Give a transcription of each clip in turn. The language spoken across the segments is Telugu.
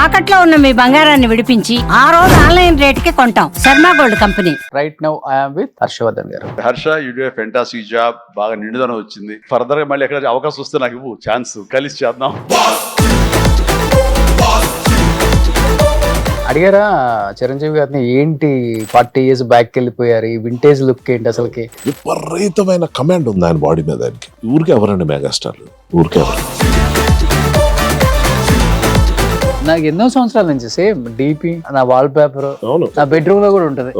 తాకట్లో ఉన్న మీ బంగారాన్ని విడిపించి ఆ రోజు ఆన్లైన్ రేటుకి కొంటాం. Sharma gold company. Right now I'm with Harshavardhan garu. Harsha, you do a fantastic job. బాగా నిండుదనం వచ్చింది. ఫర్దర్ గా మళ్ళీ ఎక్కడ అవకాశం వస్తే నాకు ఇవ్వు, ఛాన్స్ కలిసి చేద్దాం. అడిగారా చిరంజీవి గారిని, ఏంటి 40 years బ్యాక్ వెళ్ళిపోయారు, ఈ వింటేజ్ లుక్ ఏంటి అసలుకి? విపరీతమైన కమాండ్ ఉంది ఆయన బాడీ మీద. ఆయనకి ఊరికే ఎవరండి మెగాస్టార్లు, ఊరికే ఎవరు. నాకు ఎన్నో సంవత్సరాల నుంచి సేమ్ డిపి, నా వాల్ పేపర్ నా బెడ్రూమ్ లో కూడా ఉంటది.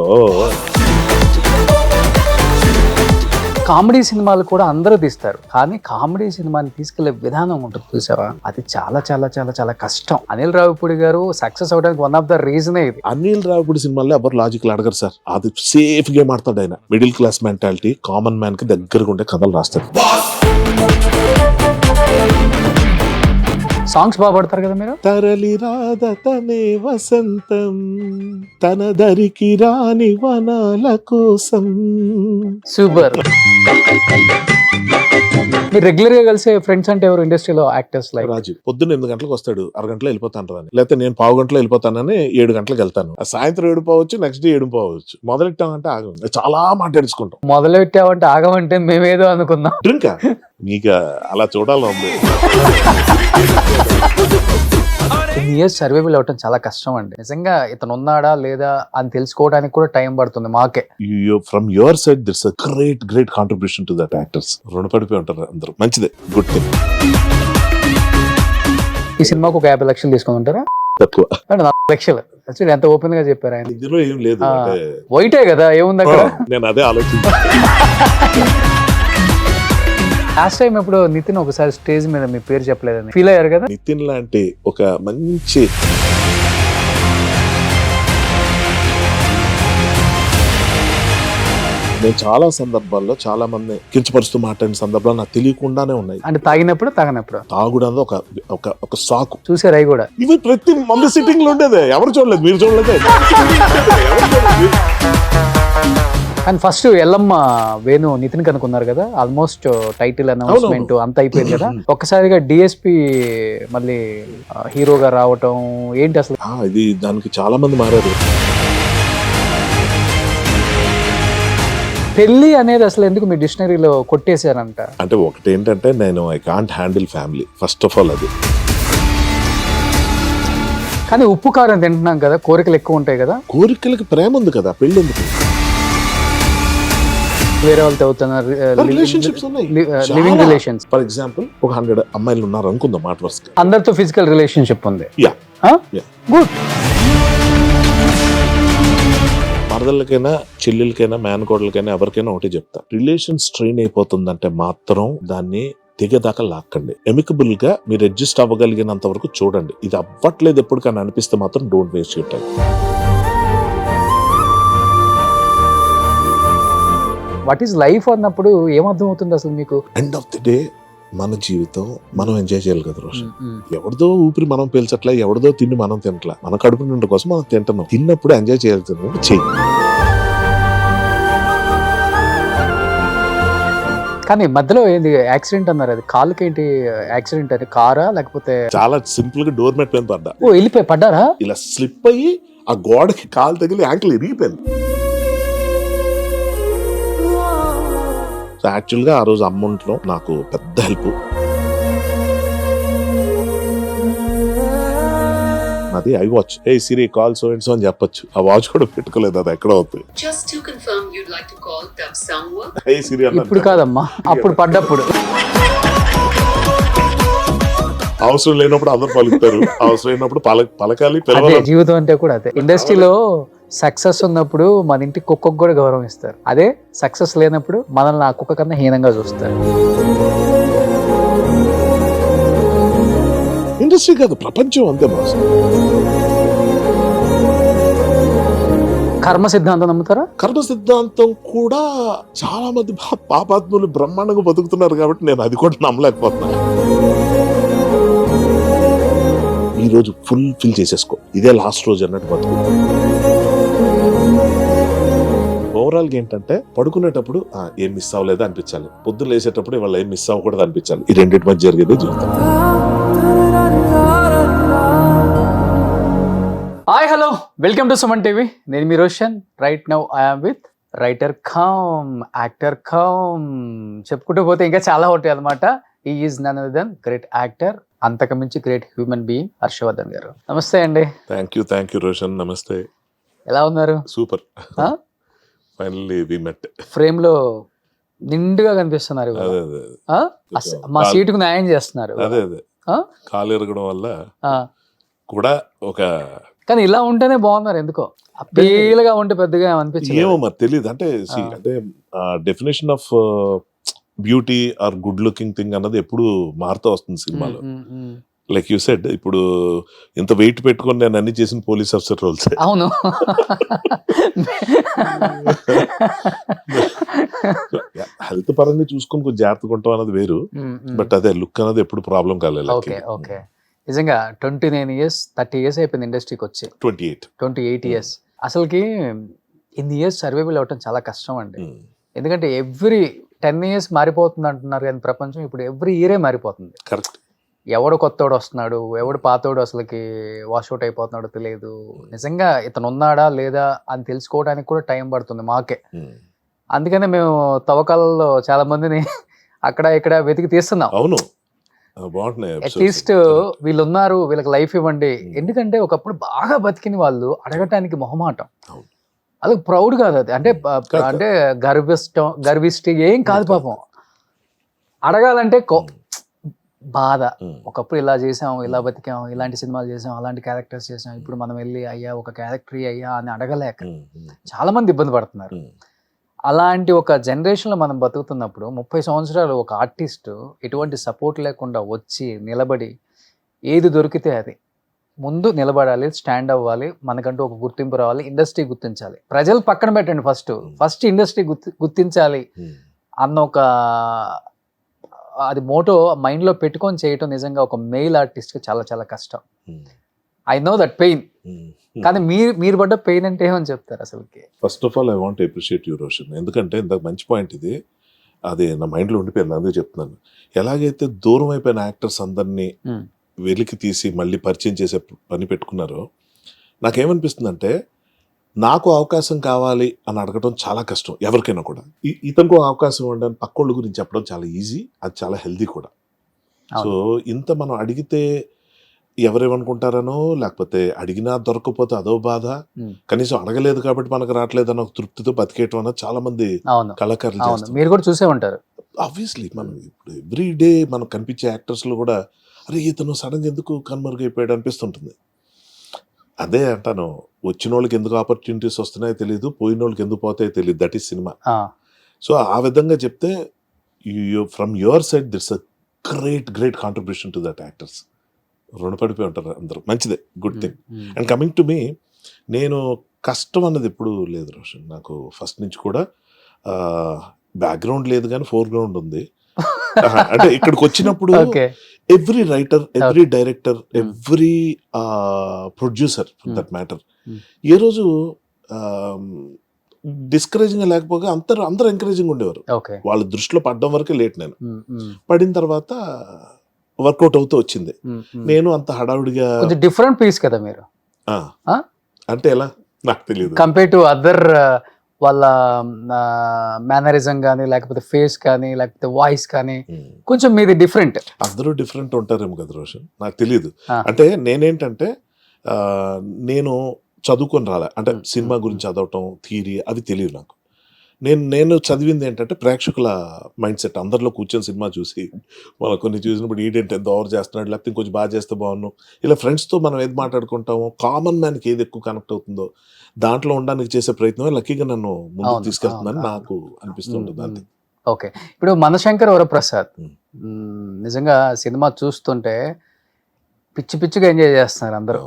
కామెడీ సినిమాలు కూడా అందరూ తీస్తారు, కానీ కామెడీ సినిమాని తీసుకెళ్లే విధానం ఉంటుంది చూసావా, అది చాలా చాలా చాలా చాలా కష్టం. అనిల్ రావిపూడి గారు సక్సెస్ అవడానికి వన్ ఆఫ్ ద రీజన్ ఇది. అనిల్ రావిపూడి సినిమాల్లో ఎవరు లాజికల్ అడగరు సార్. అది సేఫ్ గేమ్ ఆడతాడు ఆయన. Middle class mentality, common man కి దగ్గరగా ఉండే కథలు రాస్తాడు. సాంగ్స్ బాగా పడతారు కదా మీరు. తరలి రాధ తనే వసంతం, తన దరికి రాని వనాల కోసం. సూపర్. మీరు రెగ్యులర్ గా కలిసే ఫ్రెండ్స్ అంటే ఎవరు ఇండస్ట్రీలో యాక్టర్స్? లైక్ రాజు పొద్దున్న 8 గంటలకు వస్తాడు, 6 గంటలో వెళ్ళిపోతాను అని. లేకపోతే నేను 1/2 గంటలో వెళ్ళిపోతానని 7 గంటలకు వెళ్తాను. సాయంత్రం 7 పోవచ్చు, నెక్స్ట్ డే 7 పోవచ్చు. మొదలెట్టామంటే ఆగం, చాలా మాట్లాడుకుంటాం. మొదలు పెట్టామంటే ఆగమంటే మేమేదో అనుకుందాం. డ్రింక్ మీకు అలా చూడాలని ఉంది. ఇయర్స్ సర్వైవల్ అవటం చాలా కష్టం అండి. నిజంగా ఇతను ఉన్నాడా లేదా అని తెలుసుకోవడానికి కూడా టైం పడుతుంది మాకే. From your side that's a great contribution to that actors. రుణపడిపోయి ఉంటారు అందరూ. మంచిదే, గుడ్ థింగ్. ఈ సినిమాకు ఒక 50 లక్షలు తీసుకుని ఉంటారా? తక్కువ, 40 లక్షలు. ఎంత ఓపెన్ గా చెప్పారు ఆయన. ఇందులో ఏం లేదు, వైటే కదా, ఏముంది అక్కడ. నేను అదే ఆలోచించాను. లాస్ట్ టైం ఎప్పుడు నితిన్ ఒకసారి స్టేజ్ మీద మీ పేరు చెప్పలేదని ఫీల్ అయ్యారు కదా. నితిన్ లాంటి ఒక మంచి నేను చాలా సందర్భాల్లో చాలా మంది కించపరుస్తూ మాట్లాడిన సందర్భాలు నాకు తెలియకుండానే ఉన్నాయి. అంటే తాగినప్పుడు తాగుడు ఒక సాకు. చూసారు అవి కూడా. ఇవి ప్రతి మంది సిట్టింగ్ లో ఉండేదే. ఎవరు చూడలేదు, మీరు చూడలేదే. అండ్ ఫస్ట్ ఎల్లమ్మ వేణు నితిన్ కనుక్కున్నారు కదా, ఆల్మోస్ట్ టైటిల్ అనౌన్స్మెంట్ అంత అయిపోయింది కదా. ఒక్కసారిగా డిఎస్పి మళ్ళీ హీరోగా రావటం ఏంటి అసలు? ఇది దానికి చాలా మంది మారారు. పెళ్లి అనేది అసలు ఎందుకు మీ డిక్షనరీలో కొట్టేశారంట? అంటే ఒకటి ఏంటంటే, నేను I can't handle family first of all. అది కానీ ఉప్పు కారం తింటున్నాం కదా, కోరికలు ఎక్కువ ఉంటాయి కదా. కోరికలకి ప్రేమ ఉంది కదా, పెళ్లి ఎందుకు? వేరే వాళ్ళతో అవుతున్నారు లివింగ్ రిలేషన్స్. ఫర్ ఎగ్జాంపుల్ ఒక 100 అమ్మాయిలు ఉన్నారు అనుకుందాం, మాట వరుసగా అందరితో ఫిజికల్ రిలేషన్షిప్ ఉంది. గుడ్. మరదలకైనా, చెల్లెలకైనా, మేనకోడలకైనా, ఎవరికైనా ఒకటి చెప్తా, రిలేషన్ స్ట్రెయిన్ అయిపోతుందంటే మాత్రం దాన్ని దిగదాకా లాక్కండి. ఎమికబుల్ గా మీరు అడ్జస్ట్ అవ్వగలిగినంత వరకు చూడండి. ఇది అవ్వట్లేదు ఎప్పటికైనా అనిపిస్తే మాత్రం don't waste your time. What is life అన్నప్పుడు ఏమర్థం అవుతుంది అసలు మీకు? ఎండ్ ఆఫ్ ది డే మన జీవితం మనం ఎంజాయ్ చేయాలి కదా రోజు. ఎవరిదో ఊపిరి మనం పీల్చట్లే, ఎవరిదో తిండి మనం తినట్లే. మన కడుపు నిండు కోసం మనం తింటున్నాం. తిన్నప్పుడు ఎంజాయ్ చేయాలి, చెయ్యి. కానీ మధ్యలో ఏంది యాక్సిడెంట్ అన్నారు, అది కాలుకి ఏంటి యాక్సిడెంట్? అది కారా లేకపోతే? చాలా సింపుల్ గా డోర్ మెట్ మీద పడ్డా. ఓ, వెళ్ళిపోయి పడ్డారా? ఇలా స్లిప్ అయ్యి ఆ గోడకి కాలు తగిలి యాంకిల్ ఇరిగిపోయింది. యాక్చువల్ గా ఆ రోజు అమౌంట్ లో నాకు పెద్ద హెల్ప్. అది I watch. A Siri call so and so అని చెప్పొచ్చు. ఆ వాచ్ కూడా పెట్టుకోలేదు, అది ఎక్కడ అవుతుంది. ఇప్పుడు కాదమ్మా, అప్పుడు పడ్డప్పుడు. అవసరం లేనప్పుడు అందరు పలుకుతారు, అవసరం లేనప్పుడు పలకాలి. జీవితం అంటే కూడా అదే. ఇండస్ట్రీలో సక్సెస్ ఉన్నప్పుడు మన ఇంటి కుక్కకు కూడా గౌరవం ఇస్తారు. అదే సక్సెస్ లేనప్పుడు మనల్ని ఆ కుక్క కన్నా హీనంగా చూస్తారు. ఇండస్ట్రీ కాదు, ప్రపంచం అంతే బాస్. కర్మ సిద్ధాంతం నమ్ముతారా? కర్మ సిద్ధాంతం కూడా చాలా మంది పాపాత్ములు బ్రహ్మాండంగా బతుకుతున్నారు కాబట్టి నేను అది కూడా నమ్మలేకపోతున్నాను. ఈ రోజు ఫుల్ ఫిల్ చేసేసుకో, ఇదే లాస్ట్ రోజు అన్నట్టు బతుకు. ఓవరాల్ గా ఏంటంటే, పడుకునేటప్పుడు ఏం మిస్ అవ్వలేదు అనిపించాలి, పొద్దున్న లేసేటప్పుడు ఇవాళ ఏం మిస్ అవ్వకూడదు అనిపించాలి. ఈ రెండింటి మధ్య జరిగేదే జీవితం. Welcome to Suman TV. నేను మీ Roshan. Right now I'm with writer come actor come చెప్పుకుంటూ పోతే ఇంకా చాలా ఉంటాయి అనమాట. ఈ is none other than great actor, అంతకుమించి great human being Harshavardhan garu. నమస్తే అండి. Thank you Roshan. నమస్తే. ఎలా ఉన్నారు? Super. Finally we met. Frame లో నిండుగా కనిపిస్తున్నారు. అదే అదే మా సీటుకు న్యాయం చేస్తున్నారు. అదే అదే కాలు ఎరగడం వల్ల కూడా ఒక, కానీ ఇలా ఉంటేనే బాగున్నారు. ఎందుకో అప్పీలుగా ఉంటే పెద్దగా అనిపించింది. ఏమో మరి తెలియదు. అంటే అంటే definition of beauty or good looking thing అన్నది ఎప్పుడు మారుతూ వస్తుంది సినిమాలో. లైక్ యూ సెడ్, ఇప్పుడు ఇంత వెయిట్ పెట్టుకొని నేను అన్ని చేసిన పోలీస్ ఆఫీసర్ రోల్స్. అవును. హెల్త్ పరంగా చూసుకొని కొంచెం జాగ్రత్తగా ఉంటాం అన్నది వేరు, బట్ అదే లుక్ అన్నది ఎప్పుడు ప్రాబ్లం కాలేదు. Okay okay. నిజంగా 29 years 30 years అయిపోయింది ఇండస్ట్రీకి వచ్చి. 28 years. అసలుకి ఇన్ని ఇయర్స్ సర్వైవల్ అవటం చాలా కష్టం అండి. ఎందుకంటే ఎవ్రీ 10 years మారిపోతుంది అంటున్నారు కానీ ప్రపంచం ఇప్పుడు ఎవ్రీ ఇయరే మారిపోతుంది. కరెక్ట్. ఎవడు కొత్తోడు వస్తున్నాడు, ఎవడు పాతోడు అసలుకి వాష్అవుట్ అయిపోతున్నాడో తెలియదు. నిజంగా ఇతను ఉన్నాడా లేదా అని తెలుసుకోవడానికి కూడా టైం పడుతుంది మాకే. అందుకనే మేము తవ్వకాలలో చాలా మందిని అక్కడ ఇక్కడ వెతికి తీస్తున్నాం. అవును, బాగుంటున్నాయి. అట్లీస్ట్ వీళ్ళు ఉన్నారు, వీళ్ళకి లైఫ్ ఇవ్వండి. ఎందుకంటే ఒకప్పుడు బాగా బతికిన వాళ్ళు అడగటానికి మొహమాటం, అది ప్రౌడ్ కాదు. అది అంటే అంటే గర్విష్టి ఏం కాదు పాపం. అడగాలంటే బాధ. ఒకప్పుడు ఇలా చేసాం, ఇలా బతికాం, ఇలాంటి సినిమాలు చేసాం, అలాంటి క్యారెక్టర్స్ చేసాం, ఇప్పుడు మనం వెళ్ళి అయ్యా ఒక క్యారెక్టర్ అయ్యా అని అడగలేక చాలా మంది ఇబ్బంది పడుతున్నారు. అలాంటి ఒక జనరేషన్లో మనం బతుకుతున్నప్పుడు 30 సంవత్సరాలు ఒక ఆర్టిస్ట్ ఎటువంటి సపోర్ట్ లేకుండా వచ్చి నిలబడి ఏది దొరికితే అది ముందు నిలబడాలి, స్టాండ్ అవ్వాలి, మనకంటూ ఒక గుర్తింపు రావాలి, ఇండస్ట్రీ గుర్తించాలి. ప్రజలు పక్కన పెట్టండి, ఫస్ట్ ఇండస్ట్రీ గుర్తించాలి అన్న ఒక అది మోటో మైండ్లో పెట్టుకొని చేయటం నిజంగా ఒక మెయిల్ ఆర్టిస్ట్కి చాలా చాలా కష్టం. I know that pain. కానీ మీరు పడ్డ పెయిన్ అంటే ఏమని చెప్తారు అసలుకి? First of all I want appreciate you Roshan. ఎందుకంటే ఇంత మంచి పాయింట్ ఇది, అది నా మైండ్లో ఉండిపోయింది, అందుకే చెప్తున్నాను. ఎలాగైతే దూరం అయిపోయిన యాక్టర్స్ అందరినీ వెలికి తీసి మళ్ళీ పరిచయం చేసే పని పెట్టుకున్నారో, నాకేమనిపిస్తుందంటే నాకు అవకాశం కావాలి అని అడగడం చాలా కష్టం ఎవరికైనా కూడా. ఇతనికి అవకాశం ఇవ్వడానికి పక్కోళ్ళ గురించి చెప్పడం చాలా ఈజీ, అది చాలా హెల్దీ కూడా. సో ఇంత మనం అడిగితే ఎవరేమనుకుంటారనో, లేకపోతే అడిగినా దొరకకపోతే అదో బాధ, కనీసం అడగలేదు కాబట్టి మనకు రావట్లేదు అన్న తృప్తితో బతికేయటం అన్నది చాలా మంది కళాకారులు చేస్తారు. మీరు కూడా చూసే ఉంటారు. ఆబ్వియస్లీ మనం ఇప్పుడు ఎవ్రీ డే మనకు కనిపించే యాక్టర్స్ లో కూడా అరే ఇతను సడన్ గా ఎందుకు కనుమరుగైపోయాడు అనిపిస్తుంటుంది. అదే అంటాను, వచ్చిన వాళ్ళకి ఎందుకు ఆపర్చునిటీస్ వస్తున్నాయో తెలియదు, పోయిన వాళ్ళకి ఎందుకు పోతాయో తెలియదు. That is cinema. సో ఆ విధంగా చెప్తే from your side that's a great contribution to that actors. రుణపడిపోయి ఉంటారు అందరూ, మంచిదే, good thing. And coming to మీ, నేను కష్టం అన్నది ఎప్పుడు లేదు రోషన్. నాకు ఫస్ట్ నుంచి కూడా బ్యాక్గ్రౌండ్ లేదు కానీ ఫోర్ గ్రౌండ్ ఉంది. అంటే ఇక్కడికి వచ్చినప్పుడు every writer, every director, every producer that matter ఏ రోజు డిస్కరేజింగ్ లేకపోగా అందరూ ఎంకరేజింగ్ ఉండేవారు. వాళ్ళ దృష్టిలో పడ్డం వరకే లేట్. నేను పడిన తర్వాత వర్కౌట్ అవుతూ వచ్చింది. నేను అంత హడావుడిగా డిఫరెంట్ పీస్ కదా మీరు. అంటే ఎలా నాకు తెలియదు, కంపేర్ టు అదర్ వాళ్ళ మేనరిజం కానీ, లేకపోతే ఫేస్ కానీ, లేకపోతే వాయిస్ కానీ కొంచెం మీది డిఫరెంట్. అందరూ డిఫరెంట్ ఉంటారేమో కదా రోషన్, నాకు తెలియదు. అంటే నేనేంటంటే నేను చదువుకొని రాలే, అంటే సినిమా గురించి చదవటం, థియరీ అవి తెలియదు నాకు. నేను చదివింది ఏంటంటే ప్రేక్షకుల మైండ్ సెట్. అందరిలో కూర్చొని సినిమా చూసి మనం కొన్ని చూసినప్పుడు ఈడేంటి ఎంత ఓవర్ చేస్తున్నాడు, లేకపోతే ఇంకొంచెం బాగా చేస్తే బాగున్నాం, ఇలా ఫ్రెండ్స్తో మనం ఏది మాట్లాడుకుంటామో, కామన్ మ్యాన్కి ఏది ఎక్కువ కనెక్ట్ అవుతుందో దాంట్లో ఉండడానికి చేసే ప్రయత్నమే లక్కీగా నన్ను ముందుకు తీసుకెళ్తుందని నాకు అనిపిస్తుంటుంది. అంతే. ఓకే, ఇప్పుడు మనశంకర్ వరప్రసాద్ నిజంగా సినిమా చూస్తుంటే పిచ్చి పిచ్చిగా ఎంజాయ్ చేస్తున్నారు అందరూ.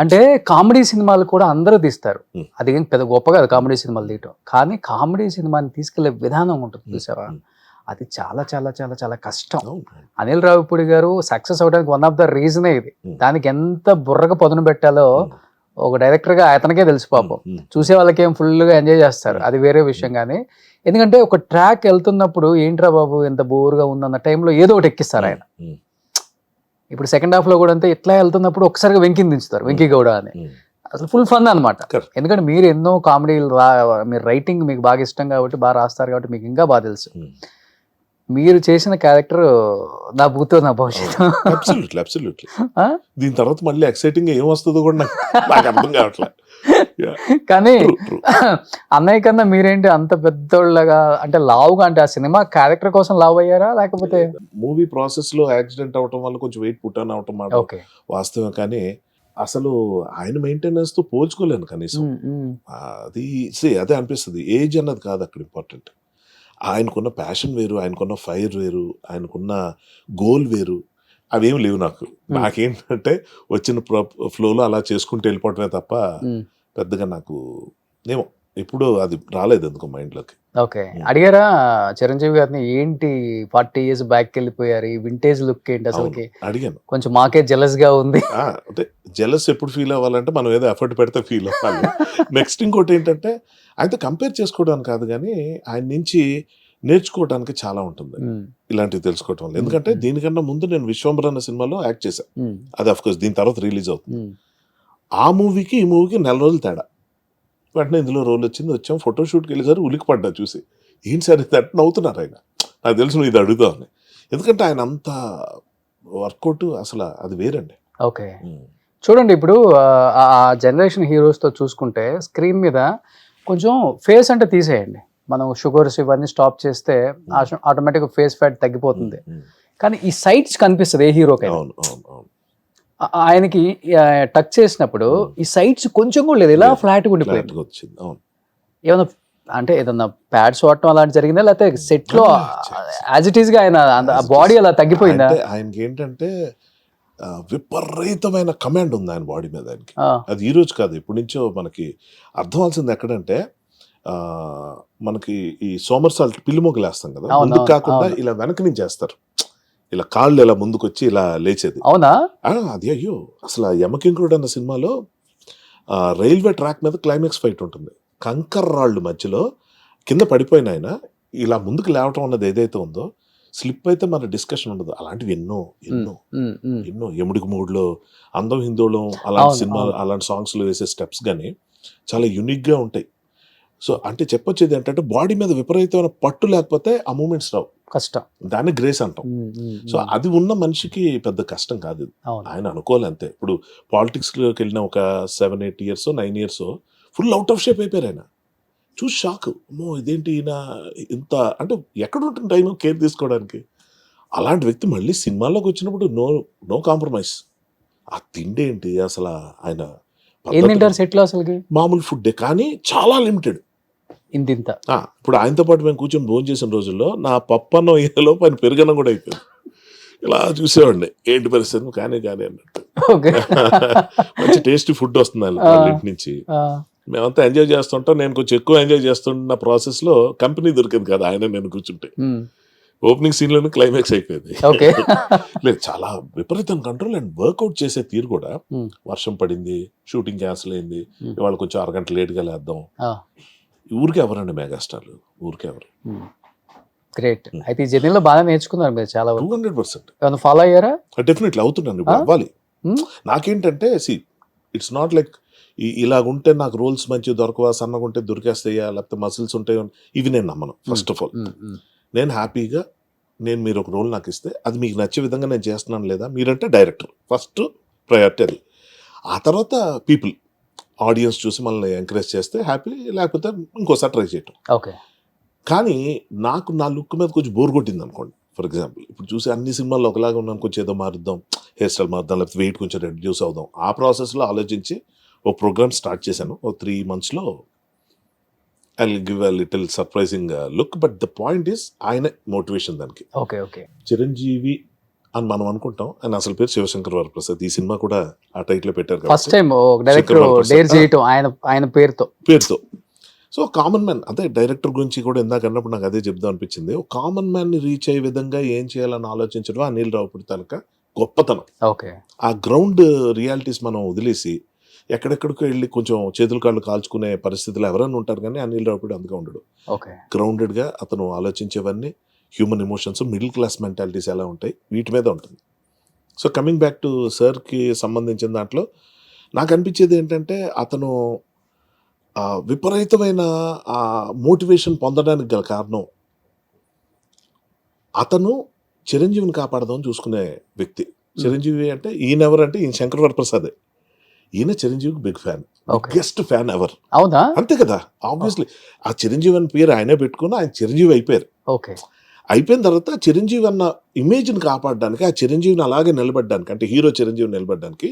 అంటే కామెడీ సినిమాలు కూడా అందరూ తీస్తారు, అది పెద్ద గొప్ప కాదు కామెడీ సినిమాలు తీయటం, కానీ కామెడీ సినిమాని తీసుకెళ్లే విధానం ఉంటుంది చూసావా, అది చాలా చాలా చాలా చాలా కష్టం. అనిల్ రావిపూడి గారు సక్సెస్ అవడానికి వన్ ఆఫ్ ద రీజనే ఇది. దానికి ఎంత బుర్రగా పదును పెట్టాలో ఒక డైరెక్టర్గా అతనికే తెలుసు పాపం. చూసే వాళ్ళకి ఏం ఫుల్గా ఎంజాయ్ చేస్తారు, అది వేరే విషయం. కానీ ఎందుకంటే ఒక ట్రాక్ వెళ్తున్నప్పుడు ఏంట్రా బాబు ఎంత బోర్గా ఉందన్న టైంలో ఏదో ఒకటి ఎక్కిస్తారు ఆయన. ఇప్పుడు సెకండ్ హాఫ్లో కూడా అంతే, ఇట్లా వెళ్తున్నప్పుడు ఒకసారిగా వెంకిని దించుతారు, వెంకీ గౌడ అని. అసలు ఫుల్ ఫన్ అనమాట. Correct. ఎందుకంటే మీరు ఎన్నో కామెడీలు మీరు రైటింగ్ మీకు బాగా ఇష్టం కాబట్టి బాగా రాస్తారు కాబట్టి మీకు ఇంకా బాగా తెలుసు. మీరు చేసిన క్యారెక్టర్ నా భూతో నా భవిష్యత్తు. అబ్సల్యూట్లీ దీని తర్వాత మళ్ళీ ఎక్సైటింగ్ ఏం వస్తుందో కూడా నాకు అర్థం కావట్లేదు. కానీ అన్నయ్య కన్నా మీరేంటి అంత పెద్దోళ్ళగా అంటే లావుగా, అంటే ఆ సినిమా క్యారెక్టర్ కోసం లావు అయ్యారా లేకపోతే? మూవీ ప్రాసెస్ లో యాక్సిడెంట్ అవటం వల్ల కొంచెం వెయిట్ పుట్టాను అవటం మాట ఓకే. వాస్తవం. కానీ అసలు ఆయన మెయింటెనెన్స్ తో పోల్చుకోలేను కనీసం. అది అదే అనిపిస్తుంది. ఏజ్ అన్నది కాదు అక్కడ ఇంపార్టెంట్. ఆయనకున్న ప్యాషన్ వేరు, ఆయనకున్న ఫైర్ వేరు, ఆయనకున్న గోల్ వేరు. అవేం లేవు నాకు. నాకేంటంటే వచ్చిన ఫ్లోలో అలా చేసుకుంటూ వెళ్ళిపోవటమే తప్ప పెద్దగా నాకు ఏమో ఎప్పుడూ అది రాలేదు ఎందుకో మైండ్లోకి. ఓకే. అడిగారా చిరంజీవి గారిని, ఏంటి 40 years బ్యాక్ వెళ్ళిపోయారు, ఈ వింటేజ్ లుక్ ఏంటి అసలుకి? అడిగాను. కొంచెం మాకే జెలస్ గా ఉంది. అంటే జెలస్ ఎప్పుడు ఫీల్ అవ్వాలంటే మనం ఏదో ఎఫర్ట్ పెడితే ఫీల్ అవ్వాలి. నెక్స్ట్ ఇంకోటి ఏంటంటే ఆయనతో కంపేర్ చేసుకోవడానికి కాదు కానీ ఆయన నుంచి నేర్చుకోవడానికి చాలా ఉంటుంది ఇలాంటివి తెలుసుకోవటం వల్ల. ఎందుకంటే దీనికన్నా ముందు నేను విశ్వంబర్ అన్న సినిమాలో యాక్ట్ చేశాను. అది అఫ్ కోర్స్ దీని తర్వాత రిలీజ్ అవుతుంది. ఆ మూవీకి ఈ మూవీకి 4 రోజులు తేడా. వెంటనే ఇందులో రోల్ వచ్చింది, వచ్చాం, ఫోటోషూట్కి వెళ్ళేసరి ఉలికి పడ్డా చూసి. ఏంటి సార్ ఇది అంటే నవ్వుతున్నారు ఆయన. నాకు తెలుసు నువ్వు ఇది అడుగుతావని. ఎందుకంటే ఆయన అంత వర్కౌట్ అసలు అది వేరండి. ఓకే. చూడండి ఇప్పుడు ఆ జనరేషన్ హీరోస్తో చూసుకుంటే స్క్రీన్ మీద కొంచెం ఫేస్ అంటే తీసేయండి, మనం షుగర్స్ ఇవన్నీ స్టాప్ చేస్తే ఆటోమేటిక్గా ఫేస్ ఫ్యాట్ తగ్గిపోతుంది. కానీ ఈ సైట్స్ కనిపిస్తుంది ఏ హీరోకైనా. ఆయనకి టచ్ చేసినప్పుడు ఈ సైట్స్ కొంచెం కూడా లేదు, ఇలా ఫ్లాట్ ఉండిపోయింది. ఏమన్నా అంటే ఏదన్నా ప్యాడ్స్ వాడటం అలాంటి జరిగిందా, లేకపోతే సెట్ లో యాజ్ ఇట్ ఈస్ గా ఆయన బాడీ అలా తగ్గిపోయిందా? ఆయనకి ఏంటంటే విపరీతమైన కమాండ్ ఉంది ఆయన బాడీ మీద. ఆయనకి అది ఈ రోజు కాదు, ఇప్పటి నుంచో మనకి అర్థం అవ్వాల్సింది ఎక్కడంటే మనకి ఈ సోమర్సాల్ట్ పిల్లి మొగ్గలు వేస్తాం కదా, ముందుకు కాకుండా ఇలా వెనక నుంచి వేస్తారు, ఇలా కాళ్ళు ఇలా ముందుకు వచ్చి ఇలా లేచేది. అవునా? అది అయ్యో అసలు యమకింకుడు అన్న సినిమాలో రైల్వే ట్రాక్ మీద క్లైమాక్స్ ఫైట్ ఉంటుంది. కంకర్ రాళ్ళు మధ్యలో కింద పడిపోయిన ఆయన ఇలా ముందుకు లేవటం అన్నది ఏదైతే ఉందో, స్లిప్ అయితే మన డిస్కషన్ ఉండదు. అలాంటివి ఎన్నో ఎన్నో ఎన్నో యముడికి మూడులో, అందం హిందోళం అలాంటి సినిమా అలాంటి సాంగ్స్లో వేసే స్టెప్స్ కానీ చాలా యూనిక్గా ఉంటాయి. సో అంటే చెప్పొచ్చేది ఏంటంటే బాడీ మీద విపరీతమైన పట్టు లేకపోతే ఆ మూమెంట్స్ రావు, కష్టం. దాన్ని గ్రేస్ అంటాం. సో అది ఉన్న మనిషికి పెద్ద కష్టం కాదు, ఆయన అనుకోవాలి అంతే. ఇప్పుడు పాలిటిక్స్లోకి వెళ్ళిన ఒక 7-8 years 9 years full out of shape అయిపోయారు. ఆయన చూసి షాక్, అమ్మో ఇదేంటి ఈయన ఇంత అంటే ఎక్కడ ఉంటుంది టైం కేర్ తీసుకోవడానికి. అలాంటి వ్యక్తి మళ్ళీ సినిమాల్లోకి వచ్చినప్పుడు నో కాంప్రమైజ్. ఆ తిండి ఏంటి అసలు, ఆయన సెట్లో అసలు మామూలు ఫుడ్డే కానీ చాలా లిమిటెడ్. ఇంత ఇప్పుడు ఆయనతో పాటు మేము కూర్చొని భోజనం చేసిన రోజుల్లో నా పప్పన్నో ఏలో పైన పెరుగన్నం కూడా అయిపోయింది. ఇలా చూసేవాడిని ఏంటి పరిస్థితి, కానీ అన్నట్టు. మంచి టేస్టీ ఫుడ్ వస్తుంది వాళ్ళ ఇంటి నుంచి. మేమంతా ఎంజాయ్ చేస్తుంటాం. నేను కొంచెం ఎక్కువ ఎంజాయ్ చేస్తున్న ప్రాసెస్ లో కంపెనీ దొరికింది కదా, ఆయన నేను కూర్చుంటే ఓపెనింగ్ సీన్ లోనే క్లైమాక్స్ అయిపోయింది. లేదు చాలా విపరీతం కంట్రోల్ అండ్ వర్కౌట్ చేసే తీరు కూడా. వర్షం పడింది, షూటింగ్ క్యాన్సిల్ అయింది, ఇవాళ కొంచెం 1 గంట లేట్గా లేద్దాం. ఊరికే ఎవరండి మెగాస్టార్లు, ఊరికే ఎవరు. గ్రేట్. అయితే ఈ జర్నీలో బాగా నేర్చుకున్నారు మీరు చాలా 200%. ఫాలో అయ్యారా? డెఫినెట్లీ అవుతున్నాను, ఇప్పుడు అవ్వాలి. నాకేంటంటే ఇట్స్ నాట్ లైక్ ఇలాగుంటే నాకు రోల్స్ మంచిగా దొరకవా, సన్నగుంటే దొరికేస్తాయా, లేకపోతే మసిల్స్ ఉంటాయో, ఇవి నేను నమ్మను. ఫస్ట్ ఆఫ్ ఆల్ నేను హ్యాపీగా మీరు ఒక రోల్ నాకు ఇస్తే అది మీకు నచ్చే విధంగా నేను చేస్తున్నాను లేదా, మీరంటే డైరెక్టర్ ఫస్ట్ ప్రయారిటీ అది. ఆ తర్వాత పీపుల్ ఆడియన్స్ చూసి మనల్ని ఎంకరేజ్ చేస్తే హ్యాపీ, లేకపోతే ఇంకోసారి ట్రై చేయటం. ఓకే. కానీ నాకు నా లుక్ మీద కొంచెం బోర్ కొట్టింది అనుకోండి. ఫర్ ఎగ్జాంపుల్ ఇప్పుడు చూసి అన్ని సినిమాల్లో ఒకలాగా ఉన్నాను, కొంచెం ఏదో మారుద్దాం, హెయిర్ స్టైల్ మారుద్దాం, లేకపోతే వెయిట్ కొంచెం రెడ్యూస్ అవుదాం. ఆ ప్రాసెస్లో ఆలోచించి ఒక ప్రోగ్రామ్ స్టార్ట్ చేశాను. ఒక 3 monthsలో I will give a little surprising look. But the point is ఆయన మోటివేషన్ దానికి. Okay okay. చిరంజీవి అని మనం అనుకుంటాం, ఆయన అసలు పేరు శివశంకర్ వరప్రసాద్. ఈ సినిమా కూడా ఆ టైటిల్ పెట్టారు ఫస్ట్ టైం డైరెక్టర్ డేర్ చేయటం ఆయన పేరుతో. సో కామన్ మ్యాన్, అదే డైరెక్టర్ గురించి కూడా ఇందాక అన్నప్పుడు నాకు అదే చెప్దాం అనిపించింది. ఒక కామన్ మ్యాన్ ని రీచ్ అయ్యే విధంగా ఏం చేయాలని ఆలోచించడం అనిల్ రావిపూడి తనక గొప్పతనం. ఓకే. ఆ గ్రౌండ్ రియాలిటీస్ మనం వదిలేసి ఎక్కడెక్కడికో వెళ్ళి కొంచెం చేతులు కాళ్ళు కాల్చుకునే పరిస్థితులు ఎవరైనా ఉంటారు, కానీ అనిల్ రావిపూడి అందుగా ఉండడు. గ్రౌండెడ్ గా అతను ఆలోచించేవన్నీ human emotions, middle class mentalities ఎలా ఉంటాయి వీటి మీద ఉంటుంది. సో కమింగ్ బ్యాక్ టు సార్కి సంబంధించిన దాంట్లో నాకు అనిపించేది ఏంటంటే అతను విపరీతమైన మోటివేషన్ పొందడానికి గల కారణం అతను చిరంజీవిని కాపాడదామని చూసుకునే వ్యక్తి. చిరంజీవి అంటే ఈయన ఎవరంటే ఈయన శంకర్ వరప్రసాదే. ఈయన చిరంజీవికి big fan, biggest fan ever. అవునా? అంతే కదా, ఆబ్వియస్లీ. ఆ చిరంజీవి అని పేరు ఆయనే పెట్టుకుని ఆయన చిరంజీవి అయిపోయారు. ఓకే. అయిపోయిన తర్వాత చిరంజీవి అన్న ఇమేజ్ని కాపాడడానికి, ఆ చిరంజీవిని అలాగే నిలబడడానికి, అంటే హీరో చిరంజీవి నిలబడడానికి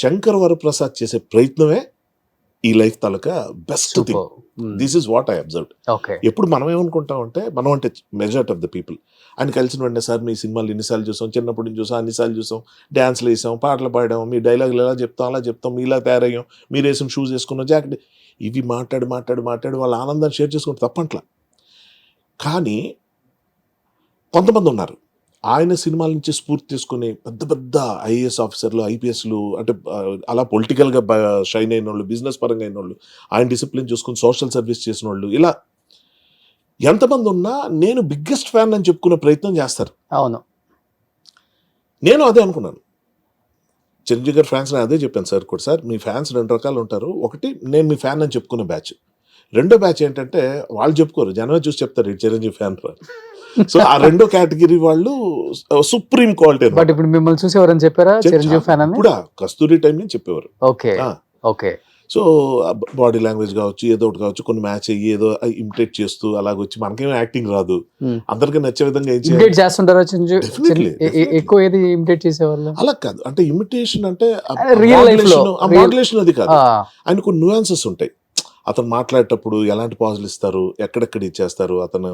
శంకర్ వరప్రసాద్ చేసే ప్రయత్నమే ఈ life taluka best thing. This is what I observe. Okay. ఎప్పుడు మనం ఏమనుకుంటాం అంటే, మనం అంటే మెజారిటీ ఆఫ్ ద పీపుల్ ఆయన కలిసిన వెంటనే, సార్ మీ సినిమాలు ఎన్నిసార్లు చూసాం, చిన్నప్పటి నుంచి చూసాం, అన్నిసార్లు చూసాం, డ్యాన్స్లు వేసాం, పాటలు పాడాం, మీ డైలాగులు ఎలా చెప్తాం అలా చెప్తాం, మీ ఇలా తయారయ్యాం, మీరు వేసిన షూస్ వేసుకున్నాం, జాకెట్, ఇవి మాట్లాడి వాళ్ళ ఆనందాన్ని షేర్ చేసుకుంటే తప్పట్లా. కానీ కొంతమంది ఉన్నారు ఆయన సినిమాల నుంచి స్ఫూర్తి తీసుకుని పెద్ద పెద్ద ఐఏఎస్ ఆఫీసర్లు, ఐపీఎస్లు, అంటే అలా పొలిటికల్గా షైన్ అయిన వాళ్ళు, బిజినెస్ పరంగా అయిన వాళ్ళు, ఆయన డిసిప్లిన్ చూసుకుని సోషల్ సర్వీస్ చేసిన వాళ్ళు, ఇలా ఎంతమంది ఉన్నా నేను బిగ్గెస్ట్ ఫ్యాన్ అని చెప్పుకునే ప్రయత్నం చేస్తారు. అవును, నేను అదే అనుకున్నాను. చిరంజీవి గారి ఫ్యాన్స్ అదే చెప్పాను సార్ కూడా, సార్ మీ ఫ్యాన్స్ 2 రకాలు ఉంటారు. ఒకటి నేను మీ ఫ్యాన్ అని చెప్పుకునే బ్యాచ్. రెండో బ్యాచ్ ఏంటంటే వాళ్ళు చెప్పుకోరు, జనమే చూసి చెప్తారు ఈ చిరంజీవి ఫ్యాన్. సో ఆ రెండో కేటగిరీ వాళ్ళు సుప్రీం క్వాలిటీ. బట్ ఇప్పుడు మిమ్మల్ని చూసి ఎవరైనా చెప్పారా చిరంజీవి ఫ్యాన్ అని? కూడా కస్తూరి టైం నుంచి చెప్పేవారు. Okay. Okay. So body language కావచ్చు, ఏదో ఒకటి కావచ్చు, కొన్ని మ్యాచ్ అయ్యి ఏదో ఇమిటేట్ చేస్తూ అలాగొచ్చి, మనకేమో యాక్టింగ్ రాదు, అందరికీ నచ్చే విధంగా ఇమిటేట్ చేస్తుంటారా? ఎక్కువ ఏది ఇమిటేట్ చేసేవాళ్ళు? అలా కాదు, అంటే ఇమిటేషన్ అంటే రియల్ లైఫ్ లో మాడ్యులేషన్ అది కాదు. ఆయన కొన్ని న్యూయాన్సెస్ ఉంటాయి. అతను మాట్లాడేటప్పుడు ఎలాంటి పాజులు ఇస్తారు, ఎక్కడెక్కడ ఇచ్చేస్తారు, అతను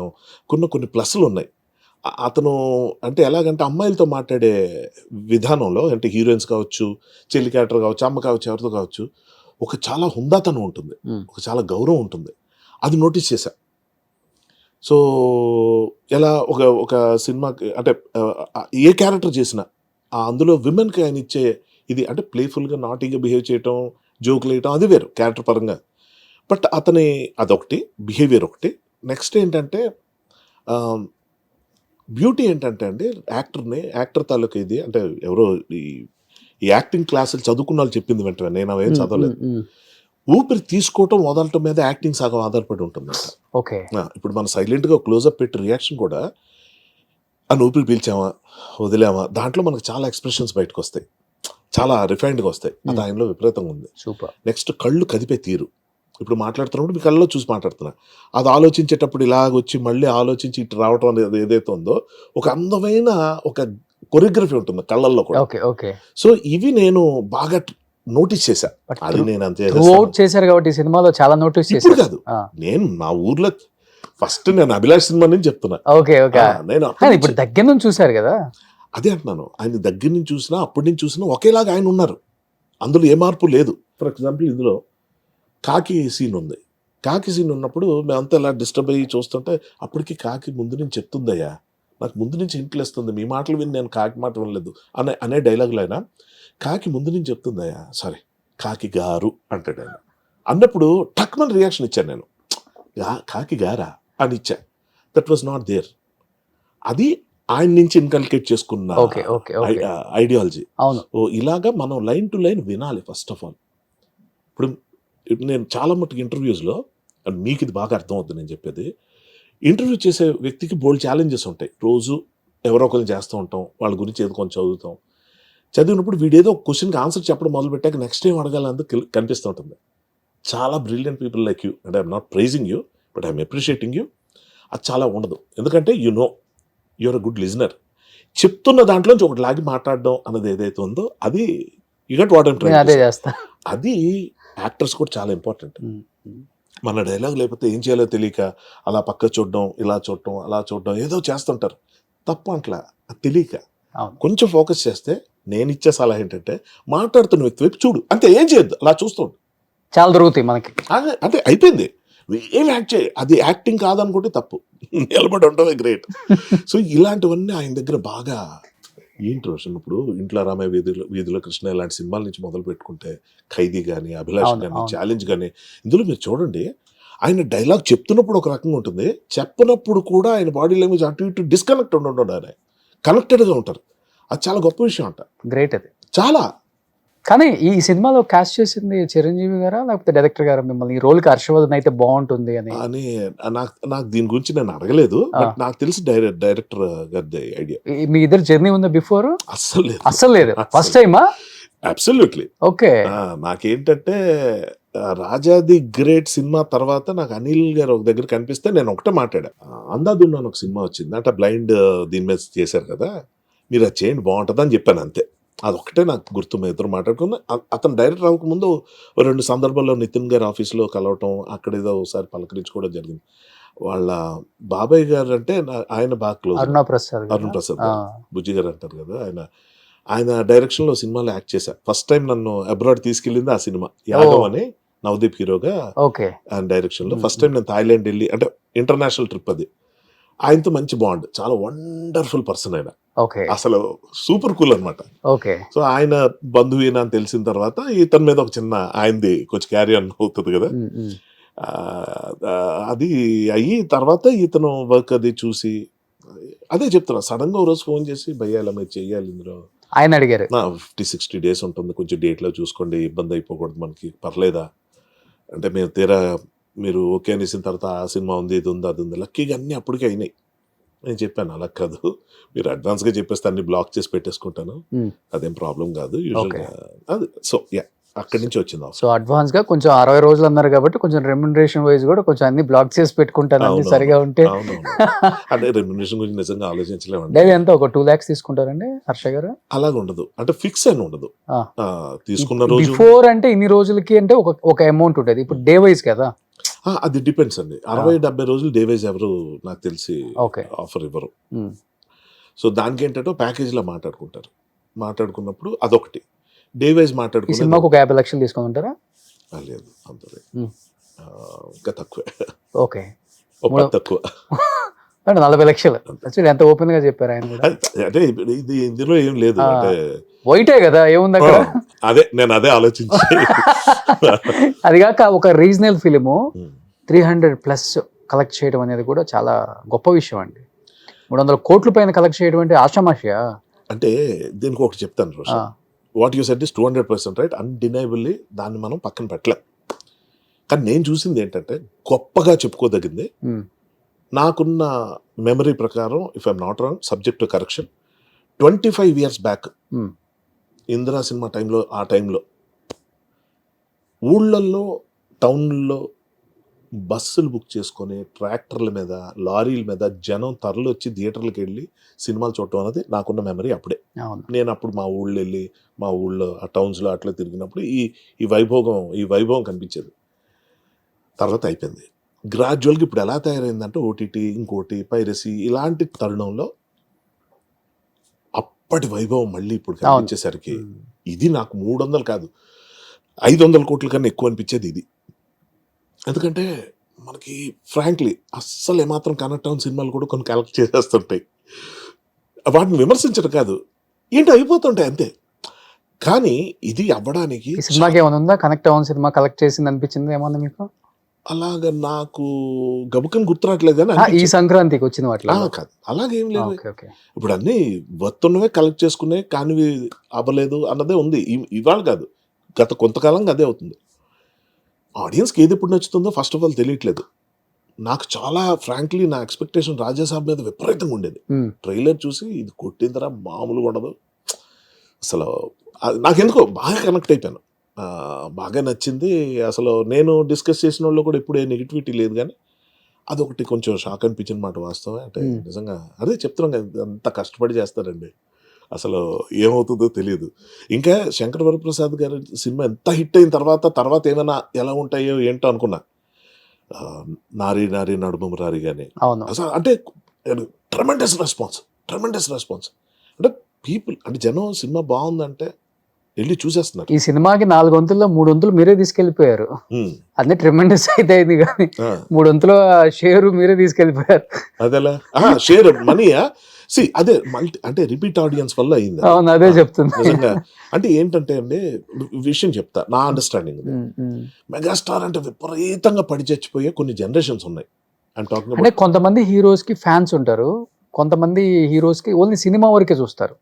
కొన్ని ప్లస్లు ఉన్నాయి. అతను అంటే ఎలాగంటే అమ్మాయిలతో మాట్లాడే విధానంలో, అంటే హీరోయిన్స్ కావచ్చు, చెల్లి క్యారెక్టర్ కావచ్చు, అమ్మ కావచ్చు, ఎవరితో కావచ్చు, ఒక చాలా హుందాతనం ఉంటుంది, ఒక చాలా గౌరవం ఉంటుంది. అది నోటీస్ చేశా. సో ఎలా ఒక సినిమాకి అంటే ఏ క్యారెక్టర్ చేసినా అందులో విమెన్కి ఆయన ఇచ్చే ఇది, అంటే ప్లేఫుల్గా నాటీగా బిహేవ్ చేయటం, జోకులు వేయటం, అది వేరు క్యారెక్టర్ పరంగా. బట్ అతని అదొకటి, బిహేవియర్ ఒకటి. నెక్స్ట్ ఏంటంటే బ్యూటీ ఏంటంటే అండి, యాక్టర్ తాలూకా ఇది, అంటే ఎవరో ఈ యాక్టింగ్ క్లాసులు చదువుకున్న వాళ్ళు చెప్పింది వెంటనే, నేను అవేం చదవలేదు. ఊపిరి తీసుకోవటం వదలటం మీద యాక్టింగ్ సగం ఆధారపడి ఉంటుంది. ఓకే. ఇప్పుడు మనం సైలెంట్గా క్లోజప్ పెట్టి రియాక్షన్ కూడా, అని ఊపిరి పీల్చామా వదిలామా, దాంట్లో మనకు చాలా ఎక్స్ప్రెషన్స్ బయటకు వస్తాయి, చాలా రిఫైన్డ్గా వస్తాయి. అది ఆయనలో విపరీతంగా ఉంది. సూపర్. నెక్స్ట్ కళ్ళు కదిపే తీరు. ఇప్పుడు మాట్లాడుతున్నప్పుడు మీ కళ్ళలో చూసి మాట్లాడుతున్నా, అది ఆలోచించేటప్పుడు ఇలాగొచ్చి మళ్ళీ ఆలోచించి ఇటు రావటం అనేది ఏదైతే ఉందో, ఒక అందమైన ఒక కొరియోగ్రఫీ ఉంటుంది కళ్ళల్లో కూడా. ఓకే. ఓకే. సో ఇవి నేను బాగా నోటీస్ చేశా. అది నేను అంతే చేశారు కాబట్టి ఈ సినిమాలో చాలా నోటీస్ చేశారు. కాదు, నేను నా ఊర్లో ఫస్ట్ నేను అభిలాష్ సినిమా నుంచి చెప్తున్నా. ఓకే. ఓకే. నేను ఇప్పుడు దగ్గర నుంచి చూశారు కదా, అదే అంటున్నాను. ఆయన దగ్గర నుంచి చూసినా, అప్పటి నుంచి చూసినా ఒకేలాగా ఆయన ఉన్నారు, అందులో ఏ మార్పు లేదు. ఫర్ ఎగ్జాంపుల్ ఇందులో కాకి సీన్ ఉంది. కాకి సీన్ ఉన్నప్పుడు మేమంతా ఇలా డిస్టర్బ్ అయ్యి చూస్తుంటే, అప్పటికి కాకి ముందు నుంచి చెప్తుందయ్యా, నాకు ముందు నుంచి ఇంట్లేస్తుంది, మీ మాటలు విని నేను కాకి మాట వినలేదు అనే డైలాగులు అయినా, కాకి ముందు నుంచి చెప్తుందయ్యా, సారీ కాకి గారు అంటాడు ఆయన. అన్నప్పుడు టక్మన్ రియాక్షన్ ఇచ్చాను నేను, కాకి గారా అని ఇచ్చా. That was not there. అది ఆయన నుంచి ఇన్కల్కేట్ చేసుకున్న ఐడియాలజీ. ఇలాగా మనం లైన్ టు లైన్ వినాలి ఫస్ట్ ఆఫ్ ఆల్. ఇప్పుడు నేను చాలా మట్టుకు ఇంటర్వ్యూస్లో, మీకు ఇది బాగా అర్థం అవుతుంది నేను చెప్పేది, ఇంటర్వ్యూ చేసే వ్యక్తికి బోల్డ్ ఛాలెంజెస్ ఉంటాయి. రోజు ఎవరో ఒకరు చేస్తూ ఉంటాం, వాళ్ళ గురించి ఏదో కొంచెం చదువుతాం. చదివినప్పుడు వీడేదో క్వశ్చన్కి ఆన్సర్ చెప్పడం మొదలు పెట్టాక నెక్స్ట్ ఏం అడగాలని కనిపిస్తూ ఉంటుంది. చాలా brilliant people like you, and I'm not praising you, but I'm appreciating you. అది చాలా ఉండదు, ఎందుకంటే యూఆర్ అ గుడ్ లిజనర్. చెప్తున్న దాంట్లోంచి ఒకటి లాగి మాట్లాడడం అన్నది ఏదైతే ఉందో, అది you got what I'm trying. అది యాక్టర్స్ కూడా చాలా ఇంపార్టెంట్. మన డైలాగ్ లేకపోతే ఏం చేయాలో తెలియక అలా పక్క చూడడం, ఇలా చూడటం, అలా చూడడం, ఏదో చేస్తుంటారు. తప్పు అట్లా, అది తెలియక కొంచెం ఫోకస్ చేస్తే, నేను ఇచ్చే సలహా ఏంటంటే, మాట్లాడుతున్న వ్యక్తి వైపు చూడు, అంతే, ఏం చేయొద్దు, అలా చూస్తుండు, చాలా దొరుకుతాయి మనకి. అంటే అయిపోయింది, ఏం యాక్ట్ చేయి, అది యాక్టింగ్ కాదనుకుంటే తప్పు, నిలబడి ఉండవే గ్రేట్. సో ఇలాంటివన్నీ ఆయన దగ్గర బాగా ఏంటి రోషన్. ఇప్పుడు ఇంట్లో రామయ్య వీధిలో కృష్ణ ఇలాంటి సినిమాల నుంచి మొదలు పెట్టుకుంటే, ఖైదీ కానీ, అభిలాష్ కానీ, ఛాలెంజ్ కానీ, ఇందులో మీరు చూడండి, ఆయన డైలాగ్ చెప్తున్నప్పుడు ఒక రకంగా ఉంటుంది, చెప్పినప్పుడు కూడా ఆయన బాడీ లాంగ్వేజ్ అటు ఇటు డిస్కనెక్ట్ ఉండడం, ఆయన కనెక్టెడ్గా ఉంటారు. అది చాలా గొప్ప విషయం అంట. గ్రేట్. అది చాలా కానీ ఈ సినిమాలో కాస్ట్ చేసింది చిరంజీవి గారా లేకపోతే డైరెక్టర్ గారా మిమ్మల్ని ఈ రోల్ కి హర్షవర్ధన్ అయితే బాగుంటుంది అని? అని నాకు దీని గురించి నేను అడగలేదు, బట్ నాకు తెలిసి డైరెక్టర్ గారి ఐడియా. మీ ఇద్దరు జర్నీ ఉందా బిఫోర్? అస్సలు లేదు, అస్సలు లేదు, ఫస్ట్ టైమా? అబ్సల్యూట్లీ. ఓకే. నాకేంటంటే రాజాది గ్రేట్ సినిమా తర్వాత నాకు అనిల్ గారు ఒక దగ్గర కనిపిస్తే నేను ఒకటే మాట్లాడా, అందాదున్నా ఒక సినిమా వచ్చింది అంటే బ్లైండ్ దీని మీద చేశారు కదా, మీరు అది చేయండి బాగుంటుంది అని చెప్పాను అంతే. అదొక్కటే నాకు గుర్తు. మేము ఇద్దరు మాట్లాడుకున్నా. అతను డైరెక్టర్ అవ్వకముందు 2 సందర్భాల్లో నితిన్ గారి ఆఫీస్లో కలవటం, అక్కడ ఏదో ఒకసారి పలకరించుకోవడం జరిగింది. వాళ్ళ బాబాయ్ గారు అంటే ఆయన బాగా క్లోజ్, అరుణ ప్రసాద్ బుజ్జి గారు అంటారు కదా, ఆయన డైరెక్షన్ లో సినిమాలో యాక్ట్ చేశారు. ఫస్ట్ టైం నన్ను అబ్రాడ్ తీసుకెళ్ళింది ఆ సినిమా, యాదవ్ అని నవదీప్ హీరోగా ఆయన డైరెక్షన్ లో. ఫస్ట్ టైం నేను థాయిలాండ్ వెళ్ళి, అంటే ఇంటర్నేషనల్ ట్రిప్ అది. ఆయనతో మంచి బాండ్, చాలా వండర్ఫుల్ పర్సన్ ఆయన, అసలు సూపర్ కూల్ అనమాట. సో ఆయన బంధువునా అని తెలిసిన తర్వాత ఇతని మీద ఒక చిన్న ఆయనది కొంచెం క్యారీ ఆన్ అవుతుంది కదా, అది అయ్యి తర్వాత ఇతను వర్క్ అది చూసి అదే చెప్తున్నా. సడన్ గా ఒక రోజు ఫోన్ చేసి భయ్యా ఇలా మీరు చెయ్యాలి ఇందులో ఆయన అడిగారు. 50-60 days ఉంటుంది, కొంచెం డేట్లో చూసుకోండి, ఇబ్బంది అయిపోకూడదు మనకి, పర్లేదా అంటే మేము తీరా మీరు ఓకే అనేసిన తర్వాత ఆ సినిమా ఉంది, ఇది ఉంది, అది ఉంది. లక్కీగా అన్నీ అప్పటికే అయినాయి. నేను చెప్పాను అలా కాదు, మీరు అడ్వాన్స్గా చెప్పేస్తే అన్ని బ్లాక్ చేసి పెట్టేసుకుంటాను, అదేం ప్రాబ్లం కాదు యూజువల్గా అది. సో అక్కడి నుంచి వచ్చింది. సో అడ్వాన్స్ గా కొంచెం 60 రోజులు అన్నారు కాబట్టి కొంచెం రెమ్యునరేషన్ వైజ్ కూడా కొంచెం అన్ని బ్లాక్ చేసి పెట్టుకుంటాను, అన్ని సరిగా ఉంటే. అంటే రెమ్యునరేషన్ గురించి నిజంగా ఆలోచించలేమండి. డైలీ ఎంత ఒక 2 lakhs తీసుకుంటారండి హర్ష గారు? అలాగ ఉండదు, అంటే ఫిక్స్ అని ఉండదు. తీసుకున్న రోజు బిఫోర్ అంటే ఇన్ని రోజులకి అంటే ఒక అమౌంట్ ఉంటుంది, ఇప్పుడు డే వైజ్ కదా. అది డిపెండ్స్ అండి. 60-70 రోజులు డే వైజ్ ఎవరు నాకు తెలిసి ఆఫర్ ఇవ్వరు. సో దానికి ఏంటంటే ప్యాకేజ్ లో మాట్లాడుకున్నప్పుడు అదొకటి. డే వైజ్ మాట్లాడుకుని సినిమాకు ఒక 50 లక్షలు తీసుకుంటారా? లేదు, అంత ఇంకా తక్కువే. ఓకే, తక్కువ 40 లక్షలు. ఎంత ఓపెన్ గా చెప్పారు ఆయన కూడా. అంటే ఇది ఇందులో ఏం లేదు, అంటే వైటే కదా, ఏముంది అక్కడ. నేను అదే ఆలోచించి అది కాక ఒక రీజనల్ ఫిలిము 300+ కలెక్ట్ చేయడం అనేది కూడా చాలా గొప్ప విషయం అండి. 300 కోట్ల పైన కలెక్ట్ చేయడం అంటే ఆషామాషియా? అంటే దీనికి ఒకటి చెప్తాను, what you said is 200% right, undeniably దాన్ని మనం పక్కన పెట్టలేం. కానీ నేను చూసింది ఏంటంటే గొప్పగా చెప్పుకోదగింది, నాకున్న మెమరీ ప్రకారం, if I'm not wrong, subject to correction, 25 years back Indira cinema టైంలో, ఆ టైంలో ఊళ్ళల్లో టౌన్లో బస్సులు బుక్ చేసుకొని ట్రాక్టర్ల మీద, లారీల మీద జనం తరలి వచ్చి థియేటర్లకు వెళ్ళి సినిమాలు చూడటం అనేది నాకున్న మెమరీ అప్పుడే. నేను అప్పుడు మా ఊళ్ళో వెళ్ళి, మా ఊళ్ళో ఆ టౌన్స్లో అట్లా తిరిగినప్పుడు ఈ వైభవం కనిపించేది. తర్వాత అయిపోయింది. గ్రాడ్యువల్గా ఇప్పుడు ఎలా తయారైందంటే ఓటీటీ, ఇంకోటి పైరసీ, ఇలాంటి తరుణంలో అప్పటి వైభవం మళ్ళీ ఇప్పుడు కనిపించేసరికి ఇది నాకు 300 కాదు 500 కోట్ల కన్నా ఎక్కువ అనిపించేది ఇది. ఎందుకంటే మనకి ఫ్రాంక్లీ అస్సలు ఏమాత్రం కనెక్ట్ అవున సినిమాలు కూడా కొన్ని కలెక్ట్ చేసేస్తుంటాయి. వాటిని విమర్శించడం కాదు, ఏంటో అయిపోతుంటాయి అంతే. కానీ ఇది అవ్వడానికి సినిమాకి ఏమైనా ఉందా కనెక్ట్ అవున సినిమా కలెక్ట్ చేసింది అనిపించింది ఏమన్నా మీకు? అలాగా నాకు గబుకని గుర్తురాట్లేదు కానీ ఈ సంక్రాంతికి వచ్చిన వాటిలో కాదు, అలాగేం లేదు. ఇప్పుడు అన్ని వస్తున్నవే కలెక్ట్ చేసుకునే, కానివి అవ్వలేదు అన్నదే ఉంది. ఇవాళ కాదు, గత కొంతకాలంగా అదే అవుతుంది. ఆడియన్స్కి ఏది ఎప్పుడు నచ్చుతుందో ఫస్ట్ ఆఫ్ ఆల్ తెలియట్లేదు. నాకు చాలా ఫ్రాంక్లీ నా ఎక్స్పెక్టేషన్ రాజాసాబ్ మీద విపరీతంగా ఉండేది. ట్రైలర్ చూసి ఇది కొట్టిందరా మామూలుగా ఉండదు అసలు. నాకెందుకో బాగా కనెక్ట్ అయిపోయాను, బాగా నచ్చింది. అసలు నేను డిస్కస్ చేసిన వాళ్ళు కూడా ఇప్పుడు ఏ నెగిటివిటీ లేదు, కానీ అదొకటి కొంచెం షాక్ అనిపించిన మాట వాస్తవం. అంటే నిజంగా అదే చెప్తున్నాం కదా, అంత కష్టపడి చేస్తారండి, అసలు ఏమవుతుందో తెలియదు. ఇంకా శంకర్ వరప్రసాద్ గారి సినిమా ఎంత హిట్ అయిన తర్వాత ఏమైనా ఎలా ఉంటాయో ఏంటో అనుకున్నా. నారీ నారీ నడుము రారి కానీ అసలు అంటే ట్రెమెండస్ రెస్పాన్స్. అంటే పీపుల్, అంటే జనం సినిమా బాగుందంటే వెళ్ళి చూసేస్తున్నారు. ఈ సినిమాకి 4 వంతుల్లో 3 వంతులు మీరే తీసుకెళ్లిపోయారు. అదే ట్రెమెండస్ అయితే అయింది, కానీ 3 వంతుల షేరు మీరే తీసుకెళ్లిపోయారు. అదేలా షేర్ మనీయా? అదే అంటే రిపీట్ ఆడియన్స్ వల్ల అయింది. అవును, అదే చెప్తుంది నిజంగా. అంటే ఏంటంటే అండి, విషయం చెప్తా నా అండర్స్టాండింగ్. మెగాస్టార్ అంటే విపరీతంగా పడి చచ్చిపోయే కొన్ని జనరేషన్స్ ఉన్నాయి. అంటే కొంతమంది హీరోస్ కి ఫ్యాన్స్ ఉంటారు, కొంతమంది హీరోస్ కి ఓన్లీ సినిమా వరకే చూస్తారు.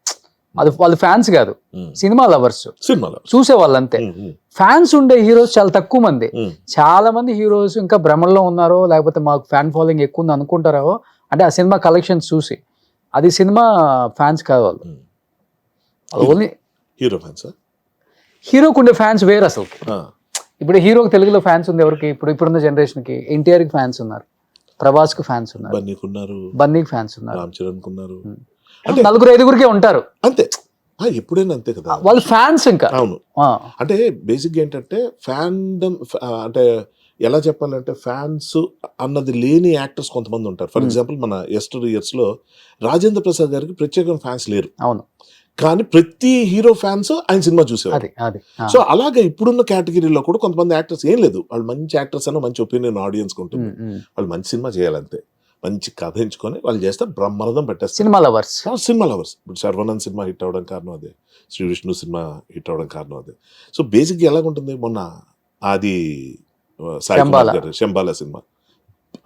అది వాళ్ళ ఫ్యాన్స్ కాదు, సినిమా లవర్స్, సినిమాలో చూసే వాళ్ళు అంతే. ఫ్యాన్స్ ఉండే హీరోస్ చాలా తక్కువ మంది. చాలా మంది హీరోస్ ఇంకా భ్రమల్లో ఉన్నారో లేకపోతే మాకు ఫ్యాన్ ఫాలోయింగ్ ఎక్కువ ఉంది అనుకుంటారో, అంటే ఆ సినిమా కలెక్షన్స్ చూసి. అది సినిమా ఫ్యాన్స్ కాదు వాళ్ళు, ఓన్లీ హీరో ఫ్యాన్స్. హీరోకు ఉండే ఫ్యాన్స్ వేరు అసలు. ఇప్పుడు హీరోకి తెలుగులో ఫ్యాన్స్ ఉంది ఎవరికి? ఇప్పుడున్న జనరేషన్ కి ఎన్టీఆర్ కి ఫ్యాన్స్ ఉన్నారు, ప్రభాస్ కు ఫ్యాన్స్ ఉన్నారు, బన్నీకి ఫ్యాన్స్ ఉన్నారు, రామ్ చరణ్ ఉన్నారు, అంటే 4-5 అంటారు అంతే. ఎప్పుడైనా అంతే కదా వాళ్ళు ఫ్యాన్స్. ఇంకా అవును, అంటే బేసిక్ ఏంటంటే ఫ్యాన్డమ్, అంటే ఎలా చెప్పాలంటే ఫ్యాన్స్ అన్నది లేని యాక్టర్స్ కొంతమంది ఉంటారు. ఫర్ ఎగ్జాంపుల్ మన ఎస్టర్ ఇయర్స్ లో రాజేంద్ర ప్రసాద్ గారికి ప్రత్యేకంగా ఫ్యాన్స్ లేరు. అవును, కానీ ప్రతి హీరో ఫ్యాన్స్ ఆయన సినిమా చూసేవారు. సో అలాగే ఇప్పుడున్న కేటగిరీలో కూడా కొంతమంది యాక్టర్స్ ఏం లేదు, వాళ్ళు మంచి యాక్టర్స్ అని మంచి ఒపీనియన్ ఆడియన్స్ ఉంటుంది, వాళ్ళు మంచి సినిమా చేయాలంతే, మంచి కథ ఎంచుకొని వాళ్ళు చేస్తే బ్రహ్మానందం పెట్టేస్తారు. Cinema lovers. ఇప్పుడు శర్వనంద్ సినిమా హిట్ అవ్వడం కారణం అదే, శ్రీ విష్ణు సినిమా హిట్ అవ్వడం కారణం అదే. సో బేసిక్గా ఎలాగుంటుంది, మొన్న అది సాయి కుమార్ గారు శంబాల సినిమా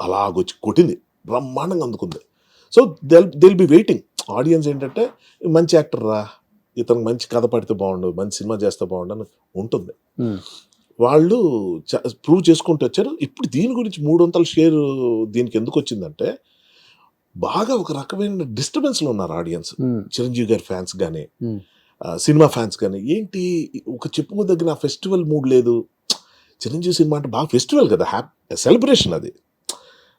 అలాగొచ్చి కొట్టింది, బ్రహ్మాండంగా అందుకుంది. సో దిల్ బి వెయిటింగ్ ఆడియన్స్ ఏంటంటే మంచి యాక్టర్ రా, ఇతను మంచి కథ పడితే బాగుండు, మంచి సినిమా చేస్తే బాగుండు అని ఉంటుంది. వాళ్ళు ప్రూవ్ చేసుకుంటూ వచ్చారు. ఇప్పుడు దీని గురించి 300 షేర్ దీనికి ఎందుకు వచ్చిందంటే బాగా ఒక రకమైన డిస్టర్బెన్స్లో ఉన్నారు ఆడియన్స్. చిరంజీవి గారి ఫ్యాన్స్ కానీ సినిమా ఫ్యాన్స్ కానీ, ఏంటి ఒక చెప్పుకోదగిన ఫెస్టివల్ మూడ్ లేదు. చిరంజీవి సినిమా అంటే బాగా ఫెస్టివల్ కదా, సెలబ్రేషన్ అది.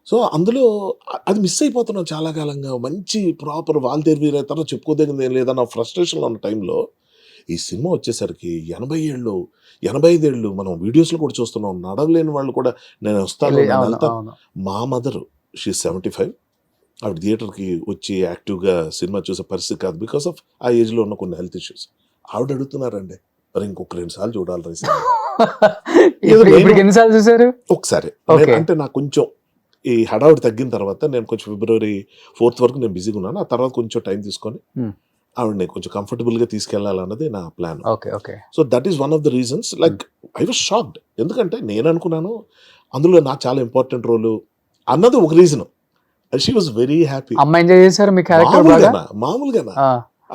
సో అందులో అది మిస్ అయిపోతున్నాం చాలా కాలంగా. మంచి ప్రాపర్ వాల్తేరు వీరైతే చెప్పుకోదగింది ఏం లేదన్న ఫ్రస్ట్రేషన్లో ఉన్న టైంలో ఈ సినిమా వచ్చేసరికి 80 ఏళ్ళు 85 ఏళ్ళు మనం వీడియోస్లో కూడా చూస్తున్నాం, నడవలేని వాళ్ళు కూడా నేను వస్తాను. మా మదర్ షీ 75, ఆవిడ థియేటర్కి వచ్చి యాక్టివ్గా సినిమా చూసే పరిస్థితి కాదు, బికాస్ ఆఫ్ ఆ ఏజ్లో ఉన్న కొన్ని హెల్త్ ఇష్యూస్. ఆవిడ అడుగుతున్నారండి, మరి ఇంకొక 2 సార్లు చూడాలి ఎన్నిసార్లు చూసారు? ఒకసారి. అంటే నాకు కొంచెం ఈ హడావుడి తగ్గిన తర్వాత నేను కొంచెం February 4th వరకు నేను బిజీగా ఉన్నాను. ఆ తర్వాత కొంచెం టైం తీసుకొని ఆవిడని కొంచెం కంఫర్టబుల్గా తీసుకెళ్లాలన్నది నా plan. So that is one of the reasons. Like I was shocked, ఎందుకంటే నేను అనుకున్నాను అందులో నాకు చాలా ఇంపార్టెంట్ రోల్ అన్నది ఒక reason. She was very happy. అమ్మ ఎంజాయ్ చేశారు మీ క్యారెక్టర్ మామూలుగానా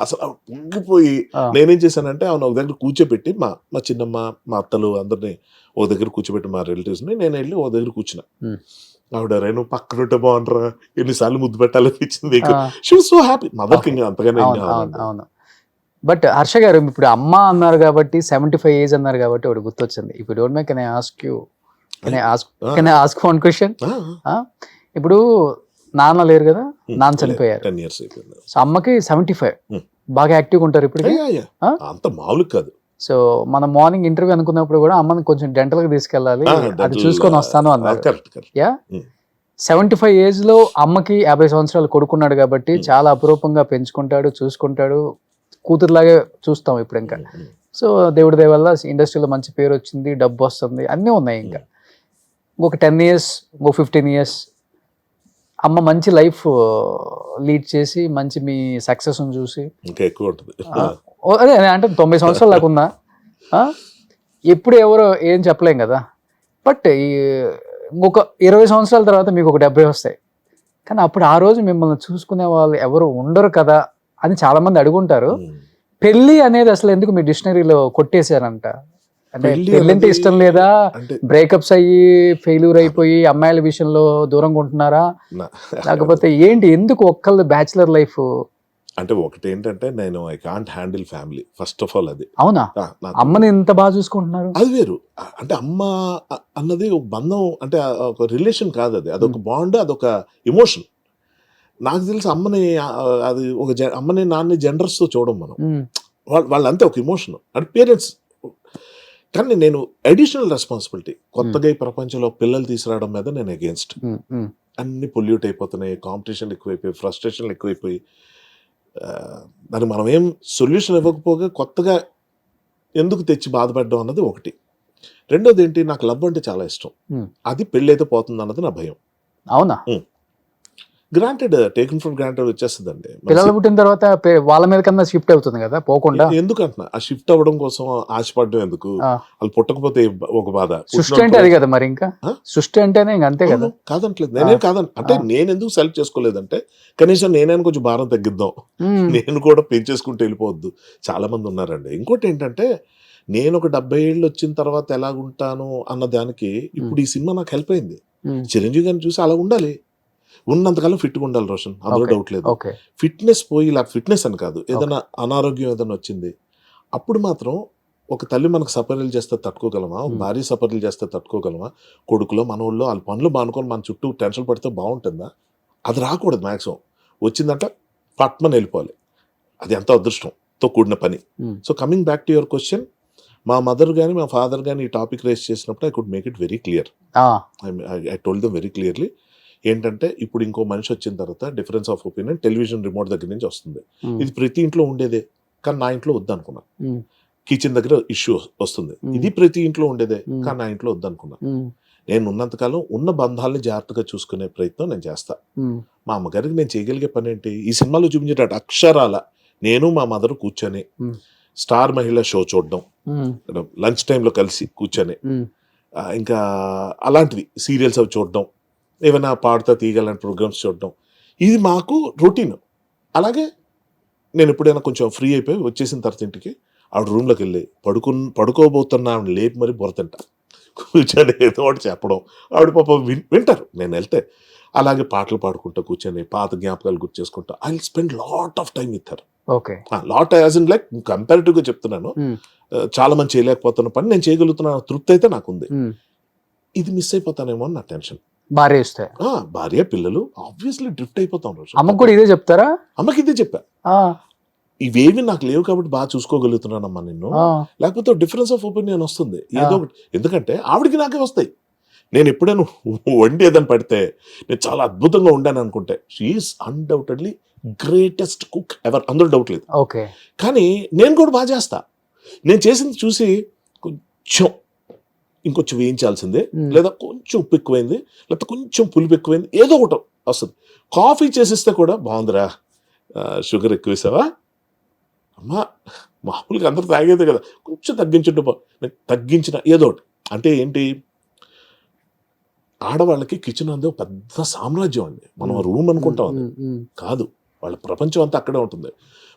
అసలు పొంగిపోయి. నేనేం చేశానంటే ఆమె ఒక దగ్గర కూర్చోబెట్టి మా చిన్నమ్మ మా అత్తలు అందరినీ ఒక దగ్గర కూర్చోబెట్టి మా రిలేటివ్స్ని నేను వెళ్ళి ఒక దగ్గర కూర్చున్నా. ఆవిడ రేను పక్కన ఉంటే బాగుంటారా, ఎన్నిసార్లు ముద్దు పెట్టాలనిపించింది. She was so happy. మదర్కి అంతగానే. అవును. బట్ హర్ష గారు ఇప్పుడు అమ్మ అన్నారు కాబట్టి 75 ఏజ్ అన్నారు కాబట్టి ఒకటి గుర్తొచ్చింది. ఇప్పుడు don't make can I ask one question. ఇప్పుడు నాన్న లేరు కదా, నాన్న చనిపోయారు, 10 years అయిపోయింది. సో అమ్మకి 75, బాగా యాక్టివ్గా ఉంటారు ఇప్పుడు. అంత మామూలు కాదు. సో మనం మార్నింగ్ ఇంటర్వ్యూ అనుకున్నప్పుడు కూడా అమ్మని కొంచెం డెంటల్ గా తీసుకెళ్ళాలి, అది చూసుకొని వస్తాను అన్నారు. 75 ఏజ్ లో అమ్మకి 50 సంవత్సరాలు కొడుకున్నాడు కాబట్టి చాలా అపురూపంగా పెంచుకుంటాడు, చూసుకుంటాడు, కూతురులాగే చూస్తాం ఇప్పుడు. ఇంకా సో దేవుడి దయ వల్ల ఇండస్ట్రీలో మంచి పేరు వచ్చింది, డబ్బు వస్తుంది, అన్నీ ఉన్నాయి. ఇంకా ఇంకొక 10 years, ఇంకో 15 years అమ్మ మంచి లైఫ్ లీడ్ చేసి మంచి మీ సక్సెస్ చూసి ఇంకా ఎక్కువ ఉంటుంది. అదే అంటే 90 సంవత్సరాలు దాకా ఉందా, ఎప్పుడు ఎవరో ఏం చెప్పలేం కదా. బట్ ఇంకొక 20 సంవత్సరాల తర్వాత మీకు ఒక 70 వస్తాయి, కానీ అప్పుడు ఆ రోజు మిమ్మల్ని చూసుకునే వాళ్ళు ఎవరు ఉండరు కదా అని చాలా మంది అడుగుంటారు. పెళ్లి అనేది అసలు ఎందుకు మీ డిక్షనరీలో కొట్టేశారంట? అంటే పెళ్లి అంటే ఇష్టం లేదా, బ్రేకప్స్ అయ్యి ఫెయిల్యూర్ అయిపోయి అమ్మాయిల విషయంలో దూరంగా ఉంటున్నారా, లేకపోతే ఏంటి, ఎందుకు ఒక్కళ్ళు బ్యాచులర్ లైఫ్? అంటే ఒకటి ఏంటంటే నేను I can't handle family first of all. అది అవునా? అమ్మని ఎంత బాగా చూసుకుంటున్నారు. అది వేరు. అంటే అమ్మ అన్నది ఒక బంధం, అంటే ఒక రిలేషన్ కాదు, అది అదొక బాండ్, అదొక ఎమోషన్. నాకు తెలిసి అమ్మని అది ఒక అమ్మని నాన్నని జెండర్స్తో చూడడం మనం, వాళ్ళంతే ఒక ఎమోషన్ అంటే పేరెంట్స్. కానీ నేను అడిషనల్ రెస్పాన్సిబిలిటీ, కొత్తగా ఈ ప్రపంచంలో పిల్లలు తీసుకురావడం మీద నేను అగేన్స్ట్. అన్ని పొల్యూట్ అయిపోతున్నాయి, కాంపిటీషన్ ఎక్కువైపోయి, ఫ్రస్ట్రేషన్లు ఎక్కువైపోయి, దానికి మనం ఏం సొల్యూషన్ ఇవ్వకపోగా కొత్తగా ఎందుకు తెచ్చి బాధపడడం అన్నది ఒకటి. రెండోది ఏంటి, నాకు లవ్ అంటే చాలా ఇష్టం, అది పెళ్ళి అయితే పోతుంది అన్నది నా భయం. అవునా? గ్రాంటెడ్, టేకన్ ఫర్ గ్రాంటెడ్ వచ్చేస్తుందండి. పిల్లలు పుట్టిన తర్వాత వాళ్ళ మీద కన్నా షిఫ్ట్ అవుతుంది కదా పోకుండా. ఎందుకంటున్నా ఆ షిఫ్ట్ అవ్వడం కోసం ఆశపడడం ఎందుకు? ఆ. వాళ్ళు పుట్టకపోతే ఒక బాధ. సృష్టి అంటే అది కదా మరి, ఇంకా ఆ? సృష్టి అంటేనే ఇంక అంతే కదా. కాదంటలేదు, నేనేం కాదండి. అంటే నేను ఎందుకు సెలెక్ట్ చేసుకోలేదంటే కనీసం నేనైనా కొంచెం భారం తగ్గిద్దాం, నేను కూడా పెంచేసుకుంటూ వెళ్ళిపోవద్దు. చాలా మంది ఉన్నారండి. ఇంకోటి ఏంటంటే నేను ఒక 70 ఏళ్ళు వచ్చిన తర్వాత ఎలాగుంటాను అన్న దానికి ఇప్పుడు ఈ సినిమా నాకు హెల్ప్ అయింది. చిరంజీవి గారిని చూసి అలా ఉండాలి, ఉన్నంతకాలం ఫిట్గా ఉండాలి రోషన్, అందులో డౌట్ లేదు. ఓకే. ఫిట్నెస్ పోయి ఇలా ఫిట్నెస్ అని కాదు, ఏదైనా అనారోగ్యం ఏదైనా వచ్చింది అప్పుడు మాత్రం ఒక తల్లి మనకు సపర్యలు చేస్తే తట్టుకోగలమా, ఒక భార్య సపర్యలు చేస్తే తట్టుకోగలమా, కొడుకులో మనోళ్ళు వాళ్ళ పనులు మానుకొని మన చుట్టూ టెన్షన్ పడితే బాగుంటుందా? అది రాకూడదు. మ్యాక్సిమం వచ్చిందంటే పట్మని వెళ్ళిపోవాలి. అది ఎంతో అదృష్టంతో కూడిన పని. So coming back to your question, మా మదర్ కానీ మా ఫాదర్ కానీ ఈ టాపిక్ రేస్ చేసినప్పుడు I could make it very clear. I told them very clearly ఏంటంటే ఇప్పుడు ఇంకో మనిషి వచ్చిన తర్వాత difference of opinion television remote దగ్గర నుంచి వస్తుంది. ఇది ప్రతి ఇంట్లో ఉండేదే, కానీ నా ఇంట్లో వద్దనుకున్నా. కిచెన్ దగ్గర ఇష్యూ వస్తుంది, ఇది ప్రతి ఇంట్లో ఉండేదే, కానీ నా ఇంట్లో వద్దనుకున్నా. నేను ఉన్నంతకాలం ఉన్న బంధాలని జాగ్రత్తగా చూసుకునే ప్రయత్నం నేను చేస్తా. మా అమ్మగారికి నేను చేయగలిగే పని ఏంటి? ఈ సినిమాలో చూపించేటట్టు అక్షరాల నేను మా మదర్ కూర్చొని స్టార్ మహిళ షో చూడడం, లంచ్ టైంలో కలిసి కూర్చొని, ఇంకా అలాంటివి సీరియల్స్ అవి చూడడం, ఏమైనా పాడుతా తీయగలని ప్రోగ్రామ్స్ చూడడం, ఇది మాకు రొటీన్. అలాగే నేను ఎప్పుడైనా కొంచెం ఫ్రీ అయిపోయి వచ్చేసిన తర్వాత ఇంటికి ఆవిడ రూమ్లోకి వెళ్ళి పడుకోబోతున్నా ఆవిడ లేపి మరి బొరతింటా, కూర్చొని ఏదో ఒకటి చెప్పడం, ఆవిడ పాప వింటారు నేను వెళ్తే. అలాగే పాటలు పాడుకుంటూ కూర్చొని పాత జ్ఞాపకాలు గుర్తు చేసుకుంటా. I will spend lot of time with her. Okay. Lot as in like కంపారిటివ్గా చెప్తున్నాను, చాలా మంది చేయలేకపోతున్న పని నేను చేయగలుగుతున్న తృప్తి అయితే నాకుంది. ఇది మిస్ అయిపోతానేమో అని నా టెన్షన్. భార్య ఇస్తే భార్య పిల్లలు ఆబ్వియస్లీ డ్రిఫ్ట్ అయిపోతాం. అమ్మకు కూడా ఇదే చెప్తారా? అమ్మకి ఇదే చెప్పా, ఇవేవి నాకు లేవు కాబట్టి బాగా చూసుకోగలుగుతున్నానమ్మా నిన్ను, లేకపోతే డిఫరెన్స్ ఆఫ్ ఒపీనియన్ వస్తుంది ఏదో ఒకటి. ఎందుకంటే ఆవిడికి నాకే వస్తాయి. నేను ఎప్పుడైనా వండి ఏదని పడితే నేను చాలా అద్భుతంగా ఉండాను అనుకుంటే she's undoubtedly greatest cook ever, అందులో డౌట్ లేదు. ఓకే. కానీ నేను కూడా బాగా చేస్తా. నేను చేసింది చూసి కొంచెం ఇంకొంచెం వేయించాల్సిందే, లేదా కొంచెం ఉప్పు ఎక్కువైంది, లేకపోతే కొంచెం పులుపు ఎక్కువైంది, ఏదో ఒకటి వస్తుంది. కాఫీ చేసిస్తే కూడా బాగుందిరా, షుగర్ ఎక్కువేసావా అమ్మా, మామూలుగా అందరూ తాగేదే కదా, కొంచెం తగ్గించిన ఏదో ఒకటి. అంటే ఏంటి, ఆడవాళ్ళకి కిచెన్ అందే పెద్ద సామ్రాజ్యం అండి. మనం రూమ్ అనుకుంటాం, అది కాదు. వాళ్ళ ప్రపంచం అంతా అక్కడే ఉంటుంది.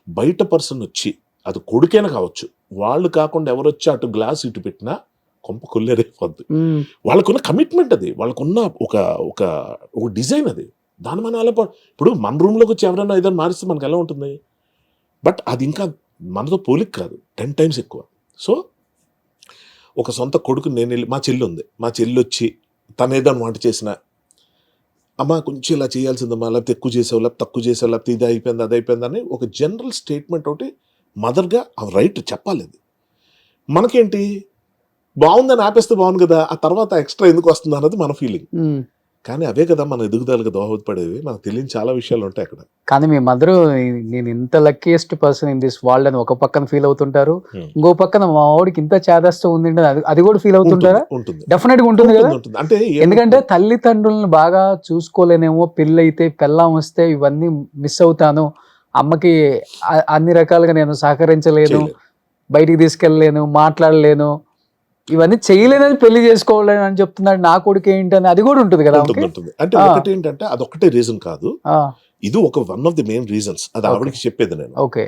బయట పర్సన్ వచ్చి, అది కొడుకైనా కావచ్చు, వాళ్ళు కాకుండా ఎవరు వచ్చి అటు గ్లాస్ ఇటు పెట్టినా కొంప కొల్లేరైపోద్ది. వాళ్ళకున్న కమిట్మెంట్ అది, వాళ్ళకున్న ఒక ఒక ఒక డిజైన్ అది. దాని మన అలా ఇప్పుడు మన రూమ్లోకి వచ్చి ఎవరైనా ఏదైనా మారిస్తే మనకు ఎలా ఉంటుంది? బట్ అది ఇంకా మనతో పోలిక కాదు, 10 times ఎక్కువ. సో ఒక సొంత కొడుకు నేను వెళ్ళి, మా చెల్లి ఉంది, మా చెల్లి వచ్చి తను ఏదైనా వంట చేసిన, అమ్మ కొంచెం ఇలా చేయాల్సిందమ్మా, లేకపోతే ఎక్కువ చేసావు, లేకపోతే తక్కువ చేసావు, లేకపోతే ఇది అయిపోయింది అది అయిపోయిందని ఒక జనరల్ స్టేట్మెంట్ ఒకటి మదర్గా ఆ రైట్ చెప్పాలి. అది మనకేంటి, బాగుందని ఆపేస్తే బాగుంది కదా, ఆ తర్వాత ఎక్స్ట్రా ఎందుకు వస్తుంది అన్నది మన ఫీలింగ్. కానీ అవే కదా మన ఎదుగుదలకు దోహదపడేవి. మనకు తెలియని చాలా విషయాలు ఉంటాయి అక్కడ. కానీ మీ మదరు నేను ఇంత luckiest person in this world అని ఒక పక్కన ఫీల్ అవుతుంటారు, ఇంకో పక్కన మా వాడికి ఇంత చేదస్తూ ఉంది అది కూడా ఫీల్ అవుతుంటారా? ఉంటుంది, డెఫినెట్ గా ఉంటుంది కదా. అంటే ఎందుకంటే తల్లిదండ్రులను బాగా చూసుకోలేనేమో, పెళ్ళైతే పెళ్ళాం వస్తే ఇవన్నీ మిస్ అవుతాను, అమ్మకి అన్ని రకాలుగా నేను సహకరించలేను, బయటికి తీసుకెళ్ళలేను, మాట్లాడలేను, ఇవన్నీ చేయలేదని పెళ్లి చేసుకోవాలని అని చెప్తున్నాడు నా కొడుకు ఏంటని, అది కూడా ఉంటుంది కదా. అంటే ఒకటి ఏంటంటే అదొక్కటే రీజన్ కాదు, ఇది ఒక one of the main reasons. అది ఆవిడకి చెప్పేది నేను. ఓకే.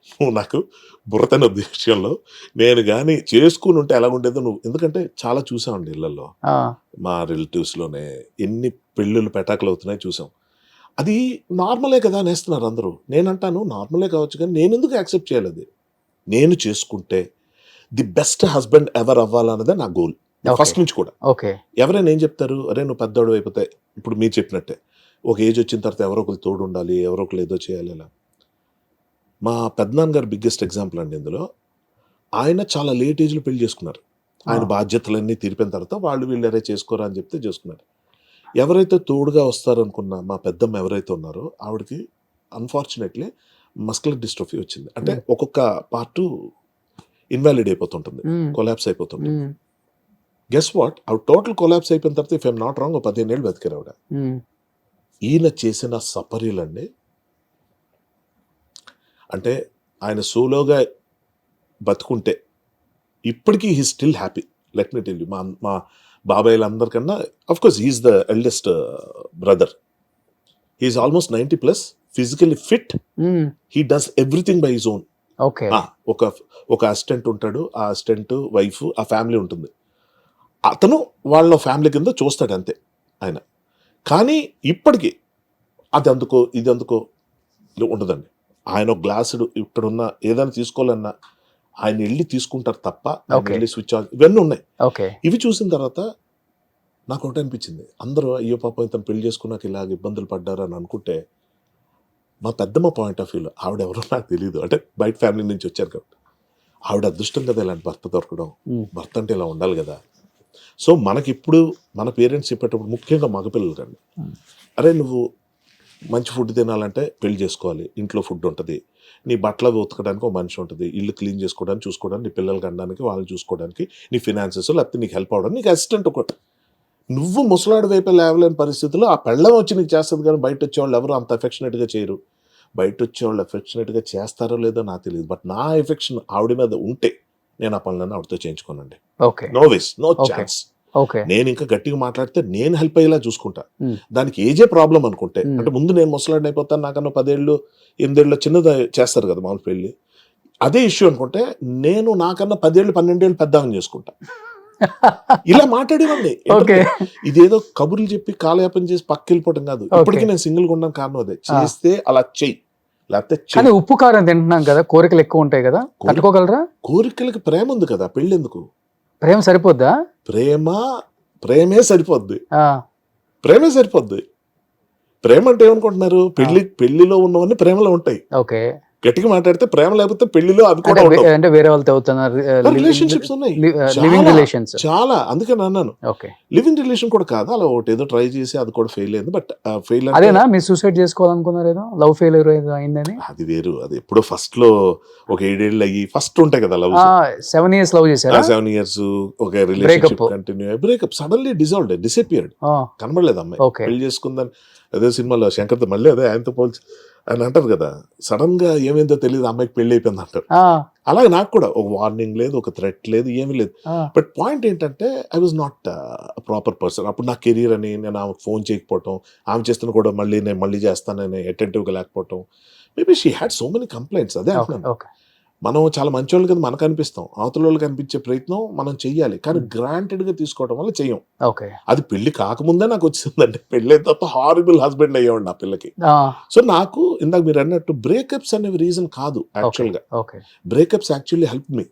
నువ్వు నాకు బుర్రతన విషయంలో నేను కానీ చేసుకుని ఉంటే ఎలా ఉండేదో నువ్వు, ఎందుకంటే చాలా చూసామండి ఇళ్లలో, మా రిలేటివ్స్ లోనే ఎన్ని పెళ్ళిళ్ళు పెటాకులు అవుతున్నాయి చూసాం. అది నార్మలే కదా అనేస్తున్నారు అందరూ. నేనంటాను నార్మలే కావచ్చు, కానీ నేను ఎందుకు యాక్సెప్ట్ చేయాలి? అది నేను చేసుకుంటే ది బెస్ట్ హస్బెండ్ ఎవర్ అవ్వాలన్నదే నా గోల్ ఫస్ట్ నుంచి కూడా. ఓకే. ఎవరైనా ఏం చెప్తారు, అరే నువ్వు పెద్దోడు అయిపోతే, ఇప్పుడు మీరు చెప్పినట్టే ఒక ఏజ్ వచ్చిన తర్వాత ఎవరో ఒకరు తోడు ఉండాలి, ఎవరో ఒకరు ఏదో చేయాలి. అలా మా పెద్దనాన్న గారు బిగ్గెస్ట్ ఎగ్జాంపుల్ అండి ఇందులో. ఆయన చాలా లేట్ ఏజ్లో పెళ్లి చేసుకున్నారు. ఆయన బాధ్యతలన్నీ తీరిపోయిన తర్వాత వాళ్ళు వీళ్ళు ఎవరైతే చేసుకోరా అని చెప్తే చేసుకున్నారు. ఎవరైతే తోడుగా వస్తారనుకున్న మా పెద్దమ్మ ఎవరైతే ఉన్నారో ఆవిడకి అన్ఫార్చునేట్లీ మస్కులర్ డిస్ట్రోఫీ వచ్చింది. అంటే ఒక్కొక్క పార్టు ఇన్వాలిడ్ అయిపోతుంటుంది, కొలాప్స్ అయిపోతుంటుంది. గెస్ వాట్, ఆవిడ టోటల్ కొలాప్స్ అయిపోయిన తర్వాత ఇఫ్ ఐఎమ్ నాట్ రాంగ్ 15 ఏళ్ళు బతికారు ఆవిడ. ఈయన చేసిన సపర్యలండి, అంటే ఆయన సోలోగా బతుకుంటే ఇప్పటికీ he still happy. Let me tell you, మా బాబాయ్లందరికన్నా of course he's the eldest brother. He's almost 90+, physically fit, he does everything by his own. Okay. ఒక అసిస్టెంట్ ఉంటాడు, ఆ అసిస్టెంట్ వైఫ్, ఆ ఫ్యామిలీ ఉంటుంది. అతను వాళ్ళ ఫ్యామిలీ కింద చూస్తాడు అంతే ఆయన. కానీ ఇప్పటికీ అది అందుకో ఇది అందుకో ఉండదండి. ఆయన ఒక గ్లాసుడు ఇక్కడున్న ఏదైనా తీసుకోవాలన్నా ఆయన వెళ్ళి తీసుకుంటారు తప్ప, వెళ్ళి స్విచ్ ఆఫ్, ఇవన్నీ ఉన్నాయి. ఓకే. ఇవి చూసిన తర్వాత నాకు ఒకటి అనిపించింది, అందరూ అయ్యో పాపం ఇతను పెళ్లి చేసుకున్నాక ఇలాగ ఇబ్బందులు పడ్డారు అని అనుకుంటే, మా పెద్దమ్మ పాయింట్ ఆఫ్ వ్యూలో ఆవిడ ఎవరో నాకు తెలియదు, అంటే బయట ఫ్యామిలీ నుంచి వచ్చారు కాబట్టి ఆవిడ అదృష్టం కదా ఇలాంటి భర్త దొరకడం. భర్త అంటే ఇలా ఉండాలి కదా. సో మనకిప్పుడు మన పేరెంట్స్ చెప్పేటప్పుడు, ముఖ్యంగా మగపిల్లలు కండి, అరే నువ్వు మంచి ఫుడ్ తినాలంటే పెళ్లి చేసుకోవాలి, ఇంట్లో ఫుడ్ ఉంటుంది, నీ బట్టలు ఉతకడానికి ఒక మనిషి ఉంటుంది, ఇల్లు క్లీన్ చేసుకోవడానికి చూసుకోవడానికి, నీ పిల్లలు కనడానికి వాళ్ళని చూసుకోవడానికి, నీ ఫినాన్సెస్ లేకపోతే నీకు హెల్ప్ అవ్వడానికి నీకు అసిస్టెంట్ ఒకటి. నువ్వు ముసలాడు వైపు లేవలేని పరిస్థితుల్లో ఆ పెళ్ళం వచ్చి నీకు చేస్తుంది, కానీ బయట వచ్చేవాళ్ళు ఎవరు అంత ఎఫెక్షనేట్గా చేయరు. బయట వచ్చేవాళ్ళు ఎఫెక్షనేట్గా చేస్తారో లేదో నాకు తెలియదు, బట్ నా ఎఫెక్షన్ ఆవిడ మీద ఉంటే నేను ఆ పనులన్నీ ఆవిడతో చేయించుకోనండి. Okay. No ways, no chance. Okay. నేను ఇంకా గట్టిగా మాట్లాడితే నేను హెల్ప్ అయ్యేలా చూసుకుంటా. దానికి ఏజే ప్రాబ్లం అనుకుంటే, అంటే ముందు నేను ముసలాడిని అయిపోతాను, నాకన్నా 10 ఏళ్ళు 8 ఏళ్ళు చిన్నది చేస్తారు కదా మామూలు పెళ్ళి, అదే ఇష్యూ అనుకుంటే నేను నాకన్నా 10 ఏళ్ళు 12 ఏళ్ళు పెద్దవాన్ని చేసుకుంటా. ఇలా మాట్లాడేవాడిని. ఇదేదో కబుర్లు చెప్పి కాలయాపన చేసి పక్కకి వెళ్ళిపోవటం కాదు. ఇప్పటికీ నేను సింగిల్ గా ఉండడం కారణం అదే. చేస్తే అలా చెయ్యి, లేకపోతే కానీ ఉప్పు కారం తింటున్నాం కదా, కోరికలు ఎక్కువ ఉంటాయి కదా, తట్టుకోగలరా? కోరికలకి ప్రేమ ఉంది కదా, పెళ్ళి ఎందుకు? ప్రేమ సరిపోద్దా? ప్రేమే సరిపోద్ది. ప్రేమే సరిపోద్ది. ప్రేమ అంటే ఏమనుకుంటున్నారు? పెళ్లిలో ఉన్నవన్నీ ప్రేమలో ఉంటాయి. ఓకే. గట్టిగా మాట్లాడితే ప్రేమ లేకపోతే పెళ్లిలో అవి కూడా అంటే వేరే వాళ్ళతో రిలేషన్షిప్స్ ఉన్నాయి చాలా. అందుకని అన్నాను లివింగ్ రిలేషన్ కూడా కాదు, అలా ఒకటి ఏదో ట్రై చేసి అది కూడా ఫెయిల్ అయింది. బట్ ఫెయిల్ అదేనా మీరు సూసైడ్ చేసుకోవాలనుకున్నారు? ఏదో లవ్ ఫెయిల్యూర్ అయిందని? అది వేరు. అది ఎప్పుడో ఫస్ట్ లో ఒక 7 ఏళ్ళు అయ్యి ఫస్ట్ ఉంటాయి కదా లవ్. 7 years లవ్ చేశారా? 7 years ఒక relationship continue, breakup, suddenly disappeared, కనబడలేదు అమ్మాయి. పెళ్లి చేసుకుందని అదే సినిమాలో శంకర్తో మళ్ళీ అదే ఆయనతో పోల్చి అని అంటారు కదా, సడన్ గా ఏమైందో తెలియదు అమ్మాయికి పెళ్లి అయిపోయింది అంటారు. అలాగే నాకు కూడా ఒక వార్నింగ్ లేదు, ఒక థ్రెట్ లేదు, ఏమీ లేదు. బట్ పాయింట్ ఏంటంటే I was not proper person. అప్పుడు నా కెరీర్ అని నేను ఆమెకు ఫోన్ చేయకపోవటం, ఆమె చేస్తున్న కూడా నేను మళ్ళీ చేస్తానని అటెంటివ్గా లేకపోవటం, maybe she had so many complaints. అదే అంటున్నాను, మనం చాలా మంచి వాళ్ళు కదా మనకు అనిపిస్తాం, అవతల వాళ్ళకి అనిపించే ప్రయత్నం మనం చెయ్యాలి, కానీ గ్రాంటెడ్ గా తీసుకోవడం వల్ల చెయ్యం. అది పెళ్లి కాకముందే నాకు వచ్చిందంటే, పెళ్లి అయిన తర్వాత హారిబుల్ హస్బెండ్ అయ్యేవాడు ఆ పిల్లకి. సో నాకు ఇందాక మీరు అన్నట్టు బ్రేకప్స్ అనేవి రీజన్ కాదు యాక్చువల్ గా. బ్రేకప్స్ యాక్చువల్లీ హెల్ప్ మీ,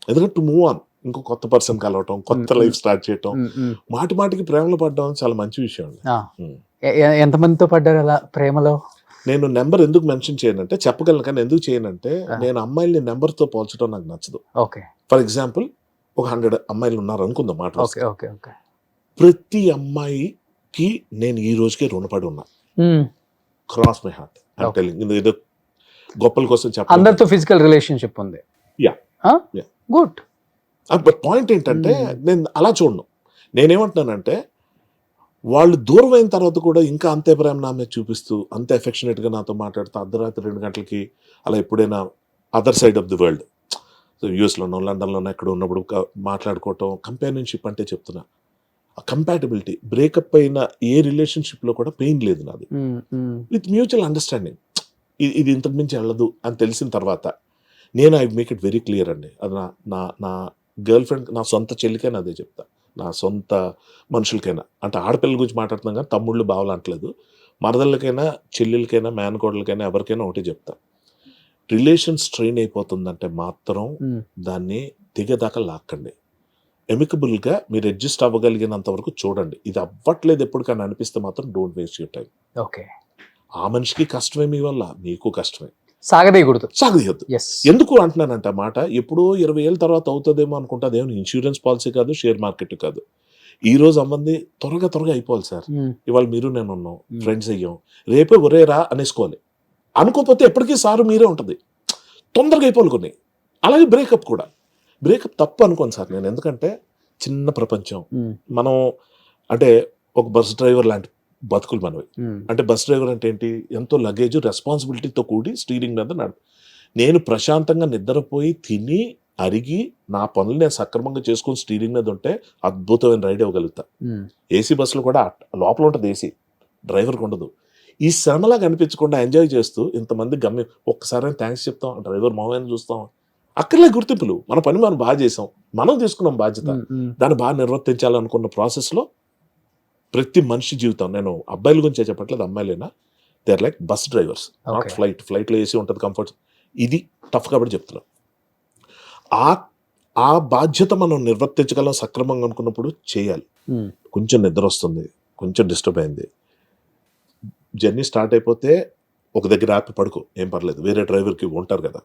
ఎందుకంటే టు మూవ్ ఆన్, ఇంకో కొత్త పర్సన్ కలవటం, కొత్త లైఫ్ స్టార్ట్ చేయటం, మాటికి ప్రేమలో పడ్డం చాలా మంచి విషయం అండి. ఎంతమందితో పడ్డారు అలా ప్రేమలో? నేను నెంబర్ ఎందుకు మెన్షన్ చేయనంటే, చెప్పగలను కానీ ఎందుకు చేయనంటే, నేను అమ్మాయిల్ని నెంబర్తో పోల్చడం నాకు నచ్చదు. ఫర్ ఎగ్జాంపుల్ ఒక 100 అమ్మాయిలు ఉన్నారు అనుకుందాం మాట, ప్రతి అమ్మాయికి నేను ఈ రోజుకే రుణపడి ఉన్నా. Cross my heart I'm telling. ఏదో గొప్పల కోసం చెప్పాలి, అందరితో ఫిజికల్ రిలేషన్షిప్ ఉంది. గుడ్. బట్ పాయింట్ ఏంటంటే నేను అలా చూడను. నేనేమంటున్నానంటే, వాళ్ళు దూరం అయిన తర్వాత కూడా ఇంకా అంతే ప్రేమ నా మీద చూపిస్తూ, అంతే అఫెక్షనేట్గా నాతో మాట్లాడుతూ, అర్ధరాత్రి 2 గంటలకి అలా ఎప్పుడైనా other side of the world, so యూఎస్లోనో లండన్లోనో ఎక్కడ ఉన్నప్పుడు మాట్లాడుకోవటం, కంపానియన్షిప్ అంటే చెప్తున్నా. కంపాటబిలిటీ. బ్రేకప్ అయిన ఏ రిలేషన్షిప్లో కూడా పెయిన్ లేదు నాది, విత్ మ్యూచువల్ అండర్స్టాండింగ్. ఇది ఇంతకు మించి వెళ్ళదు అని తెలిసిన తర్వాత నేను I make it very clear అండి. అది నా గర్ల్ ఫ్రెండ్, నా సొంత చెల్లికైనా అదే చెప్తా, నా సొంత మనుషులకైనా. అంటే ఆడపిల్లల గురించి మాట్లాడుతున్నాం కానీ తమ్ముళ్ళు బావలు అంటలేదు. మరదళ్ళకైనా చెల్లెలకైనా మేనకోడలకైనా ఎవరికైనా ఒకటి చెప్తా, రిలేషన్ స్ట్రెయిన్ అయిపోతుందంటే మాత్రం దాన్ని దిగదాకా లాక్కండి. ఎమికబుల్గా మీరు అడ్జస్ట్ అవ్వగలిగినంత వరకు చూడండి. ఇది అవ్వట్లేదు ఎప్పటికైనా అనిపిస్తే మాత్రం డోంట్ వేస్ట్ యూర్ టైం. ఆ మనిషికి కష్టమే, మీ వల్ల మీకు కష్టమే, సాగదీయద్దు. ఎందుకు అంటున్నానంటే మాట, ఎప్పుడో 20 ఏళ్ళ తర్వాత అవుతుందేమో అనుకుంటా. అదేమో ఇన్సూరెన్స్ పాలసీ కాదు, షేర్ మార్కెట్ కాదు. ఈ రోజు అమ్మంది త్వరగా అయిపోవాలి సార్. ఇవాళ మీరు నేను ఉన్నాం, ఫ్రెండ్స్ అయ్యాం, రేపే ఒరే రా అనేసుకోవాలి. అనుకోకపోతే ఎప్పటికీ సారు మీరే ఉంటుంది, తొందరగా అయిపోవాలి కొన్ని. అలాగే బ్రేకప్ కూడా. బ్రేకప్ తప్పు అనుకోను సార్ నేను, ఎందుకంటే చిన్న ప్రపంచం. మనం అంటే ఒక బస్ డ్రైవర్ లాంటి బతుకులు మనవి. అంటే బస్ డ్రైవర్ అంటే ఏంటి, ఎంతో లగేజ్ రెస్పాన్సిబిలిటీతో కూడి స్టీరింగ్ మీద నేను ప్రశాంతంగా నిద్రపోయి తిని అరిగి నా పనులు నేను సక్రమంగా చేసుకుని స్టీరింగ్ మీద ఉంటే అద్భుతమైన రైడ్ ఇవ్వగలుగుతా. ఏసీ బస్సులు కూడా లోపల ఉంటుంది, ఏసీ డ్రైవర్కి ఉండదు. ఈ శ్రమలా కనిపించకుండా ఎంజాయ్ చేస్తూ ఇంతమంది గమ్యం ఒక్కసారి థ్యాంక్స్ చెప్తాం, డ్రైవర్ మామయ్యని చూస్తాం, అక్కర్లే గుర్తింపులు. మన పని మనం బాగా చేసాం, మనం తీసుకున్నాం బాధ్యత, దాన్ని బాగా నిర్వర్తించాలనుకున్న ప్రాసెస్లో ప్రతి మనిషి జీవితం, నేను అబ్బాయిల గురించి చెప్పట్లేదు, అమ్మాయిలైనా they are like bus drivers, not ఫ్లైట్లో ఏసీ ఉంటుంది, కంఫర్ట్. ఇది టఫ్ కాబట్టి చెప్తున్నాం. ఆ బాధ్యత మనం నిర్వర్తించగలం సక్రమంగా అనుకున్నప్పుడు చేయాలి. కొంచెం నిద్ర వస్తుంది, కొంచెం డిస్టర్బ్ అయింది, జర్నీ స్టార్ట్ అయిపోతే ఒక దగ్గర ఆపి పడుకో, ఏం పర్లేదు, వేరే డ్రైవర్కి ఉంటారు కదా.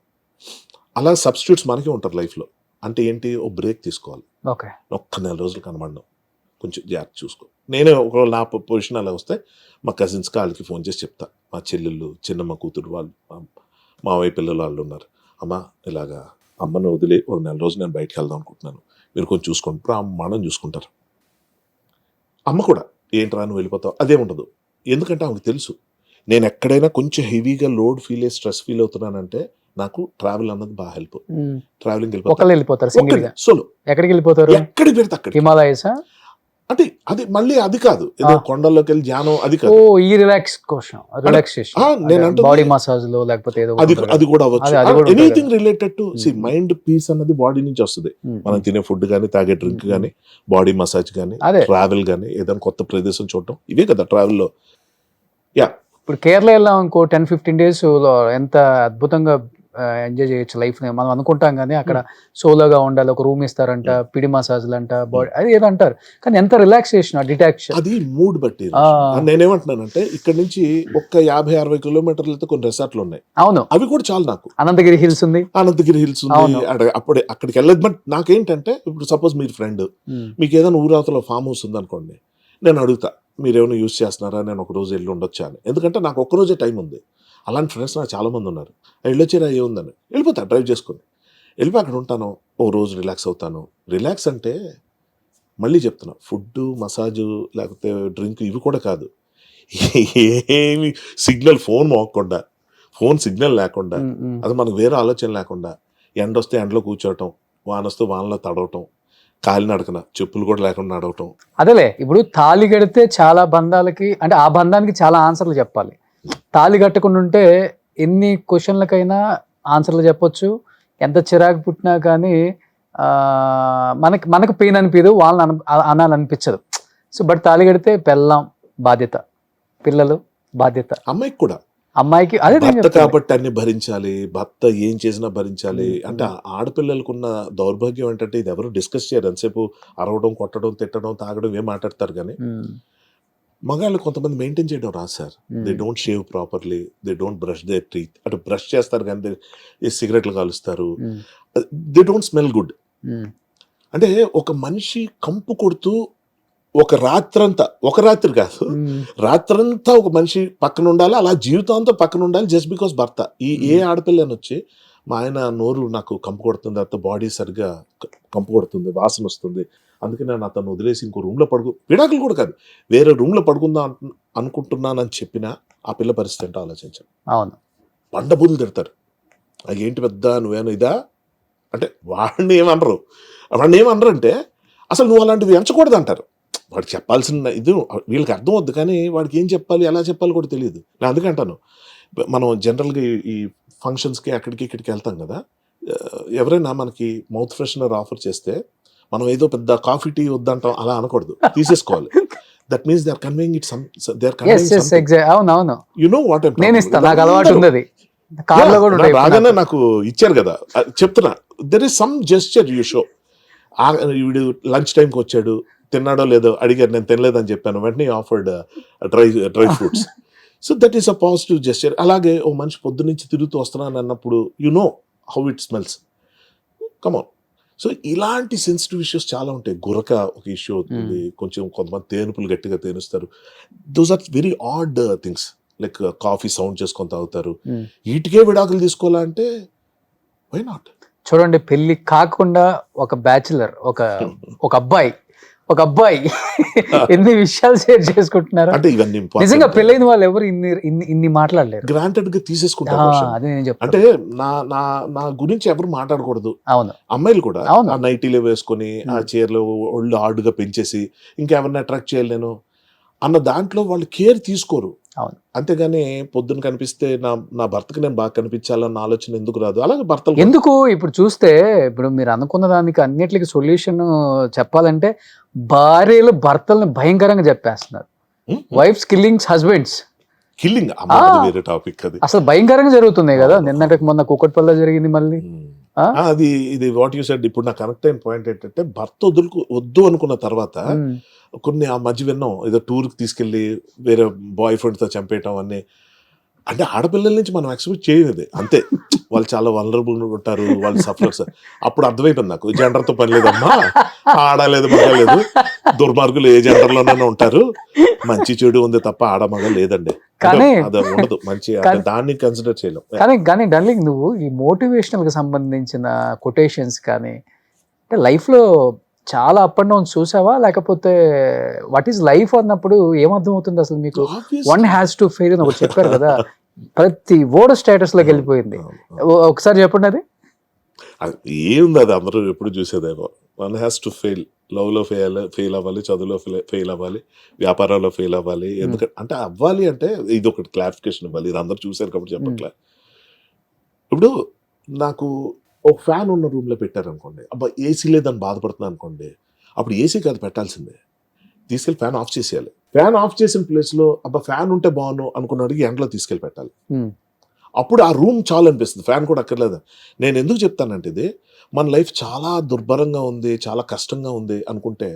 అలా సబ్స్టిట్యూట్స్ మనకి ఉంటారు లైఫ్లో. అంటే ఏంటి, ఓ బ్రేక్ తీసుకోవాలి. ఒక్క 4 రోజులు కనబడను, కొంచెం జాగ్రత్త చూసుకో. నేనే ఒకవేళ నా పొజిషన్ అలా వస్తే మా కజిన్స్కి వాళ్ళకి ఫోన్ చేసి చెప్తా, మా చెల్లెళ్ళు, చిన్నమ్మ కూతురు వాళ్ళు, మావయ్య పిల్లలు వాళ్ళు ఉన్నారు, అమ్మ ఇలాగా అమ్మను వదిలి ఒక 4 రోజులు నేను బయటకు వెళ్దాం అనుకుంటున్నాను, మీరు కొంచెం చూసుకోండి. ఇప్పుడు అమ్మను చూసుకుంటారు. అమ్మ కూడా ఏంట్రా నువ్వు వెళ్ళిపోతావు అదే ఉండదు. ఎందుకంటే ఆమెకు తెలుసు నేను ఎక్కడైనా కొంచెం హెవీగా లోడ్ ఫీల్ అయ్యి స్ట్రెస్ ఫీల్ అవుతున్నానంటే నాకు ట్రావెల్ అన్నది బాగా హెల్ప్. ట్రావెలింగ్ వెళ్ళిపోతారు సోలో. ఎక్కడికి వెళ్ళిపోతారు? ఎక్కడికి పెడితే అక్కడ. హిమాలయస్ అంటే అది మళ్ళీ అది కాదు, ఏదో కొండల్లోకి వెళ్ళి ధ్యానం అది కాదు. ఈ రిలాక్సేషన్ నేను అంటే బాడీ మసాజ్ లో లేకపోతే అది కూడా అవ్వచ్చు. Anything related to mind piece అన్నది బాడీ నుంచి వస్తుంది. మనం తినే ఫుడ్ కానీ, తాగే డ్రింక్ కానీ, బాడీ మసాజ్ కానీ, ట్రావెల్ కానీ, ఏదైనా కొత్త ప్రదేశం చూడటం, ఇవే కదా ట్రావెల్ లో. ఇప్పుడు కేరళ వెళ్ళాం ఇంకో 10-15 days లో ఎంత అద్భుతంగా ఎంజాయ్ చేయొచ్చు లైఫ్ ని మనం అనుకుంటాం. కానీ అక్కడ సోలోగా ఉండాలి, ఒక రూమ్ ఇస్తారంట, పిడి మసాజ్లు అంట, బాడీ అది ఏదో అంటారు. కానీ ఎంత రిలాక్సేషన్, డిటాక్షన్, అది మూడ్ బట్టి. నేనేమంటున్నానంటే ఇక్కడ నుంచి ఒక్క 50-60 కిలోమీటర్లతో కొన్ని రిసార్ట్లు ఉన్నాయి. అవును, అవి కూడా చాలు నాకు. అనంతగిరి హిల్స్ ఉంది, అప్పుడే అక్కడికి వెళ్ళదు. బట్ నాకేంటంటే ఇప్పుడు సపోజ్ మీరు ఫ్రెండ్, మీకు ఏదైనా ఊరావతలో ఫామ్ హౌస్ ఉంది అనుకోండి, నేను అడుగుతా మీరేమైనా యూజ్ చేస్తున్నారా, నేను ఒక రోజు వెళ్ళి ఉండొచ్చా అని. ఎందుకంటే నాకు ఒక్కరోజే టైం ఉంది. అలాంటి ఫ్రెండ్స్ నాకు చాలా మంది ఉన్నారు. వెళ్ళొచ్చారా ఏముందని వెళ్ళిపోతా, డ్రైవ్ చేసుకుని వెళ్ళిపోయి అక్కడ ఉంటాను, ఓ రోజు రిలాక్స్ అవుతాను. రిలాక్స్ అంటే మళ్ళీ చెప్తున్నా, ఫుడ్, మసాజు, లేకపోతే డ్రింక్ ఇవి కూడా కాదు. ఏమి సిగ్నల్, ఫోన్ మోగకుండా, ఫోన్ సిగ్నల్ లేకుండా, అది మనకు వేరే ఆలోచన లేకుండా, ఎండ వస్తే ఎండలో కూర్చోవటం, వాన వస్తే వానలో తడవటం, కాలి నడకన చెప్పులు కూడా లేకుండా నడవటం. అదేలే, ఇప్పుడు తాళి కడితే చాలా బంధాలకి, అంటే ఆ బంధానికి చాలా ఆన్సర్లు చెప్పాలి. తాళి కట్టకుండా ఉంటే ఎన్ని క్వశ్చన్లకైనా ఆన్సర్లు చెప్పొచ్చు, ఎంత చిరాకు పుట్టినా కానీ మనకు పెయిన్ అనిపించదు, వాళ్ళని అనాలనిపించదు. సో బట్ తాళి కడితే పెళ్ళాం బాధ్యత, పిల్లలు బాధ్యత, అమ్మాయికి అదే భర్త కాబట్టి అన్ని భరించాలి, భర్త ఏం చేసినా భరించాలి. అంటే ఆడపిల్లలకున్న దౌర్భాగ్యం ఏంటంటే ఇది ఎవరు డిస్కస్ చేయరు. ఎంతసేపు అరవడం, కొట్టడం, తిట్టడం, తాగడం ఏం మాట్లాడతారు. కానీ మగాళ్ళు కొంతమంది మెయింటైన్ చేయడం రాదు sir. They don't shave properly, they don't brush their teeth. అంటే బ్రష్ చేస్తారు కానీ సిగరెట్లు కాలుస్తారు, దే డోంట్ స్మెల్ గుడ్. అంటే ఒక మనిషి కంపు కొడుతూ ఒక రాత్రంతా, ఒక రాత్రి కాదు, రాత్రంతా ఒక మనిషి పక్కన ఉండాలి, అలా జీవితాంతం పక్కన ఉండాలి, జస్ట్ బికాస్ భర్త. ఏ ఆడపిల్లని వచ్చి మా ఆయన నోరు నాకు కంపు కొడుతుంది, అత్త బాడీ సరిగ్గా కంపు కొడుతుంది, వాసన వస్తుంది, అందుకే నేను అతను వదిలేసి ఇంకో రూమ్లో విడాకులు కూడా కాదు, వేరే రూమ్లో పడుకుందాం అనుకుంటున్నానని చెప్పినా ఆ పిల్ల పరిస్థితి ఏంటో ఆలోచించాను. అవును, బండబూతులు తిడతారు, అది ఏంటి పెద్ద నువ్వేనా ఇదా అంటే, వాడిని ఏమనరు అంటే అసలు నువ్వు అలాంటివి ఎంచకూడదు అంటారు. వాడికి చెప్పాల్సిన ఇది వీళ్ళకి అర్థం అవుద్ది, కానీ వాడికి ఏం చెప్పాలి, ఎలా చెప్పాలి కూడా తెలియదు. నేను అందుకే అంటాను, మనం జనరల్గా ఈ ఫంక్షన్స్కి అక్కడికి ఇక్కడికి వెళ్తాం కదా, ఎవరైనా మనకి మౌత్ ఫ్రెషనర్ ఆఫర్ చేస్తే మనం ఏదో పెద్ద కాఫీ టీ వద్దంటాం, అలా అనకూడదు, తీసేసుకోవాలి. That means they are conveying it some, they are conveying something. అవును, యు నో వాట్ ఐమ్ నేను ఇస్తా, నాకు అలవాటు ఉంది. కార్లో కూడా బాగానే నాకు ఇచ్చారు కదా, చెప్తున్నా, there is some gesture you show. వీడు లంచ్ టైంకి వచ్చాడు, తిన్నాడో లేదో అడిగారు, నేను తినలేదని చెప్పాను, వెంటనే offered dry fruits. So that is a positive gesture. అలాగే ఓ మనిషి పొద్దు నుంచి తిరుగుతూ వస్తున్నాను అన్నప్పుడు you know how it smells, come on. So ఇలాంటి సెన్సిటివ్ ఇష్యూస్ చాలా ఉంటాయి. గురక ఒక ఇష్యూ అవుతుంది, కొంచెం కొంతమంది తేనుపులు గట్టిగా తేనుస్తారు. Those are very odd things, like coffee sound చేసుకొని తాగుతారు. వీటికే విడాకులు తీసుకోవాలంటే వై నాట్? చూడండి, పెళ్లి కాకుండా ఒక బ్యాచులర్, ఒక అబ్బాయి ఒక అబ్బాయి ఎన్ని విషయాలు షేర్ చేసుకుంటున్నారు. అంటే ఇవన్నీ నిజంగా పెళ్ళైన వాళ్ళు ఎవరు ఇన్ని మాట్లాడలేరు. గ్రాంటెడ్ గా తీసేసుకుంటారు. అదే నేను చెప్తాను. అంటే నా గురించి ఎవరు మాట్లాడకూడదు. అవును, అమ్మాయిలు కూడా అవును. ఆ నైటీలో వేసుకొని ఆ చీరలు ఒళ్ళు హార్డ్గా పెంచేసి ఇంకెవరిని అట్రాక్ట్ చేయాలి నేను అన్న దాంట్లో వాళ్ళు కేర్ తీసుకోరు. అవును. అంతేగాని పొద్దున కనిపిస్తే నా భర్తకి నేను బాగా కనిపించాలన్న ఆలోచన ఎందుకు రాదు? అలాగే భర్తలు ఎందుకు ఇప్పుడు చూస్తే ఇప్పుడు మీరు అనుకున్న దానికి అన్నిటికీ సొల్యూషన్ చెప్పాలంటే భార్యలు భర్తల్ని భయంకరంగా చెప్పేస్తున్నారు. వైఫ్స్ కిల్లింగ్స్ హస్బెండ్స్ కిల్లింగ్ వేరే టాపిక్. అది అసలు భయంకరంగా జరుగుతున్నాయి కదా. నిన్నటికి మొన్న కూకట్పల్లిలో జరిగింది మళ్ళీ. అది ఇది వాట్ యు సెడ్. ఇప్పుడు నా కనెక్ట్ అయిన పాయింట్ ఏంటంటే భర్త వద్దు అనుకున్న తర్వాత కొన్ని ఆ మధ్య విన్నాం, ఏదో టూర్కి తీసుకెళ్ళి వేరే బాయ్ ఫ్రెండ్తో చంపేయటం అన్నీ. అంటే ఆడపిల్లల నుంచి మనం ఎక్స్పెక్ట్ చేయలేదు. అంతే, వాళ్ళు చాలా వలనరబుల్ ఉంటారు, వాళ్ళు సఫరర్స్. అప్పుడు అర్థమైపోయింది నాకు, జెండర్తో పని లేదమ్మా, ఆడలేదు మగ లేదు, దుర్మార్గులు ఏ జెండర్లోనైనా ఉంటారు, మంచి చెడు ఉంది తప్ప ఆడ మగ లేదండి. కానీ అది ఉండదు మంచి, దాన్ని కన్సిడర్ చేయలేం. కానీ డార్లింగ్, నువ్వు ఈ మోటివేషనల్ కి సంబంధించిన కొటేషన్స్ కానీ అంటే లైఫ్ లో చాలా అప్ అండ్ డౌన్స్ చూసావా? లేకపోతే వాట్ ఈస్ లైఫ్ అన్నప్పుడు ఏమర్థం అవుతుంది అసలు మీకు? వన్ హ్యాస్ టు ఫెయిల్ అని ఒకటి చెప్పారు కదా, ప్రతి వర్డ్ స్టేటస్ లోకి వెళ్ళిపోయింది. ఒకసారి చెప్పండి అది ఏముంది. అది అందరూ ఎప్పుడు చూసేదేమో. One has to fail, love లో ఫెయిల్ అవ్వాలి, చదువులో ఫెయిల్ అవ్వాలి, వ్యాపారాల్లో ఫెయిల్ అవ్వాలి. ఎందుకంటే అంటే అవ్వాలి అంటే ఇది ఒకటి క్లారిఫికేషన్ ఇవ్వాలి. ఇది అందరూ చూసారు కాబట్టి చెప్పట్లే. ఇప్పుడు నాకు ఒక ఫ్యాన్ ఉన్న రూమ్లో పెట్టారనుకోండి, అబ్బా ఏసీ లేదని బాధపడుతున్నాను అనుకోండి, అప్పుడు ఏసీ కాదు పెట్టాల్సిందే, తీసుకెళ్ళి ఫ్యాన్ ఆఫ్ చేసేయాలి. ఫ్యాన్ ఆఫ్ చేసిన ప్లేస్లో అబ్బా ఫ్యాన్ ఉంటే బాగున్నాను అనుకున్నాడికి ఎండలో తీసుకెళ్ళి పెట్టాలి. అప్పుడు ఆ రూమ్ చాలు అనిపిస్తుంది, ఫ్యాన్ కూడా అక్కర్లేదు. నేను ఎందుకు చెప్తానంటే ఇది మన లైఫ్ చాలా దుర్భరంగా ఉంది, చాలా కష్టంగా ఉంది అనుకుంటే,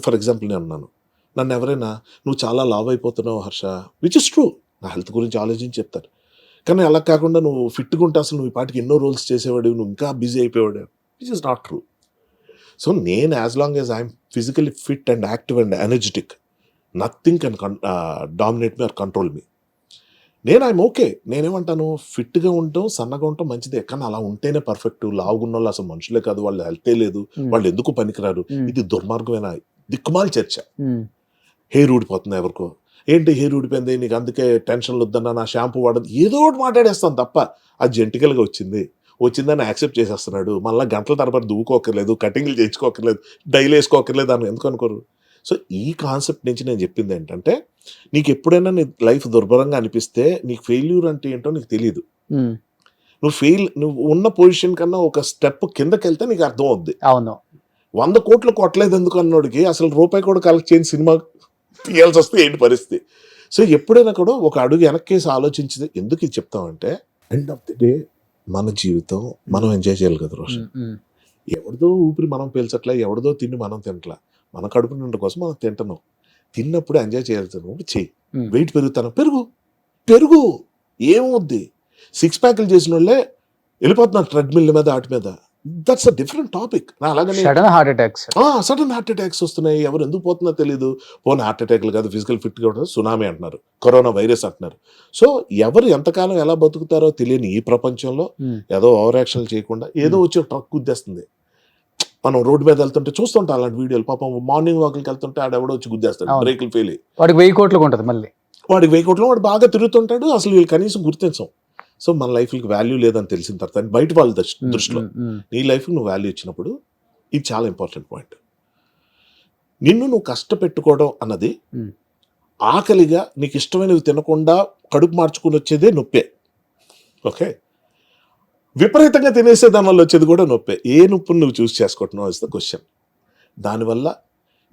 ఫర్ ఎగ్జాంపుల్ నేను అన్నాను, నన్ను ఎవరైనా నువ్వు చాలా లావ్ అయిపోతున్నావు హర్ష, విచ్ ఇస్ ట్రూ, నా హెల్త్ గురించి ఆలోచించి చెప్తారు. కానీ అలా కాకుండా నువ్వు ఫిట్గా ఉంటే అసలు నువ్వు ఈ పాటికి ఎన్నో రోల్స్ చేసేవాడు, నువ్వు ఇంకా బిజీ అయిపోయాడు, which is not true. So నేను as long as I'm physically fit and active and energetic, nothing can dominate me or control me. నేను ఐఎమ్ ఓకే. నేనేమంటాను, ఫిట్గా ఉండటం సన్నగా ఉండటం మంచిదే, కానీ అలా ఉంటేనే పర్ఫెక్ట్. లావుగున్న వాళ్ళు అసలు మనుషులే కాదు, వాళ్ళు హెల్తే లేదు, వాళ్ళు ఎందుకు పనికిరారు, ఇది దుర్మార్గమైన దిక్కుమాలి చర్చ. హెయిర్ ఊడిపోతుంది ఎవరికో, ఏంటి హెయిర్ ఊడిపోయింది నీకు అందుకే టెన్షన్లు వద్దన్నా, నా షాంపూ వాడదు, ఏదో ఒకటి మాట్లాడేస్తాను తప్ప అది జెంటికల్గా వచ్చిందని యాక్సెప్ట్ చేసేస్తున్నాడు. మళ్ళీ గంటల తరబడి దువ్వుకోకర్లేదు, కటింగ్లు చేయించుకోకర్లేదు, డైలీ వేసుకోకర్లేదు అని ఎందుకు అనుకోరు? సో ఈ కాన్సెప్ట్ నుంచి నేను చెప్పింది ఏంటంటే, నీకు ఎప్పుడైనా నీ లైఫ్ దుర్భరంగా అనిపిస్తే నీకు ఫెయిల్యూర్ అంటే ఏంటో నీకు తెలియదు. నువ్వు ఉన్న పొజిషన్ కన్నా ఒక స్టెప్ కిందకి వెళ్తే నీకు అర్థం అవుద్ది. అవును, 100 కోట్లు కొట్టలేదు ఎందుకు అన్నోడికి అసలు రూపాయి కూడా కలెక్ట్ చేయని సినిమా తీయాల్సి వస్తే ఏంటి పరిస్థితి? సో ఎప్పుడైనా కూడా ఒక అడుగు వెనక్కేసి ఆలోచించింది. ఎందుకు ఇది చెప్తామంటే, ఎండ్ ఆఫ్ ది డే మన జీవితం మనం ఎంజాయ్ చేయాలి కదా రోషన్. ఎవరిదో ఊపిరి మనం పీల్చట్లే, ఎవరిదో తిండి మనం తినట్లా, మన కడుపు నిండా కోసం మనం తింటున్నాం. తిన్నప్పుడు ఎంజాయ్ చేయాల్సినప్పుడు చెయ్యి. వెయిట్ పెరుగుతాను, పెరుగు ఏమవుద్ది? 6 ప్యాకులు చేసిన వాళ్ళే వెళ్ళిపోతున్నారు ట్రెడ్మిల్ మీద, వాటి మీద. That's a different topic. అలాగనే సడన్ హార్ట్ అటాక్స్ వస్తున్నాయి. ఎవరు ఎందుకు పోతుందో తెలియదు. పోనీ హార్ట్ అటాక్లు కాదు, ఫిజికల్ ఫిట్గా ఉంటుంది, సునామీ అంటున్నారు, కరోనా వైరస్ అంటున్నారు. సో ఎవరు ఎంతకాలం ఎలా బతుకుతారో తెలియని ఈ ప్రపంచంలో ఏదో ఓవర్ యాక్షన్ చేయకుండా ఏదో వచ్చి ట్రక్ గుద్దేస్తుంది. మనం రోడ్డు మీద వెళ్తుంటే చూస్తుంటాం అలాంటి వీడియోలు. పాపం మార్నింగ్ వాకింగ్కి వెళ్తుంటే ఆడెవడో వచ్చి గుద్దేస్తాడు, బ్రేకులు ఫెయిల్ అయ్యి. వాడికి 1000 కోట్లకు ఉంటుంది, మళ్ళీ వాడికి 1000 కోట్లు, వాడు బాగా తిరుగుతుంటాడు, అసలు వీళ్ళు కనీసం గుర్తించం. సో మన లైఫ్కి వాల్యూ లేదని తెలిసిన తర్వాత బయట వాళ్ళ దృష్టిలో నీ లైఫ్కి నువ్వు వాల్యూ ఇచ్చినప్పుడు ఇది చాలా ఇంపార్టెంట్ పాయింట్. నిన్ను నువ్వు కష్టపెట్టుకోవడం అన్నది ఆకలిగా నీకు ఇష్టమైనవి తినకుండా కడుపు మార్చుకుని వచ్చేదే నొప్పే. ఓకే, విపరీతంగా తినేసే దానివల్ల వచ్చేది కూడా నొప్పే. ఏ నొప్పిని నువ్వు చూస్ చేసుకుంటున్నావు ఇస్ ద క్వశ్చన్. దానివల్ల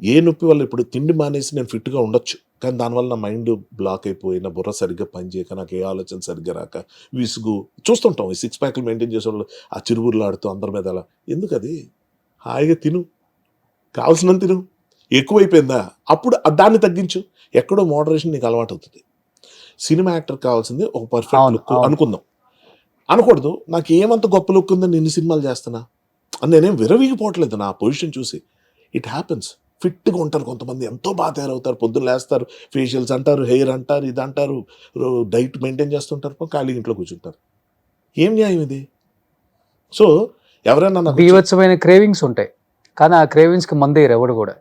ఏ నొప్పి వల్ల ఇప్పుడు తిండి మానేసి నేను ఫిట్గా ఉండొచ్చు, కానీ దానివల్ల నా మైండ్ బ్లాక్ అయిపోయి, నా బుర్ర సరిగ్గా పనిచేయక, నాకు ఏ ఆలోచన సరిగ్గా రాక, విసుగు చూస్తుంటాం. ఈ 6 ప్యాకులు మెయింటైన్ చేసే వాళ్ళు ఆ చిరువుర్లు ఆడుతూ అందరి మీద అలా ఎందుకు? అది హాయిగా తిను, కావాల్సినంత తిను. ఎక్కువైపోయిందా అప్పుడు దాన్ని తగ్గించు. ఎక్కడో మోడరేషన్ నీకు అలవాటు అవుతుంది. సినిమా యాక్టర్ కావాల్సింది ఒక పర్ఫెక్ట్ లుక్ అనుకుందాం, అనకూడదు నాకు ఏమంత గొప్ప లుక్ ఉందని ఎన్ని సినిమాలు చేస్తున్నా అని నేనేం విరవీగిపోవట్లేదు. నా పొజిషన్ చూసి ఇట్ హ్యాపెన్స్. ఫిట్గా ఉంటారు కొంతమంది, ఎంతో బాగా తయారవుతారు, పొద్దున్న లేస్తారు, ఫేషియల్స్ అంటారు, హెయిర్ అంటారు, ఇది అంటారు, డైట్ మెయింటైన్ చేస్తుంటారు, ఖాళీ ఇంట్లో కూర్చుంటారు. ఏం న్యాయం ఇది? సో ఎవరైనా నాకు బీభత్సమైన క్రేవింగ్స్ ఉంటాయి. కానీ ఆ క్రేవింగ్స్ కి మందు వేయరు ఎవడు కూడా.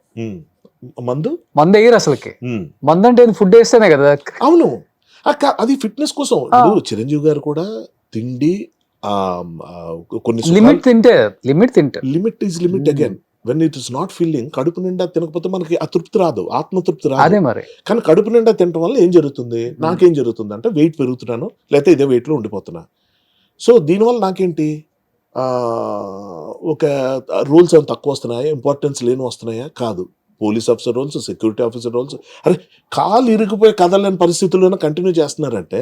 మందు వేయరు అసలుకి. మందు అంటే ఫుడ్ వేస్తేనే కదా. అవును, అది ఫిట్నెస్ కోసం. ఇప్పుడు చిరంజీవి గారు కూడా తిండి కొన్ని లిమిట్ తింటే limit is limit again. When it is not feeling, కడుపు నిండా తినకపోతే మనకి అతృప్తి రాదు, ఆత్మతృప్తి రాదు. అదే మరి. కానీ కడుపు నిండా తినడం వల్ల ఏం జరుగుతుంది, నాకేం జరుగుతుంది అంటే వెయిట్ పెరుగుతున్నాను, లేకపోతే ఇదే వెయిట్లో ఉండిపోతున్నా. సో దీనివల్ల నాకేంటి, ఒక రూల్స్ ఏమైనా తక్కువ వస్తున్నాయా, ఇంపార్టెన్స్ లేని వస్తున్నాయా? కాదు. Police officer roles, security officer roles, అరే కాలు ఇరిగిపోయి కదలేని పరిస్థితుల్లోనే కంటిన్యూ చేస్తున్నారంటే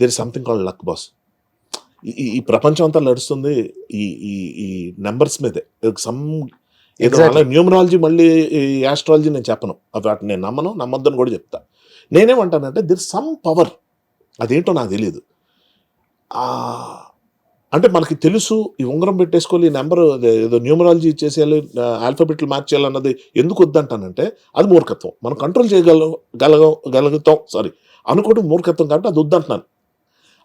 there is something called luck boss. ఈ ప్రపంచం అంతా నడుస్తుంది ఈ నెంబర్స్ మీదే. సమ్ ఏదో న్యూమరాలజీ, మళ్ళీ యాస్ట్రాలజీ నేను చెప్పను, వాటిని నేను నమ్మొద్దని కూడా చెప్తా. నేనేమంటానంటే దిర్ సమ్ పవర్, అదేంటో నాకు తెలియదు. అంటే మనకి తెలుసు ఈ ఉంగరం పెట్టేసుకోవాలి, ఈ నెంబర్ ఏదో న్యూమరాలజీ ఇచ్చేసేయాలి, ఆల్ఫాబెట్లు మార్చేయాలన్నది ఎందుకు వద్దంటానంటే అది మూర్ఖత్వం. మనం కంట్రోల్ చేయగలుగుతాం అనుకోవడం మూర్ఖత్వం, కాబట్టి అది వద్దంటున్నాను.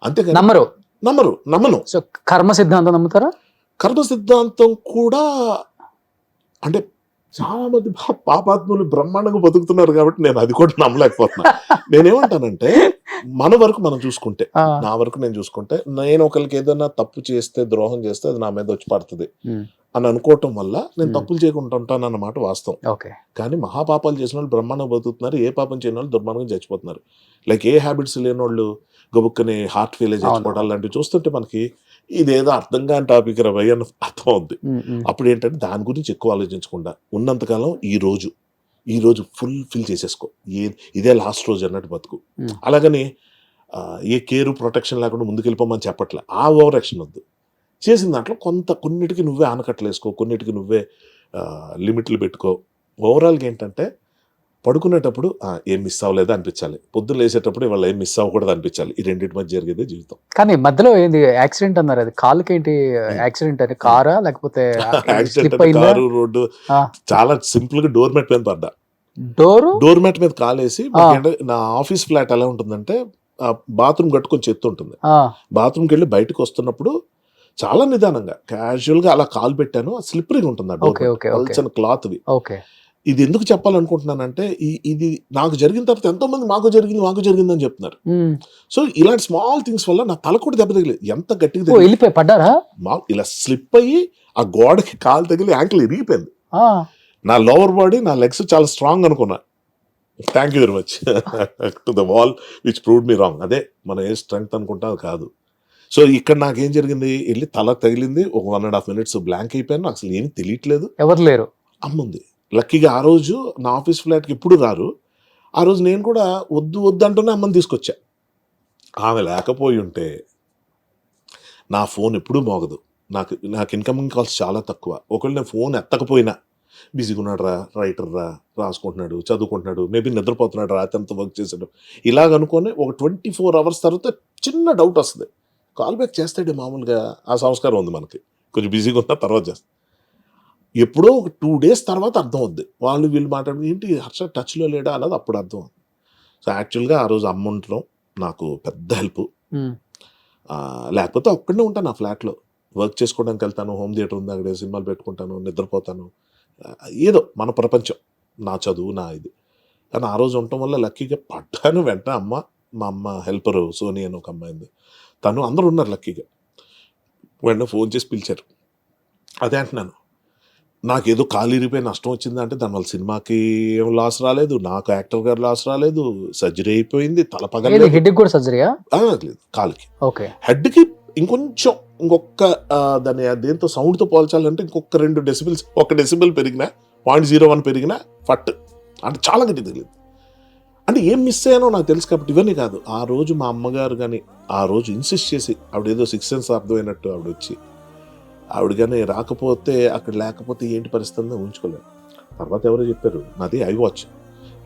అంతేకాదు నమ్మను. సో కర్మ సిద్ధాంతం నమ్ముతారా? కర్మ సిద్ధాంతం కూడా అంటే చాలా మంది పాపాత్ములు బ్రహ్మాండంగా బతుకుతున్నారు కాబట్టి నేను అది కూడా నమ్మలేకపోతున్నా. నేనేమంటానంటే మన వరకు మనం చూసుకుంటే, నా వరకు నేను చూసుకుంటే, నేను ఒకరికి ఏదైనా తప్పు చేస్తే, ద్రోహం చేస్తే అది నా మీద వచ్చి పడుతుంది అని అనుకోవటం వల్ల నేను తప్పులు చేయకుండా ఉంటాను అన్నమాట వాస్తవం. కానీ మహాపాపాలు చేసిన వాళ్ళు బ్రహ్మాండంగా బతుకుతున్నారు, ఏ పాపం చేయని వాళ్ళు దుర్మార్గంగా చచ్చిపోతున్నారు. లైక్ ఏ హ్యాబిట్స్ లేని వాళ్ళు గబుక్కని హార్ట్ ఫెయిల్ చచ్చిపోవడం లాంటివి చూస్తుంటే మనకి ఇదేదో అర్థం కాని టాపిక్ రవై అని అర్థం అవుద్ది. అప్పుడు ఏంటంటే దాని గురించి ఎక్కువ ఆలోచించకుండా ఉన్నంతకాలం ఈ రోజు ఫుల్ చేసేసుకో, ఇదే లాస్ట్ రోజు అన్నట్టు బతుకు. అలాగని ఏ కేరు ప్రొటెక్షన్ లేకుండా ముందుకెళ్ళిపోమని చెప్పట్లే. ఆ ఓవర్ యాక్షన్ వద్దు. చేసిన దాంట్లో కొన్నిటికి నువ్వే ఆనకట్లు వేసుకో, కొన్నిటికి నువ్వే లిమిట్లు పెట్టుకో. ఓవరాల్గా ఏంటంటే పడుకునేటప్పుడు ఏం మిస్ అవ్వలేదా అనిపించాలి, పొద్దున్న లేసేటప్పుడు ఇవాళ ఏం మిస్ అవ్వకూడదు అనిపించాలి. ఈ రెండింటి మధ్య జరిగేదే జీవితం. కానీ మధ్యలో ఏంది యాక్సిడెంట్ అన్నారు, అది కాలుకి ఏంటి యాక్సిడెంట్? అంటే కారా లేకపోతే కారు, రోడ్డు? చాలా సింపుల్ గా డోర్ మ్యాట్ మీద పడ్డా. డోర్ మ్యాట్ మీద కాలేసి, నా ఆఫీస్ ఫ్లాట్ ఎలా ఉంటుందంటే బాత్రూమ్ కట్టుకొని చెత్త ఉంటుంది. బాత్రూమ్కి వెళ్ళి బయటకు వస్తున్నప్పుడు చాలా నిదానంగా క్యాజువల్ గా అలా కాలు పెట్టాను. స్లిప్పరీగా ఉంటుంది ఆ డోర్, క్లాత్ వి. ఇది ఎందుకు చెప్పాలనుకుంటున్నానంటే ఇది నాకు జరిగిన తర్వాత ఎంతో మంది మాకు జరిగింది అని చెప్తున్నారు. సో ఇలాంటి స్మాల్ థింగ్స్ వల్ల నా తల కూడా దెబ్బ తగిలి, ఎంత గట్టిగా వెళ్ళిపోయి పడ్డారా, ఇలా స్లిప్ అయ్యి ఆ గోడకి కాలు తగిలి యాంకిల్ ఇరిగిపోయింది. నా లోవర్ బాడీ, నా లెగ్స్ చాలా స్ట్రాంగ్ అనుకున్నా. Thank you very much to the wall which proved me wrong. అదే మన ఏ స్ట్రెంగ్త్ అనుకుంటా కాదు. సో ఇక్కడ నాకేం జరిగింది, వెళ్ళి తల తగిలింది, ఒక 1.5 minutes బ్లాంక్ అయిపోయాను. అసలు ఏం తెలియట్లేదు, ఎవరు లేరు, అమ్ముంది. లక్కీగా ఆ రోజు నా ఆఫీస్ ఫ్లాట్కి ఎప్పుడు రారు. ఆ రోజు నేను కూడా వద్దు అంటూనే అమ్మని తీసుకొచ్చా. ఆమె లేకపోయి ఉంటే నా ఫోన్ ఎప్పుడూ మోగదు. నాకు ఇన్కమింగ్ కాల్స్ చాలా తక్కువ. ఒకవేళ నేను ఫోన్ ఎత్తకపోయినా బిజీగా ఉన్నాడు రా, రైటర్ రా, రాసుకుంటున్నాడు, చదువుకుంటున్నాడు, మేబీ నిద్రపోతున్నాడు, రాత్రి అంతా వర్క్ చేశాడు, ఇలాగ అనుకొని ఒక 24 hours తర్వాత చిన్న డౌట్ వస్తుంది, కాల్ బ్యాక్ చేస్తాడు. మామూలుగా ఆ సంస్కారం ఉంది మనకి, కొంచెం బిజీగా ఉన్న తర్వాత చేస్తాం. ఎప్పుడో ఒక 2 days తర్వాత అర్థం అవుద్ది. వీళ్ళు మాట్లాడి ఏంటి హర్ష టచ్లో లేడా అన్నది అప్పుడు అర్థం అవుతుంది. సో యాక్చువల్గా ఆ రోజు అమ్మ ఉండటం నాకు పెద్ద హెల్ప్. లేకపోతే ఒక్కడనే ఉంటాను ఆ ఫ్లాట్లో, వర్క్ చేసుకోవడానికి వెళ్తాను, హోమ్ థియేటర్ ఉంది అక్కడే సినిమాలు పెట్టుకుంటాను, నిద్రపోతాను, ఏదో మన ప్రపంచం, నా చదువు, నా ఇది. కానీ ఆ రోజు ఉండటం వల్ల లక్కీగా పడ్డాను. వెంటనే మా అమ్మ హెల్పరు సోనీ అని ఒక అమ్మాయింది, తను అందరూ ఉన్నారు లక్కీగా. వెంటనే ఫోన్ చేసి పిలిచారు. అదే అంటున్నాను, నాకేదో కాలు ఇరిగిపోయి నష్టం వచ్చింది అంటే దానివల్ల సినిమాకి ఏం లాస్ రాలేదు, నాకు యాక్టర్ గారు లాస్ రాలేదు, సర్జరీ అయిపోయింది, తల పగలేదు. హెడ్ కూడా సర్జరీయా? లేదు, కాలుకి. హెడ్కి ఇంకొక దాని దేంతో సౌండ్తో పోల్చాలంటే ఇంకొక 2 decibels, 1 decibel పెరిగినా, 0.01 పెరిగినా ఫట్ అంటే చాలా గట్టి తెలియదు. అంటే ఏం మిస్ అయ్యానో నాకు తెలుసు కాబట్టి. ఇవన్నీ కాదు, ఆ రోజు మా అమ్మగారు కానీ ఆ రోజు ఇన్సిస్ట్ చేసి, ఆవిడ ఏదో 6 sense అర్థమైనట్టు ఆవిడ వచ్చి, ఆవిడ కానీ రాకపోతే అక్కడ లేకపోతే ఏంటి పరిస్థితి ఊహించుకోలేదు. తర్వాత ఎవరో చెప్పారు, నాది I watch,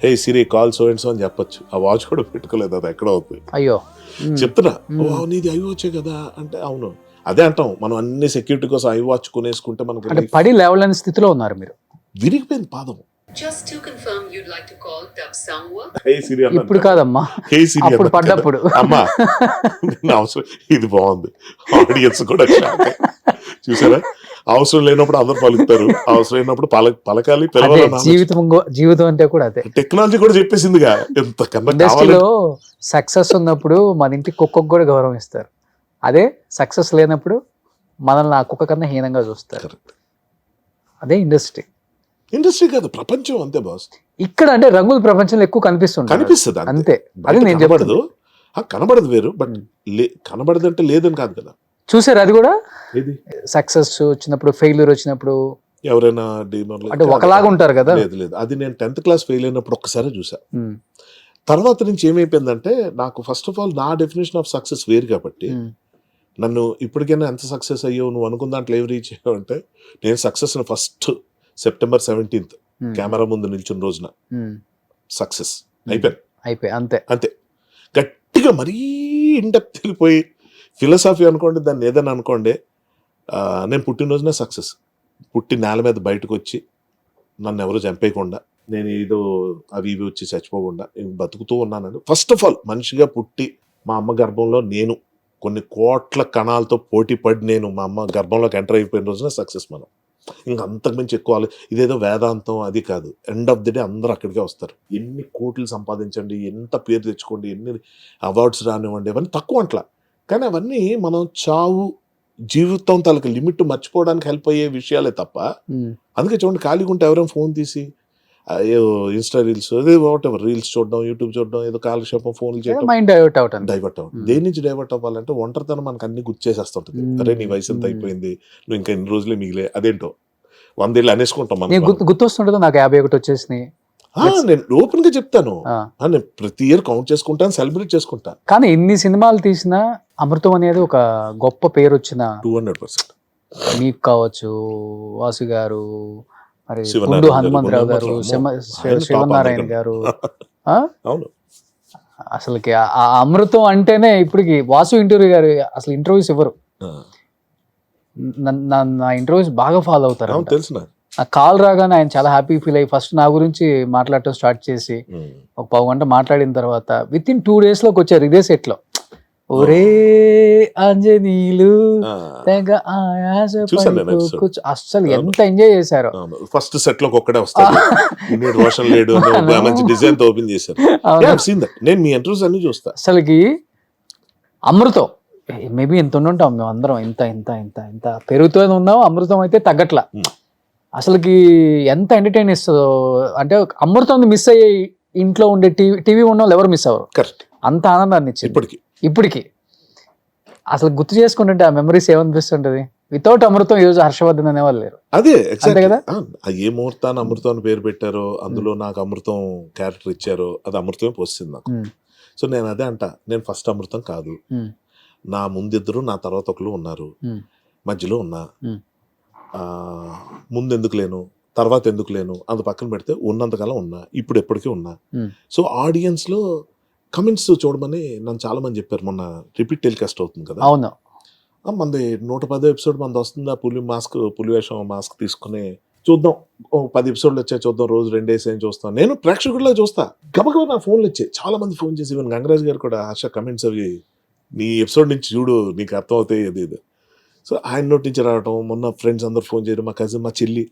hey Siri call so and so అని చెప్పొచ్చు. ఆ వాచ్ కూడా పెట్టుకోలేదు, అది ఎక్కడ అవుతుంది. అయ్యో చెప్తున్నా, నీది ఐ వాచే కదా అంటే అవును. అదే అంటాం మనం, అన్ని సెక్యూరిటీ కోసం ఐ వాచ్ కొనేసుకుంటే మనకి పడి లేవలేని స్థితిలో ఉన్నారు మీరు. విరిగిపోయింది పాదం. Just to confirm, you'd like to call Dub Sangwa? Hey Siri అన్న. ఇప్పుడు కాదమ్మా, హే సిరి అప్పుడు పడ్డప్పుడు. అమ్మా అవసరం, ఇది బాగుంది, ఆడియన్స్ కూడా చూసారా. అవసరం లేనప్పుడు అందరు పలుకుతారు, అవసరం లేనప్పుడు పలకాలి, అదే పిలవాలి. జీవితం అంటే కూడా అదే. టెక్నాలజీ కూడా చెప్పేసిందిగా, ఎంతకన్నా ఇండస్ట్రీలో సక్సెస్ ఉన్నప్పుడు మన ఇంటి కుక్కకు కూడా గౌరవం ఇస్తారు. అదే సక్సెస్ లేనప్పుడు మనల్ని ఆ కుక్క కన్నా హీనంగా చూస్తారు. అదే ఇండస్ట్రీ. ఇండస్ట్రీ కాదు, ప్రపంచం అంతే బాస్. ఇక్కడ అంటే రంగుల ప్రపంచంలో ఎక్కువ కనిపిస్తుంది. కనిపిస్తుంది అంతే. బయట అది నేను కనబడదు. చెప్తాను. కనబడదు వేరు, బట్ కనబడదు అంటే లేదని కాదు కదా. చూసారు అది కూడా ఏది సక్సెస్ వచ్చినప్పుడు ఫెయిల్యూర్ వచ్చినప్పుడు ఎవరైనా డిమోరలైజ్ అంటే ఒకలాగా ఉంటారు కదా. లేదు, అది నేను 10th క్లాస్ ఫెయిల్ అయినప్పుడు ఒక్కసారి చూసా. ఉమ్, తర్వాత నుంచి ఏమైపోయిందంటే, నాకు ఫస్ట్ ఆఫ్ ఆల్ నా డెఫినేషన్ ఆఫ్ సక్సెస్ వేరు కాబట్టి, ఉమ్, నన్ను ఇప్పటికైనా ఎంత సక్సెస్ అయ్యావు నువ్వు అనుకున్న దాంట్లో ఏం రీచ్ అయ్యావు అంటే, నేను సక్సెస్ ఫస్ట్ September 17th ఉమ్, కెమెరా ముందు నిల్చున్న రోజున ఉమ్, సక్సెస్ అయిపోయాను. అయిపోయి అంతే. అంతే. గట్టిగా మరీ ఇండెప్త్ వెళ్ళిపోయి ఫిలాసఫీ అనుకోండి, దాన్ని ఏదైనా అనుకోండి, నేను పుట్టినరోజునే సక్సెస్. పుట్టి నేల మీద బయటకు వచ్చి నన్ను ఎవరు చంపేయకుండా, నేను ఏదో అవి ఇవి వచ్చి చచ్చిపోకుండా నేను బతుకుతూ ఉన్నానండి. ఫస్ట్ ఆఫ్ ఆల్ మనిషిగా పుట్టి మా అమ్మ గర్భంలో నేను కొన్ని కోట్ల కణాలతో పోటీ పడి నేను మా అమ్మ గర్భంలోకి ఎంటర్ అయిపోయిన రోజున సక్సెస్. మనం ఇంకా అంతకుమించి ఎక్కువ ఇదేదో వేదాంతం అది కాదు. ఎండ్ ఆఫ్ ది డే అందరూ అక్కడికే వస్తారు. ఎన్ని కోట్లు సంపాదించండి, ఎంత పేరు తెచ్చుకోండి, ఎన్ని అవార్డ్స్ రానివ్వండి, అవన్నీ తక్కువ అంట్లా. కానీ అవన్నీ మనం చావు జీవితం తనకు లిమిట్ మర్చిపోవడానికి హెల్ప్ అయ్యే విషయాలే తప్ప. ఉమ్, అందుకే చూడండి, ఖాళీగా ఉంటే ఎవరైనా ఫోన్ తీసి ఏదో ఇన్స్టా రీల్స్, అదే వాట్ ఎవర్ రీల్స్ చూడడం, యూట్యూబ్ చూడడం, ఏదో కాలక్షేపం ఫోన్లు చేయడం, మైండ్ డైవర్ట్ అవుతుంది. డైవర్ట్ అవ్వడం. దేని నుంచి డైవర్ట్ అవ్వాలంటే ఒంటరితనం మనకు అన్ని గుర్తు చేసేస్తుంటుంది. అరే నీ వయసు ఎంత అయిపోయింది, నువ్వు ఇంకా ఎన్ని రోజులే మిగిలే, అదేంటో 100 ఏళ్ళు అనేసుకుంటాం మనం. గుర్తొస్తుంటుంది నాకు 51 వచ్చేసినాయి. నేను ఓపెన్ గా చెప్తాను, నేను ప్రతి ఇయర్ కౌంట్ చేసుకుంటాను, సెలబ్రేట్ చేసుకుంటా. కానీ ఎన్ని సినిమాలు తీసినా అమృతం అనేది ఒక గొప్ప పేరు వచ్చిన 200%. మీకు కావచ్చు, వాసు గారు, మరి శివనారాయణ గుండు గారు, హనుమంతరావు గారు, ఆయన శివనారాయణ top గారు. అవును, అసలుకి ఆ అమృతం అంటేనే ఇప్పటికి వాసు ఇంటర్వ్యూ గారు అసలు ఇంటర్వ్యూస్ ఇవ్వరు. నా ఇంటర్వ్యూస్ బాగా ఫాలో అవుతారు. అవును తెలుసు నాకు. ఆ కాల్ రాగానే ఆయన చాలా హ్యాపీ ఫీల్ అయ్యి ఫస్ట్ నా గురించి మాట్లాడటం స్టార్ట్ చేసి ఒక 1/2 గంట మాట్లాడిన తర్వాత విత్ ఇన్ 2 days లోకి వచ్చారు ఇదే సెట్ లో. ఒరే ఆంజనీలు తెగ ఆయాస పడిపోకు. అస్సలు ఎంత ఎంజాయ్ చేశారు. ఫస్ట్ సెట్ లోకి ఒక్కడే వస్తాడు, రోషన్ లేడు, మంచి డిజైన్ తో ఓపెన్ చేశారు. నేను మీ ఇంటర్వ్యూస్ అన్ని చూస్తా. అసలుకి అమృతం మేబీ ఎంత ఉండుంటాం మేము అందరం, ఇంత ఇంత ఇంత ఇంత పెరుగుతూనే ఉన్నాం. అమృతం అయితే తగ్గట్లా. అసలుకి ఎంత ఎంటర్టైన్ ఇస్తుందో అంటే అమృతం మిస్ అయ్యే ఇంట్లో ఉండే టీవీ ఉన్న వాళ్ళు ఎవరు మిస్ అవ్వరు. కరెక్ట్. అంత ఆనందాన్ని ఇచ్చింది ఇప్పటికి. అసలు గుర్తు చేసుకుంటుంటే ఆ మెమరీస్ ఏమనిపిస్తుంటది. వితౌట్ అమృతం ఈ రోజు హర్షవర్ధన్ అనేవాళ్ళు లేరు. అదే అంతే కదా. ఏ ముహూర్తాన్ని అమృతం అని పేరు పెట్టారో, అందులో నాకు అమృతం క్యారెక్టర్ ఇచ్చారో, అది అమృతమే పోస్తుంది నాకు. సో నేను అదే అంట, నేను ఫస్ట్ అమృతం కాదు. నా ముందిద్దరు, నా తర్వాత ఒకరు ఉన్నారు, మధ్యలో ఉన్నా. ముందు ఎందుకు లేను, తర్వాత ఎందుకు లేను, అంత పక్కన పెడితే ఉన్నంతకాలం ఉన్నా, ఇప్పుడు ఎప్పటికీ ఉన్నా. సో ఆడియన్స్ లో కమెంట్స్ చూడమని నన్ను చాలా మంది చెప్పారు. మొన్న రిపీట్ టెలికాస్ట్ అవుతుంది కదా. అవును. మంది 110 ఎపిసోడ్ మంది వస్తుంది. ఆ పులి వేషం మాస్క్ తీసుకుని చూద్దాం, 10 ఎపిసోడ్లు వచ్చాయి చూద్దాం, రోజు 2 days ఏం చూస్తాను. నేను ప్రేక్షకుల్లో చూస్తా. గబగబా నా ఫోన్లు వచ్చాయి, చాలా మంది ఫోన్ చేసి, ఈవెన్ గంగరాజ్ గారు కూడా, హర్ష కమెంట్స్ అవి నీ ఎపిసోడ్ నుంచి చూడు నీకు అర్థం అవుతాయి అది ఇది. సో ఆయన నోటి నుంచి రావటం, మొన్న ఫ్రెండ్స్ అందరు ఫోన్ చేయడం, మా కజిన్, మా చెల్లి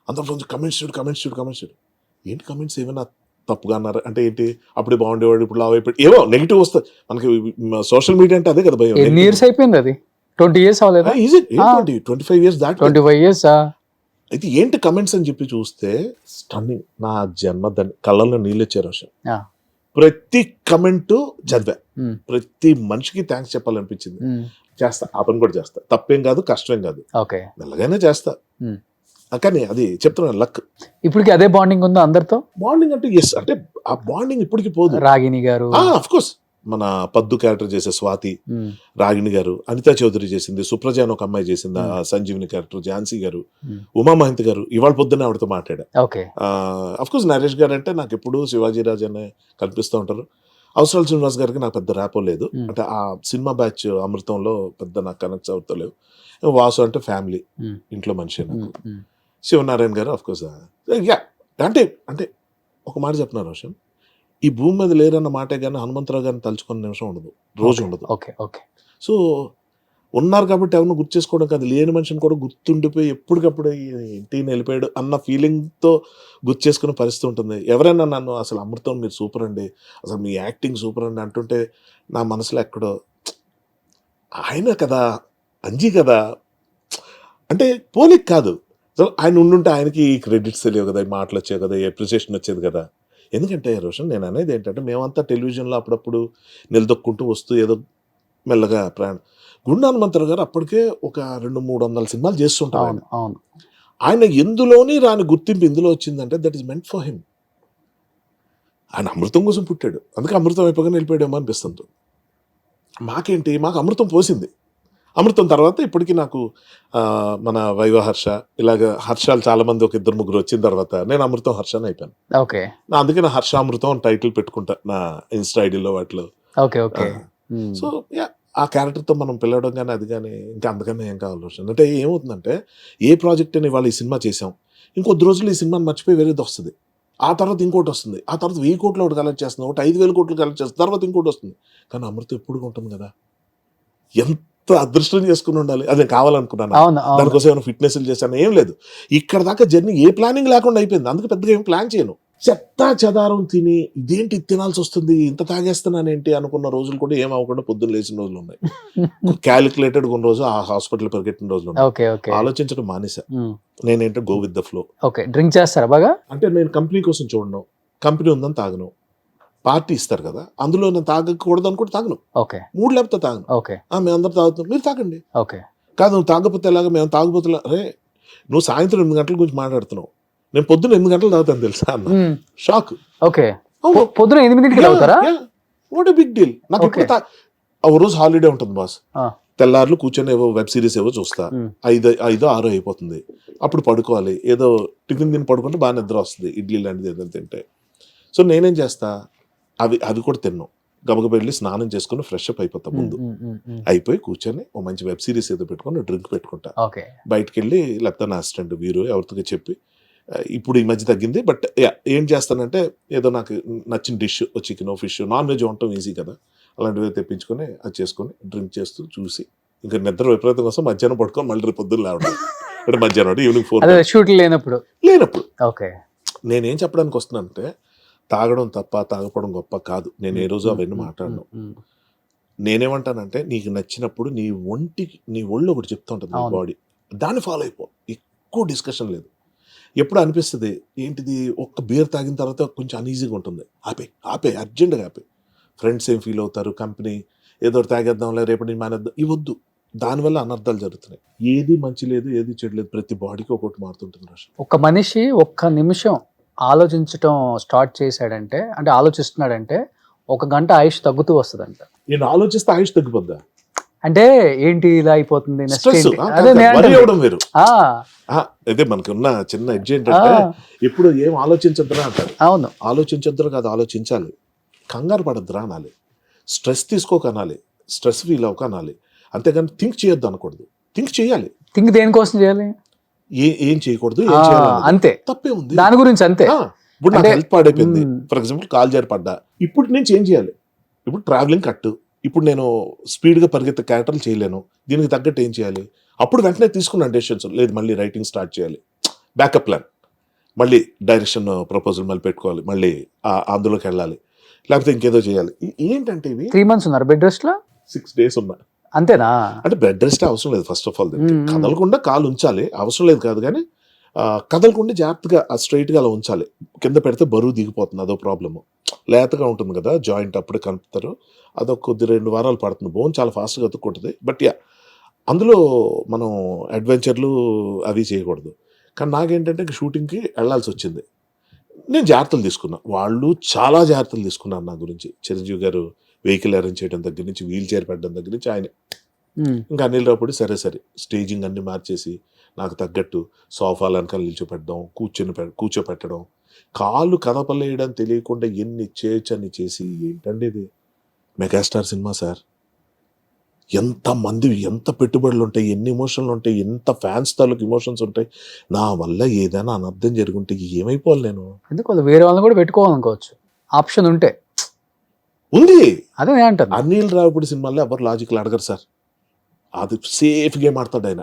అందరు ఫోన్ చేసి కమెంట్స్ చూడు. ఏంటి కమెంట్స్ ఏమైనా తప్పుగా అన్నారు అంటే ఏంటి, అప్పుడే బాగుండేవాడు ఇప్పుడు లావ్ అయిపోయి ఏవో నెగిటివ్ వస్తుంది మనకి. సోషల్ మీడియా అంటే అదే కదా భయం. ఎన్ని ఇయర్స్ అయిపోయింది అది? 20 years అవ్వలేదా? 25 years దాటి 25 years. అయితే ఏంటి కమెంట్స్ అని చెప్పి చూస్తే స్టన్నింగ్. నా జన్మదాన్ని కళ్ళల్లో నీళ్ళు వచ్చారు అసలు. ప్రతి కమెంట్ చదివా, ప్రతి మనిషికి థ్యాంక్స్ చెప్పాలనిపించింది. చేస్తా, ఆ పని కూడా చేస్తా. తప్పేం కాదు, కష్టమేం కాదు, మెల్లగానే చేస్తా. కానీ అది చెప్తున్నాను, లక్. ఇప్పటికి అదే బాండింగ్ ఉందా అందరితో? బాండింగ్ అంటే ఎస్, అంటే ఆ బాండింగ్ ఇప్పటికి పోదు. రాగిణి గారు, ఆఫ్ కోర్స్, మన పద్దు క్యారెక్టర్ చేసే స్వాతి, రాగిణి గారు, అనితా చౌదరి చేసింది, సుప్రజ అని ఒక అమ్మాయి చేసింది సంజీవిని క్యారెక్టర్, ఝాన్సీ గారు, ఉమా మహంత్ గారు. ఇవాళ పొద్దున్నే ఆవిడతో మాట్లాడా. అఫ్ కోర్స్ నరేష్ గారు అంటే నాకు ఎప్పుడు శివాజీ రాజ్ అనే కనిపిస్తూ ఉంటారు. అవసరాలు శ్రీనివాస్ గారికి నాకు పెద్ద ర్యాపో లేదు, అంటే ఆ సినిమా బ్యాచ్ అమృతంలో పెద్ద నాకు కనెక్ట్ అవుతలేవు. వాసు అంటే ఫ్యామిలీ, ఇంట్లో మనిషి నాకు. శివనారాయణ గారు అఫ్ కోర్స్. అంటే ఒక మాట చెప్తున్నారు రోషన్, ఈ భూమి మీద లేరన్న మాటే కానీ హనుమంతరావు గారిని తలుచుకున్న నిమిషం ఉండదు, రోజు ఉండదు. ఓకే. సో ఉన్నారు కాబట్టి ఎవరిని గుర్తు చేసుకోవడం కాదు, లేని మనిషిని కూడా గుర్తుండిపోయి ఎప్పటికప్పుడు ఇంటిని వెళ్ళిపోయాడు అన్న ఫీలింగ్తో గుర్తు చేసుకునే పరిస్థితి ఉంటుంది. ఎవరైనా నన్ను అసలు అమృతం మీరు సూపర్ అండి, అసలు మీ యాక్టింగ్ సూపర్ అండి అంటుంటే నా మనసులో ఎక్కడో ఆయన కదా, అంజీ కదా అంటే పోలిక్ కాదు. సో ఆయన ఉండుంటే ఆయనకి క్రెడిట్స్ తెలియవు కదా, ఈ మాటలు వచ్చాయి కదా, అప్రిసియేషన్ వచ్చేది కదా. ఎందుకంటే రోషన్ నేను అనేది ఏంటంటే మేమంతా టెలివిజన్లో అప్పుడప్పుడు నిలదొక్కుంటూ వస్తూ ఏదో మెల్లగా ప్రయాణం. గుండా హనుమంతరావు గారు అప్పటికే ఒక 200-300 సినిమాలు చేస్తుంటారు. అవును అవును. ఆయన ఎందులోని రాని గుర్తింపు ఇందులో వచ్చిందంటే that is meant for him. ఆయన అమృతం కోసం పుట్టాడు, అందుకే అమృతం అయిపోగానే వెళ్ళిపోయాడేమో అనిపిస్తుంది. మాకేంటి, మాకు అమృతం పోసింది. అమృతం తర్వాత ఇప్పటికీ నాకు మన వైవ హర్ష ఇలాగ హర్షాలు చాలా మంది ఒక 2-3 వచ్చిన తర్వాత నేను అమృతం హర్షని అయిపోయాను. ఓకే అందుకే నా హర్షామృతం అని టైటిల్ పెట్టుకుంటా నా ఇన్స్టా ఐడిలో వాటిలో. Okay okay. సో ఆ క్యారెక్టర్తో మనం పిలవడం కానీ అది కానీ ఇంకా అందుకనే ఏం కావాలి అంటే ఏమవుతుందంటే ఏ ప్రాజెక్ట్ అని ఇవాళ ఈ సినిమా చేసాం, ఇంకొద్ది రోజులు ఈ సినిమాని మర్చిపోయి వేరేది వస్తుంది, ఆ తర్వాత ఇంకోటి వస్తుంది, ఆ తర్వాత 1000 కోట్లు ఒకటి కలెక్ట్ చేస్తుంది, ఒకటి 5000 కోట్లు కలెక్ట్ చేస్తుంది, తర్వాత ఇంకోటి వస్తుంది. కానీ అమృతం ఎప్పుడు ఉంటుంది కదా, ఎంత అదృష్టం చేసుకుని ఉండాలి. అది నేను కావాలనుకున్నాను, దానికోసం ఏమైనా ఫిట్నెస్లు చేశాను ఏం లేదు. ఇక్కడ దాకా జర్నీ ఏ ప్లానింగ్ లేకుండా అయిపోయింది. అందుకే పెద్దగా ఏం ప్లాన్ చేయను. చెత్తా చెదారం తిని ఇదేంటి తినాల్సి వస్తుంది, ఇంత తాగేస్తున్నానేంటి అనుకున్న రోజులు కూడా ఏం అవ్వకుండా పొద్దున్న లేచిన రోజులు ఉన్నాయి. క్యాలిక్యులేటెడ్ కొన్ని రోజు ఆ హాస్పిటల్ పరిగెట్టిన రోజులు ఉన్నాయి. ఆలోచించడం మానేసా. నేనేంటో go with the flow. Okay. Drink చేస్తారా బాగా? అంటే నేను కంపెనీ కోసం చూడను, కంపెనీ ఉందని తాగను, పార్టీ ఇస్తారు కదా అందులో నేను తాగకూడదు అనుకుంటే తాగను. ఓకే. మూడు లేకపోతే తాగను. ఓకే. మేము అందరు తాగుతాం, మీరు తాగండి. ఓకే. కాదు నువ్వు తాగకపోతే ఎలాగా, మేము తాగపోతే అరే నువ్వు సాయంత్రం 8 గంటల గురించి మాట్లాడుతున్నావు, నేను పొద్దున్న 8 గంటలు తాగుతాను తెలుసా అన్న. షాక్. ఓకే. పొద్దున 8కి తాగుతారా? What a big deal. నాకు ఇప్పుడు ఓ రోజు హాలిడే ఉంటుంది బాస్, తెల్లారులు కూర్చొని ఏవో వెబ్ సిరీస్ ఏవో చూస్తా, 5-6 అయిపోతుంది, అప్పుడు పడుకోవాలి, ఏదో టిఫిన్ తిని పడుకుంటే బాగా నిద్ర వస్తుంది, ఇడ్లీ లాంటిది ఏదైనా తింటే. సో నేనేం చేస్తా, అవి కూడా తిన్నాను, గబగబ వెళ్ళి స్నానం చేసుకుని ఫ్రెష్ అప్ అయిపోతా, ముందు అయిపోయి కూర్చొని ఓ మంచి వెబ్ సిరీస్ ఏదో పెట్టుకొని డ్రింక్ పెట్టుకుంటా, బయటకు వెళ్ళి లేకపోతే నా అసిస్టెంట్ వీరు ఎవరితో చెప్పి, ఇప్పుడు ఈ మధ్య తగ్గింది బట్ ఏం చేస్తానంటే ఏదో నాకు నచ్చిన dish, chicken fish non veg వండటం ఈజీ కదా, అలాంటివి తెప్పించుకొని అది చేసుకొని డ్రింక్ చేస్తూ చూసి ఇంకా నిద్ర విపరీతం కోసం మధ్యాహ్నం పడుకొని మళ్ళీ రేపు పొద్దున్న లేవడం, అంటే మధ్యాహ్నం ఈవినింగ్ 4 షూట్ లేనప్పుడు. ఓకే. నేనేం చెప్పడానికి వస్తున్నానంటే తాగడం తప్ప తాగపడం గొప్ప కాదు, నేను ఏ రోజు అవన్నీ మాట్లాడను. నేనేమంటానంటే నీకు నచ్చినప్పుడు నీ ఒళ్ళు ఒకటి చెప్తా ఉంటుంది నీ బాడీ, దాన్ని ఫాలో అయిపో, ఎక్కువ డిస్కషన్ లేదు. ఎప్పుడు అనిపిస్తుంది ఏంటిది ఒక్క బీర్ తాగిన తర్వాత కొంచెం అనీజీగా ఉంటుంది, ఆపే అర్జెంట్గా ఆపే. ఫ్రెండ్స్ ఏం ఫీల్ అవుతారు, కంపెనీ ఏదో తాగేద్దాంలే రేపటి మానేద్దాం, ఇవద్దు. దానివల్ల అనర్థాలు జరుగుతున్నాయి. ఏది మంచి లేదు, ఏది చెడు లేదు, ప్రతి బాడీకి ఒకటి మారుతుంటుంది. ఒక మనిషి ఒక్క నిమిషం ఆలోచించటం స్టార్ట్ చేశాడంటే, అంటే ఆలోచిస్తున్నాడంటే 1 గంట ఆయుష్ తగ్గుతూ వస్తుందంట. నేను ఆలోచిస్తే ఆయుష్ తగ్గిపోద్దా అంటే ఏంటి ఇలా అయిపోతుంది, వేరు. అదే మనకి ఉన్న చిన్న ఎడ్జ్ ఏంటంటే ఇప్పుడు ఏం ఆలోచించద్దురా అంటారు. అవును, ఆలోచించద్దురా కాదు, ఆలోచించాలి. కంగారు పడద్దురా అనాలి, స్ట్రెస్ తీసుకోక అనాలి, స్ట్రెస్ ఫీల్ అవ్వక అనాలి. అంతేగాని థింక్ చేయొద్దు అనకూడదు. థింక్ చేయాలి. థింక్ దేనికోసం చేయాలి, ఏం చేయకూడదు, ఏం చేయాలి అంతే. తప్పే ఉంది దాని గురించి అంతే. ఇప్పుడు నాకు హెల్త్ పాడైపోయింది, ఫర్ ఎగ్జాంపుల్ కాల్ జారి పడ్డా, ఇప్పుడు నేను చేంజ్ చేయాలి. ఇప్పుడు ట్రావెలింగ్ కట్టు, ఇప్పుడు నేను స్పీడ్గా పరిగెత్తే క్యారెక్టర్లు చేయలేను, దీనికి తగ్గట్టు ఏం చేయాలి. అప్పుడు వెంటనే తీసుకున్న డెసిషన్స్, లేదు మళ్ళీ రైటింగ్ స్టార్ట్ చేయాలి, బ్యాకప్ ప్లాన్, మళ్ళీ డైరెక్షన్ ప్రపోజల్ మళ్ళీ పెట్టుకోవాలి, మళ్ళీ అందులోకి వెళ్ళాలి, లేకపోతే ఇంకేదో చేయాలి. ఏంటంటే ఇవి 3 months ఉన్నారు బెడ్ రెస్ట్ లో, 6 days ఉన్నా. అంతేనా? అంటే బెడ్ రెస్ట్ అవసరం లేదు. ఫస్ట్ ఆఫ్ ఆల్ కదలకుండా కాలు ఉంచాలి, అవసరం లేదు కాదు, కానీ కదలకుండా జాగ్రత్తగా స్ట్రైట్గా అలా ఉంచాలి. కింద పెడితే బరువు దిగిపోతుంది, అదో ప్రాబ్లము. లేతగా ఉంటుంది కదా జాయింట్, అప్పుడే కలుపుతారు, అదొక కొద్ది 2 వారాలు పడుతుంది, బోన్ చాలా ఫాస్ట్గా అతుక్కుంటుంది. బట్ అందులో మనం అడ్వెంచర్లు అవి చేయకూడదు. కానీ నాకేంటంటే షూటింగ్కి వెళ్ళాల్సి వచ్చింది, నేను జాగ్రత్తలు తీసుకున్నా, వాళ్ళు చాలా జాగ్రత్తలు తీసుకున్నారు నా గురించి. చిరంజీవి గారు వెహికల్ అరేంజ్ చేయడం దగ్గర నుంచి, వీల్ చైర్ పెట్టడం దగ్గర నుంచి ఆయన. ఇంకా అనిల్ రావుపూడి సరే స్టేజింగ్ అన్ని మార్చేసి నాకు తగ్గట్టు సోఫాలు వెనకాల నిల్చోపెట్టడం, కూర్చోపెట్టడం, కాళ్ళు కదపలేయడం తెలియకుండా ఎన్ని చేయొచ్చని చేసి. ఏంటండి ఇది మెగాస్టార్ సినిమా సార్, ఎంతమంది, ఎంత పెట్టుబడులు ఉంటాయి, ఎన్ని ఎమోషన్లు ఉంటాయి, ఎంత ఫ్యాన్స్ తాలూకు ఎమోషన్స్ ఉంటాయి. నా వల్ల ఏదైనా అనర్థం జరుగుంటే ఏమైపోవాలి నేను. ఎందుకు వేరే వాళ్ళని కూడా పెట్టుకోవాలనుకోవచ్చు, ఆప్షన్ ఉంటే ఉంది. అదే అంటారు. అనిల్ రావుపూడి సినిమాల్లో ఎవరు లాజిక్లు అడగరు సార్, అది సేఫ్ గేమ్ ఆడతాడు ఆయన.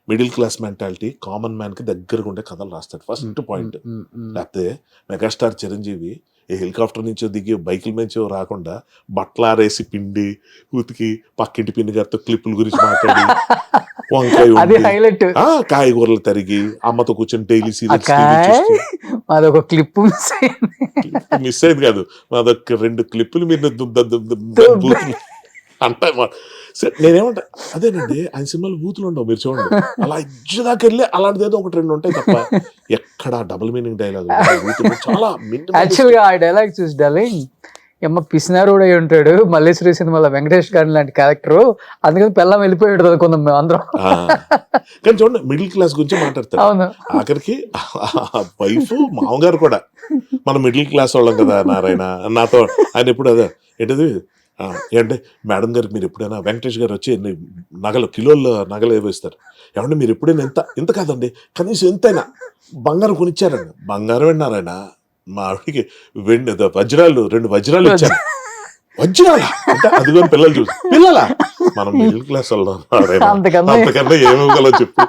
Middle class mentality, common man కి దగ్గరగా ఉండే కథలు రాస్తాడు. First point. లేకపోతే మెగాస్టార్ చిరంజీవి ఈ హెలికాప్టర్ నుంచో దిగి బైకుల నుంచో రాకుండా బట్టలారేసి పిండి ఉతికి పక్కింటి పిన్ని గారితో క్లిప్పుల గురించి మాట్లాడి వంకాయ అది వండి, హైలైట్. కాయగూరలు తరిగి అమ్మతో కూర్చొని డైలీ సీరియల్స్ అదొక క్లిప్ మిస్ అయింది కాదు, అదొక 2 క్లిప్పులు మీరు అంటే నేనేమంటా అదేనండి, ఆయన సినిమాలు బూతులు ఉండవు మీరు చూడండి. అలా ఇజ్జుదాకా వెళ్ళి అలాంటిది ఏదో 1-2 ఉంటాయి తప్ప ఎక్కడ డబుల్ మీనింగ్ డైలాగ్ చాలా యాక్చువల్గా ఆ డైలాగ్ చూసి డార్లింగ్ ఎమ్మ పిసినారుడు అయి ఉంటాడు మల్లేశ్వరి సినిమాలో వెంకటేష్ గారి లాంటి క్యారెక్టర్, అందుకని పిల్లం వెళ్ళిపోయాడు అనుకుందాం మేము అందరం. కానీ చూడండి మిడిల్ క్లాస్ గురించి మాట్లాడతారు. అవును. ఆఖరికి వైఫ్ మామగారు కూడా మన మిడిల్ క్లాస్ వాళ్ళం కదా నారాయణ. నాతో ఆయన ఎప్పుడు అదే ఏంటది ఏంటంటే మేడం గారికి మీరు ఎప్పుడైనా వెంకటేష్ గారు వచ్చి నగలు కిలోల నగలు ఏవేస్తారు, ఏమంటే మీరు ఎప్పుడైనా ఇంత కాదండి కనీసం ఎంతైనా బంగారం కొనిచ్చారండి. బంగారం విన్నారాయణ మా ఆవిడికి వజ్రాలు 2 వజ్రాలు ఇచ్చారు. వజ్రాలా అంటే అదిగో పిల్లలు చూసి పిల్లలా మనం మిడిల్ క్లాస్ వాళ్ళం అంతకన్నా ఏమో చెప్పు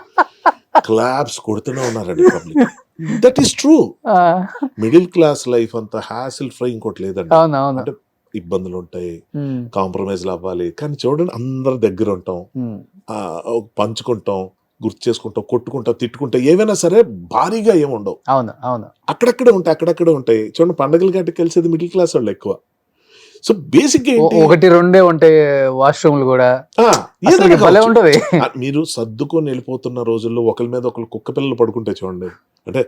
క్లాప్స్ కొడుతూనే ఉన్నారండి public. That is true. Middle class life అంత హ్యాసిల్ ఫ్రై ఇంకోటి లేదండి. అంటే ఇబ్బందులు ఉంటాయి, కాంప్రమైజ్లు అవ్వాలి, కానీ చూడండి అందరి దగ్గర ఉంటాం, పంచుకుంటాం, గుర్తు చేసుకుంటాం, కొట్టుకుంటాం, తిట్టుకుంటాం, ఏవైనా సరే భారీగా ఏముండవు. అవును అవును అక్కడక్కడే ఉంటాయి. చూడండి పండుగలు గట్టి కలిసేది మిడిల్ క్లాస్ వాళ్ళు ఎక్కువ. సో బేసిక్ గా 1-2 ఉంటాయి వాష్రూమ్లు కూడా. ఉంటది మీరు సర్దుకొని వెళ్ళిపోతున్న రోజుల్లో ఒకరి మీద ఒకరు కుక్క పిల్లలు పడుకుంటే చూడండి, అంటే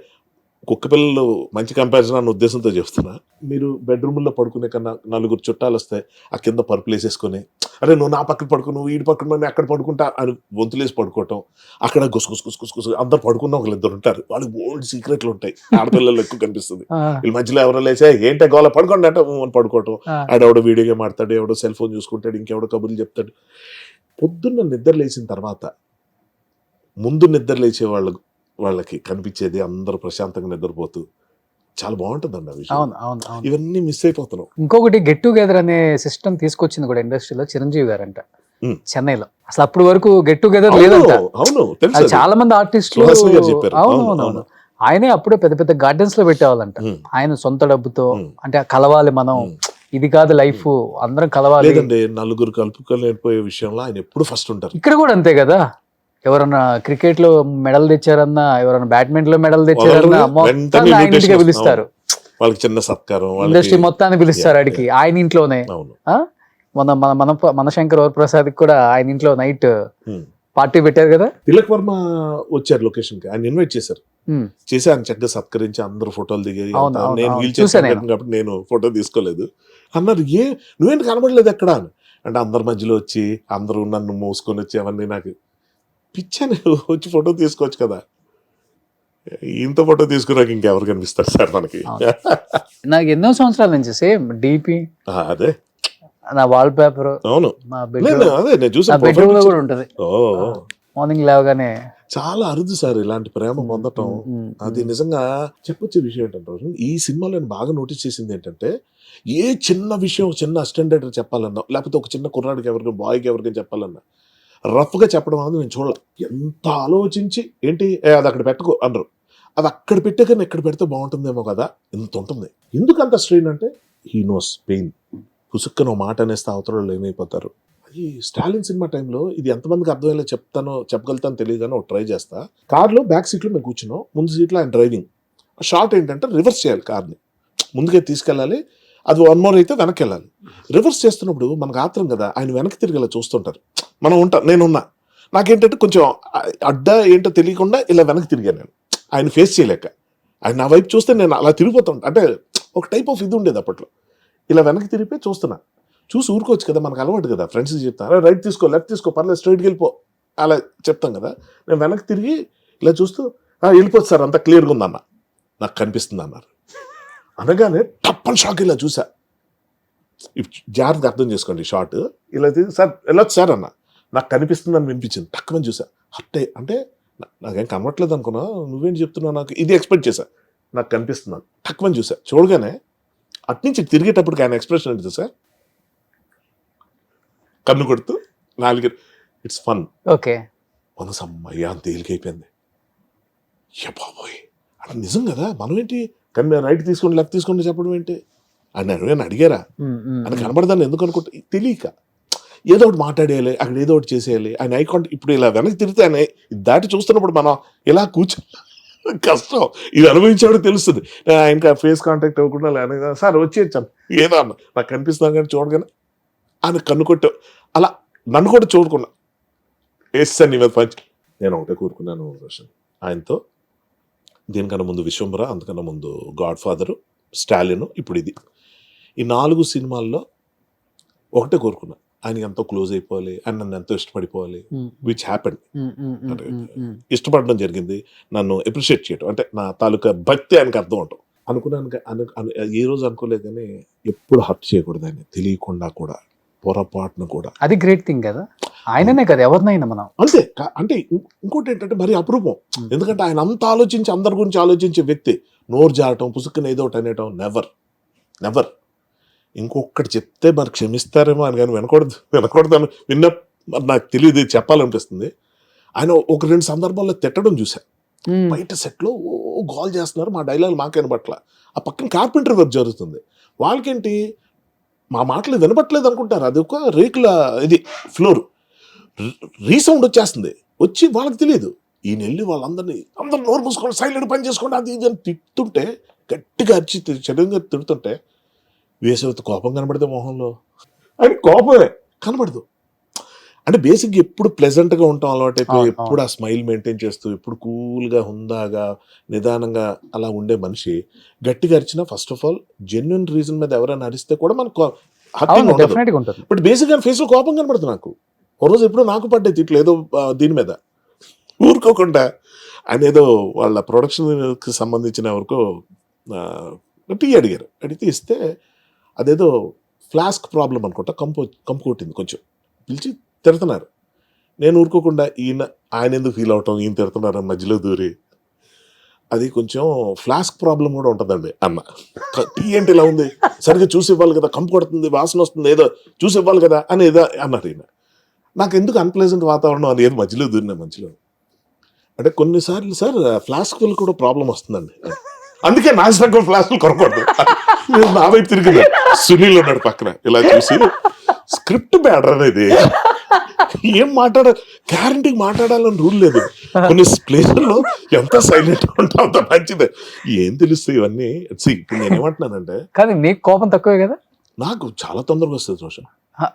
కుక్క పిల్లలు మంచి కంపారిజన్ అన్న ఉద్దేశంతో చెప్తున్నా. మీరు బెడ్రూమ్లో పడుకునే కన్నా 4 చుట్టాలు వస్తాయి, ఆ కింద పరుపులు వేసేసుకొని అరే నువ్వు నా పక్కన పడుకో, నువ్వు వీడి పక్కన నేను అక్కడ పడుకుంటా అని వంతులేసి పడుకోవటం, అక్కడ గుసగుసు అందరు పడుకున్న 1-2 ఉంటారు, వాళ్ళకి ఓల్డ్ సీక్రెట్లు ఉంటాయి. ఆడపిల్లలు ఎక్కువ కనిపిస్తుంది. వీళ్ళ మధ్యలో ఎవరో లేచా ఏంటో గోల పడుకోండి అంటే పడుకోవటం, ఆడెవడో వీడియో గేమ్ ఆడతాడు, ఎవడో సెల్ ఫోన్ చూసుకుంటాడు, ఇంకెవడో కబుర్లు చెప్తాడు. పొద్దున్న నిద్ర లేచిన తర్వాత ముందు నిద్ర లేచే వాళ్ళకి కనిపించేది అందరూ ప్రశాంతంగా నిద్రపోతూ చాలా బాగుంటుందండి ఆ విషయం. ఇవన్నీ మిస్ అయిపోతున్నాం. ఇంకొకటి గెట్ టుగెదర్ అనే సిస్టమ్ తీసుకొచ్చింది కూడా ఇండస్ట్రీలో చిరంజీవి గారు అంట చెన్నైలో. అసలు అప్పుడు వరకు గెట్ టుగెదర్ లేదంట. అవును, చాలా మంది ఆర్టిస్టులు అవును ఆయనే అప్పుడే పెద్ద పెద్ద గార్డెన్స్ లో పెట్టేవాళ్ళంట. ఆయన సొంత డబ్బుతో, అంటే కలవాలి మనం, ఇది కాదు లైఫ్, అందరం కలవాలి. లేదండి, నలుగురు కలుపుకోలేకపోయే విషయంలో ఆయన ఎప్పుడు ఫస్ట్ ఉంటారు. ఇక్కడ కూడా అంతే కదా, ఎవరన్నా క్రికెట్ లో మెడల్ తెచ్చారన్నా, ఎవరన్నా బ్యాడ్మింటన్ లో మెడల్ తెచ్చారన్నా ఇంటికి పిలుస్తారు, వాళ్ళకి చిన్న సత్కారం, ఇండస్ట్రీ మొత్తాన్ని పిలుస్తారు ఆడికి, ఆయన ఇంట్లోనే. మన శంకర్ వరప్రసాద్ కూడా ఆయన ఇంట్లో నైట్ పార్టీ పెట్టారు కదా. తిలక్ వర్మ వచ్చారు లొకేషన్ కి, ఆయన ఇన్వైట్ చేశారు, చేసి ఆయన చక్కగా సత్కరించి అందరూ ఫోటోలు దిగి, నేను వీల్ చేశాను కాబట్టి నేను ఫోటో తీసుకోలేదు అన్నారు. నువ్వేంటి కనబడలేదు ఎక్కడ అని అంటే అందరి మధ్యలో వచ్చి అందరూ నన్ను మోసుకొని వచ్చి అవన్నీ నాకు పిచ్చాను, వచ్చి ఫోటో తీసుకోవచ్చు కదా. ఇంత ఫోటో తీసుకున్నాక ఇంకెవరు కనిపిస్తారు సార్ మనకి. నాకు ఎన్నో సంవత్సరాల నుంచి సేమ్ డీపీ, అదే నా వాల్ పేపర్, అవును అదే నేను చూసాను, బెడ్రూమ్ లో కూడా ఉంటది. మార్నింగ్ లేవగానే చాలా అరుదు సార్ ఇలాంటి ప్రేమ పొందటం. అది నిజంగా చెప్పొచ్చే విషయం ఏంటంటే, ఈ సినిమాలో నేను బాగా నోటీస్ చేసింది ఏంటంటే, ఏ చిన్న విషయం చిన్న అసిస్టెంట్ డైరెక్టర్ చెప్పాలన్నా, లేకపోతే ఒక చిన్న కుర్రాడికి ఎవరికైనా బాయ్కి ఎవరికైనా చెప్పాలన్నా రఫ్గా చెప్పడం అనేది నేను చూడాలి. ఎంత ఆలోచించి ఏంటి అది అక్కడ పెట్టుకో అనరు, అది అక్కడ పెట్టే కన్నా ఎక్కడ పెడితే బాగుంటుందేమో కదా, ఇంత ఉంటుంది. ఎందుకు అంత స్ట్రెయిన్ అంటే హీ నోస్ పెయిన్. పుసుక్కన మాట అనేస్తే అవతల ఏమైపోతారు. ఈ స్టాలిన్ సినిమా టైంలో ఇది ఎంతమందికి అర్థమయ్యేలా చెప్పగలుగుతాను తెలియదు కానీ ఒక ట్రై చేస్తా. కార్లో బ్యాక్ సీట్లో మేము కూర్చున్నాం, ముందు సీట్లో ఆయన డ్రైవింగ్. షార్ట్ ఏంటంటే రివర్స్ చేయాలి, కార్ని ముందుకే తీసుకెళ్ళాలి, అది 1 more అయితే వెనక్కి వెళ్ళాలి. రివర్స్ చేస్తున్నప్పుడు మనకు ఆత్రం కదా, ఆయన వెనక్కి తిరిగేలా చూస్తుంటారు. మనం నేనున్నా, నాకేంటంటే కొంచెం అడ్డా ఏంటో తెలియకుండా ఇలా వెనక్కి తిరిగాను నేను, ఆయన ఫేస్ చేయలేక. ఆయన నా వైపు చూస్తే నేను అలా తిరిగిపోతాను, అంటే ఒక టైప్ ఆఫ్ ఇది ఉండేది అప్పట్లో. ఇలా వెనక్కి తిరిగిపోయి చూస్తున్నా, చూసి ఊరుకోవచ్చు కదా, మనకు అలవాటు కదా, ఫ్రెండ్స్కి చెప్తాను రైట్ తీసుకో లెఫ్ట్ తీసుకో పర్లేదు స్ట్రైట్కి వెళ్ళిపో అలా చెప్తాం కదా. నేను వెనక్కి తిరిగి ఇలా చూస్తూ వెళ్ళిపోతుంది సార్ అంతా క్లియర్గా ఉందన్న, నాకు కనిపిస్తుంది అన్నారు. అనగానే టప్పని షాక్ ఇలా చూసా. జాగ్రత్తగా అర్థం చేసుకోండి షార్ట్. ఇలా సార్ వెళ్ళొచ్చు సార్ అన్న, నాకు కనిపిస్తుంది అని వినిపించింది. టక్కుమని చూసా, హట్టే అంటే నాకేం కనవట్లేదు అనుకున్నా, నువ్వేం చెప్తున్నావు నాకు ఇది ఎక్స్పెక్ట్ చేశా, నాకు కనిపిస్తున్నాను. టక్కుమని చూసా, చూడగానే అట్నుంచి తిరిగేటప్పటికి ఆయన ఎక్స్ప్రెషన్ ఏంటి సార్, కన్ను కొడుతూ 4 ఇట్స్ ఫన్. ఓకే. మనసు అమ్మయ్య అంత తేలికైపోయింది. బాబోయ్ అంటే నిజం కదా, మనం ఏంటి కానీ మేము రైట్ తీసుకోండి లెఫ్ట్ తీసుకోండి చెప్పడం ఏంటి అని అడిగారా అని కనబడదాన్ని ఎందుకు అనుకుంటే తెలియక ఏదో ఒకటి మాట్లాడేయాలి, అక్కడ ఏదో ఒకటి చేసేయాలి. ఆయన ఐ కాంటాక్ట్ ఇప్పుడు ఇలా వెనక్కి తిరిగితే ఆయన దాటి చూస్తున్నప్పుడు మనం ఇలా కష్టం, ఇది అనుభవించేవాడు తెలుస్తుంది. నేను ఆయనకి ఫేస్ కాంటాక్ట్ అవ్వకుండా లేని సార్ వచ్చేచ్చాను ఏదో అన్న నాకు కనిపిస్తున్నాను కానీ చూడగానే ఆయన కన్ను కొట్టావు అలా నన్ను కూడా చూడకుండా వేస్తాను నీ మీద పంచి. నేను ఒకటే కోరుకున్నాను రోషన్ ఆయనతో, దీనికన్నా ముందు విశ్వంబర, అంతకన్నా ముందు గాడ్ ఫాదరు, స్టాలిన్, ఇప్పుడు ఇది, ఈ 4 సినిమాల్లో ఒకటే కోరుకున్నా ఆయన ఎంతో క్లోజ్ అయిపోవాలి, ఆయన నన్ను ఎంతో ఇష్టపడిపోవాలి. విచ్ హ్యాపెండ్, ఇష్టపడడం జరిగింది, నన్ను అప్రిషియేట్ చేయడం అంటే నా తాలూకా భక్తి ఆయనకు అర్థం అవటం అనుకున్నాను. ఏ రోజు అనుకోలేదు కానీ ఎప్పుడు హర్ట్ చేయకూడదు ఆయన తెలియకుండా కూడా, పొరపాటును కూడా. అది గ్రేట్ థింగ్ కదా, ఆయననే కదా ఎవరినైనా మనం అంతే. అంటే ఇంకోటి ఏంటంటే మరి అపరూపం, ఎందుకంటే ఆయన అంత ఆలోచించి అందరి గురించి ఆలోచించే వ్యక్తి. నోరు జారటం, పుసుక్కుని ఏదో ఒకటి అనేయటం, నెవర్. ఇంకొకటి చెప్తే మరి క్షమిస్తారేమో అని కానీ వినకూడదని విన్న నాకు తెలియదు, చెప్పాలనిపిస్తుంది. ఆయన 1-2 సందర్భాల్లో తిట్టడం చూసా. బయట సెట్లో గోల్ చేస్తున్నారు, మా డైలాగ్ మాకు వినబట్ల, ఆ పక్కన కార్పెంటర్ వర్క్ జరుగుతుంది, వాళ్ళకేంటి మా మాటలు వినబట్లేదు అనుకుంటారు. అది ఒక రేకుల ఇది ఫ్లోర్, రీసౌండ్ వచ్చేస్తుంది, వచ్చి వాళ్ళకి తెలియదు. ఈయన వెళ్ళి అందరూ నోరు మూసుకోండి, సైలెంట్ పని చేసుకోండి, అది ఇది అని తిడుతుంటే, గట్టిగా అరిచి చెడుగా తిడుతుంటే వేసవితో కోపం కనబడితే మొహంలో అని కోపమే కనబడదు. అంటే బేసిక్గా ఎప్పుడు ప్లెజెంట్గా ఉంటాం అలవాటైపోయి, ఎప్పుడు ఆ స్మైల్ మెయింటైన్ చేస్తూ, ఎప్పుడు కూల్గా హుందాగా నిదానంగా అలా ఉండే మనిషి గట్టిగా అరిచినా first of all genuine reason మీద ఎవరైనా అరిస్తే కూడా మనకు డెఫినెట్గా ఉంటుంది. బట్ బేసిక్గా ఫేస్లో కోపం కనబడుతుంది నాకు. ఓ రోజు ఎప్పుడు నాకు పడ్డది ఇట్లా ఏదో దీని మీద ఊరుకోకుండా ఆయన ఏదో వాళ్ళ ప్రొడక్షన్కి సంబంధించిన వరకు టీ అడిగారు, అడిగితే ఇస్తే అదేదో ఫ్లాస్క్ ప్రాబ్లం అనుకుంటా, కంపు కొట్టింది, కొంచెం పిలిచి తిడుతున్నారు. నేను ఊరుకోకుండా ఆయన ఎందుకు ఫీల్ అవటం, ఈయన తిడుతున్నారు మధ్యలో దూరి, అది కొంచెం ఫ్లాస్క్ ప్రాబ్లం కూడా ఉంటుందండి అన్న. టీ ఏంటి ఇలా ఉంది, సరిగ్గా చూసి ఇవ్వాలి కదా, కంపు కొడుతుంది, వాసన వస్తుంది, ఏదో చూసి ఇవ్వాలి కదా అని ఏదో అన్నారు. ఈయన నాకు ఎందుకు అన్ప్లెజెంట్ వాతావరణం అని ఏదో మధ్యలో దూరిన మధ్యలో అంటే కొన్నిసార్లు సార్ ఫ్లాస్క్ వల్ల కూడా ప్రాబ్లం వస్తుందండి, అందుకే నాశనం ఫ్లాస్క్లు కొనకూడదు. నా వైపు తిరిగింది, సునీల్ ఉన్నాడు పక్కన, ఇలా చూసి స్క్రిప్ట్ బ్యాటర్ అనేది ఏం గ్యారంటీకి మాట్లాడాలని రూల్ లేదు. కొన్ని ప్లేసుల్లో ఎంత సైలెంట్ ఉంటా అంత మంచిదే. ఏం తెలుస్తాయి ఇవన్నీ. ఇప్పుడు నేనేమంటున్నానంటే, కానీ నీకు కోపం తక్కువే కదా. నాకు చాలా తొందరగా వస్తుంది రోషన్,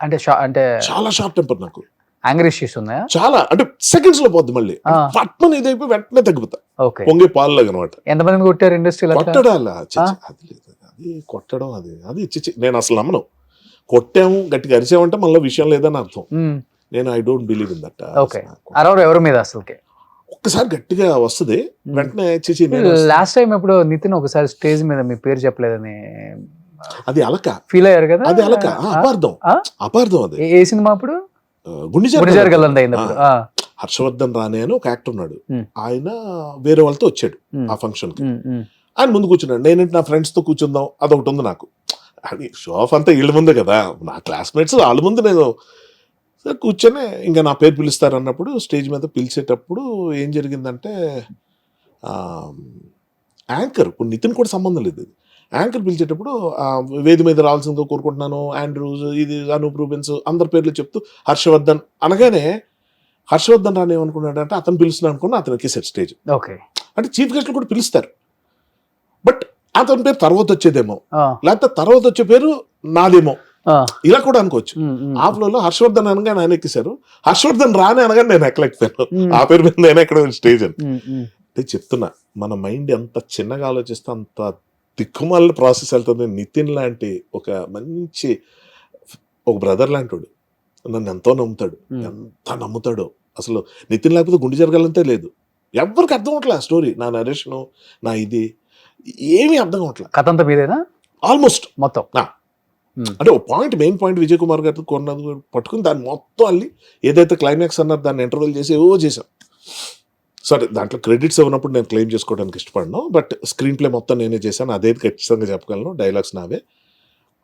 అంటే చాలా షార్ప్ టెంపర్ నాకు. యాంగ్రీ ఇష్యూస్ ఉన్నాయా? చాలా, అంటే సెకండ్స్ లో పోద్ది, మళ్ళీ పట్మని ఇదైపోయి వెంటనే తగ్గుతా, పొంగే పాలులాగా అనమాట. ఎంతమంది కొట్టారు ఇండస్ట్రీలో? కొట్టడాలా అది లేదు, అది కొట్టడం అది నేను అసలు నమ్మను. కొట్టాము గట్టిగా అరిచామంటే మళ్ళీ విషయం లేదని అర్థం. నేను I don't believe in that. ఎవరి మీద అసలు ఒక్కసారి గట్టిగా వస్తుంది వెంటనే లాస్ట్ టైం ఎప్పుడు నితిన్ ఒకసారి స్టేజ్ మీద మీ పేరు చెప్పలేదని అది అలక ఫీల్ అయ్యారు కదా. అది అలక, అపార్థం. అది ఏ సినిమా అప్పుడు? గుండెజారి హర్షవర్ధన్ రానే అని ఒక యాక్టర్ ఉన్నాడు, ఆయన వేరే వాళ్ళతో వచ్చాడు ఆ ఫంక్షన్ కి. ఆయన ముందు కూర్చున్నాడు, నేనంటే నా ఫ్రెండ్స్ తో కూర్చుందాం అదొకటి ఉంది నాకు. అది షో ఆఫ్ అంతా వీళ్ళ ముందే కదా, నా క్లాస్మేట్స్ వాళ్ళ ముందు నేను కూర్చొని ఇంకా నా పేరు పిలుస్తారు అన్నప్పుడు స్టేజ్ మీద పిలిచేటప్పుడు ఏం జరిగిందంటే, యాంకర్ ఇప్పుడు నితిన్ కూడా సంబంధం లేదు, యాంకర్ పిలిచేటప్పుడు వేది మీద రావాల్సిందిగా కోరుకుంటున్నాను, ఆండ్రూస్, ఇది అనూప్ రూబెన్స్, అందరి పేర్లు చెప్తూ హర్షవర్ధన్ అనగానే హర్షవర్ధన్ రాని ఏమనుకున్నాడు అంటే అతను పిలుస్తున్నాడు అనుకున్నా, అతనికి సెట్ స్టేజ్. అంటే చీఫ్ గెస్ట్లు కూడా పిలుస్తారు, బట్ అతని పేరు తర్వాత వచ్చేదేమో, లేకపోతే తర్వాత వచ్చే పేరు నాదేమో, ఇలా కూడా అనుకోవచ్చు. ఆ ఫ్లోలో హర్షవర్ధన్ అనగానే ఆయన ఎక్కేశారు, హర్షవర్ధన్ రాని అనగానే నేను ఎక్కలేకపోయాను, ఆ పేరు మీద నేను ఎక్కడ స్టేజ్ అని. అంటే చెప్తున్నా, మన మైండ్ ఎంత చిన్నగా ఆలోచిస్తే అంత దిక్కుమాల ప్రాసెస్ వెళ్తుంది. నితిన్ లాంటి ఒక మంచి ఒక బ్రదర్ లాంటి నన్ను ఎంతో నమ్ముతాడు, ఎంత నమ్ముతాడో అసలు. నితిన్ లేకపోతే గుండె జరగాలంతే లేదు, ఎవరికి అర్థం అవట్లే ఆ స్టోరీ, నా నరేషను, నా ఇది ఏమీ అర్థం అవట్లే. కథ అంతా మీదేనా ఆల్మోస్ట్ మొత్తం? అంటే ఒక point, main point Vijay Kumar గారితో కొన్నది పట్టుకుని దాన్ని మొత్తం అల్లి ఏదైతే క్లైమాక్స్ అన్నారు దాన్ని ఇంటర్వెల్ చేసి చేశాం. సరే దాంట్లో క్రెడిట్స్ ఇవ్వనప్పుడు నేను క్లెయిమ్ చేసుకోవడానికి ఇష్టపడను, బట్ స్క్రీన్ ప్లే మొత్తం నేనే చేశాను, అదే ఖచ్చితంగా చెప్పగలను. డైలాగ్స్ నావే,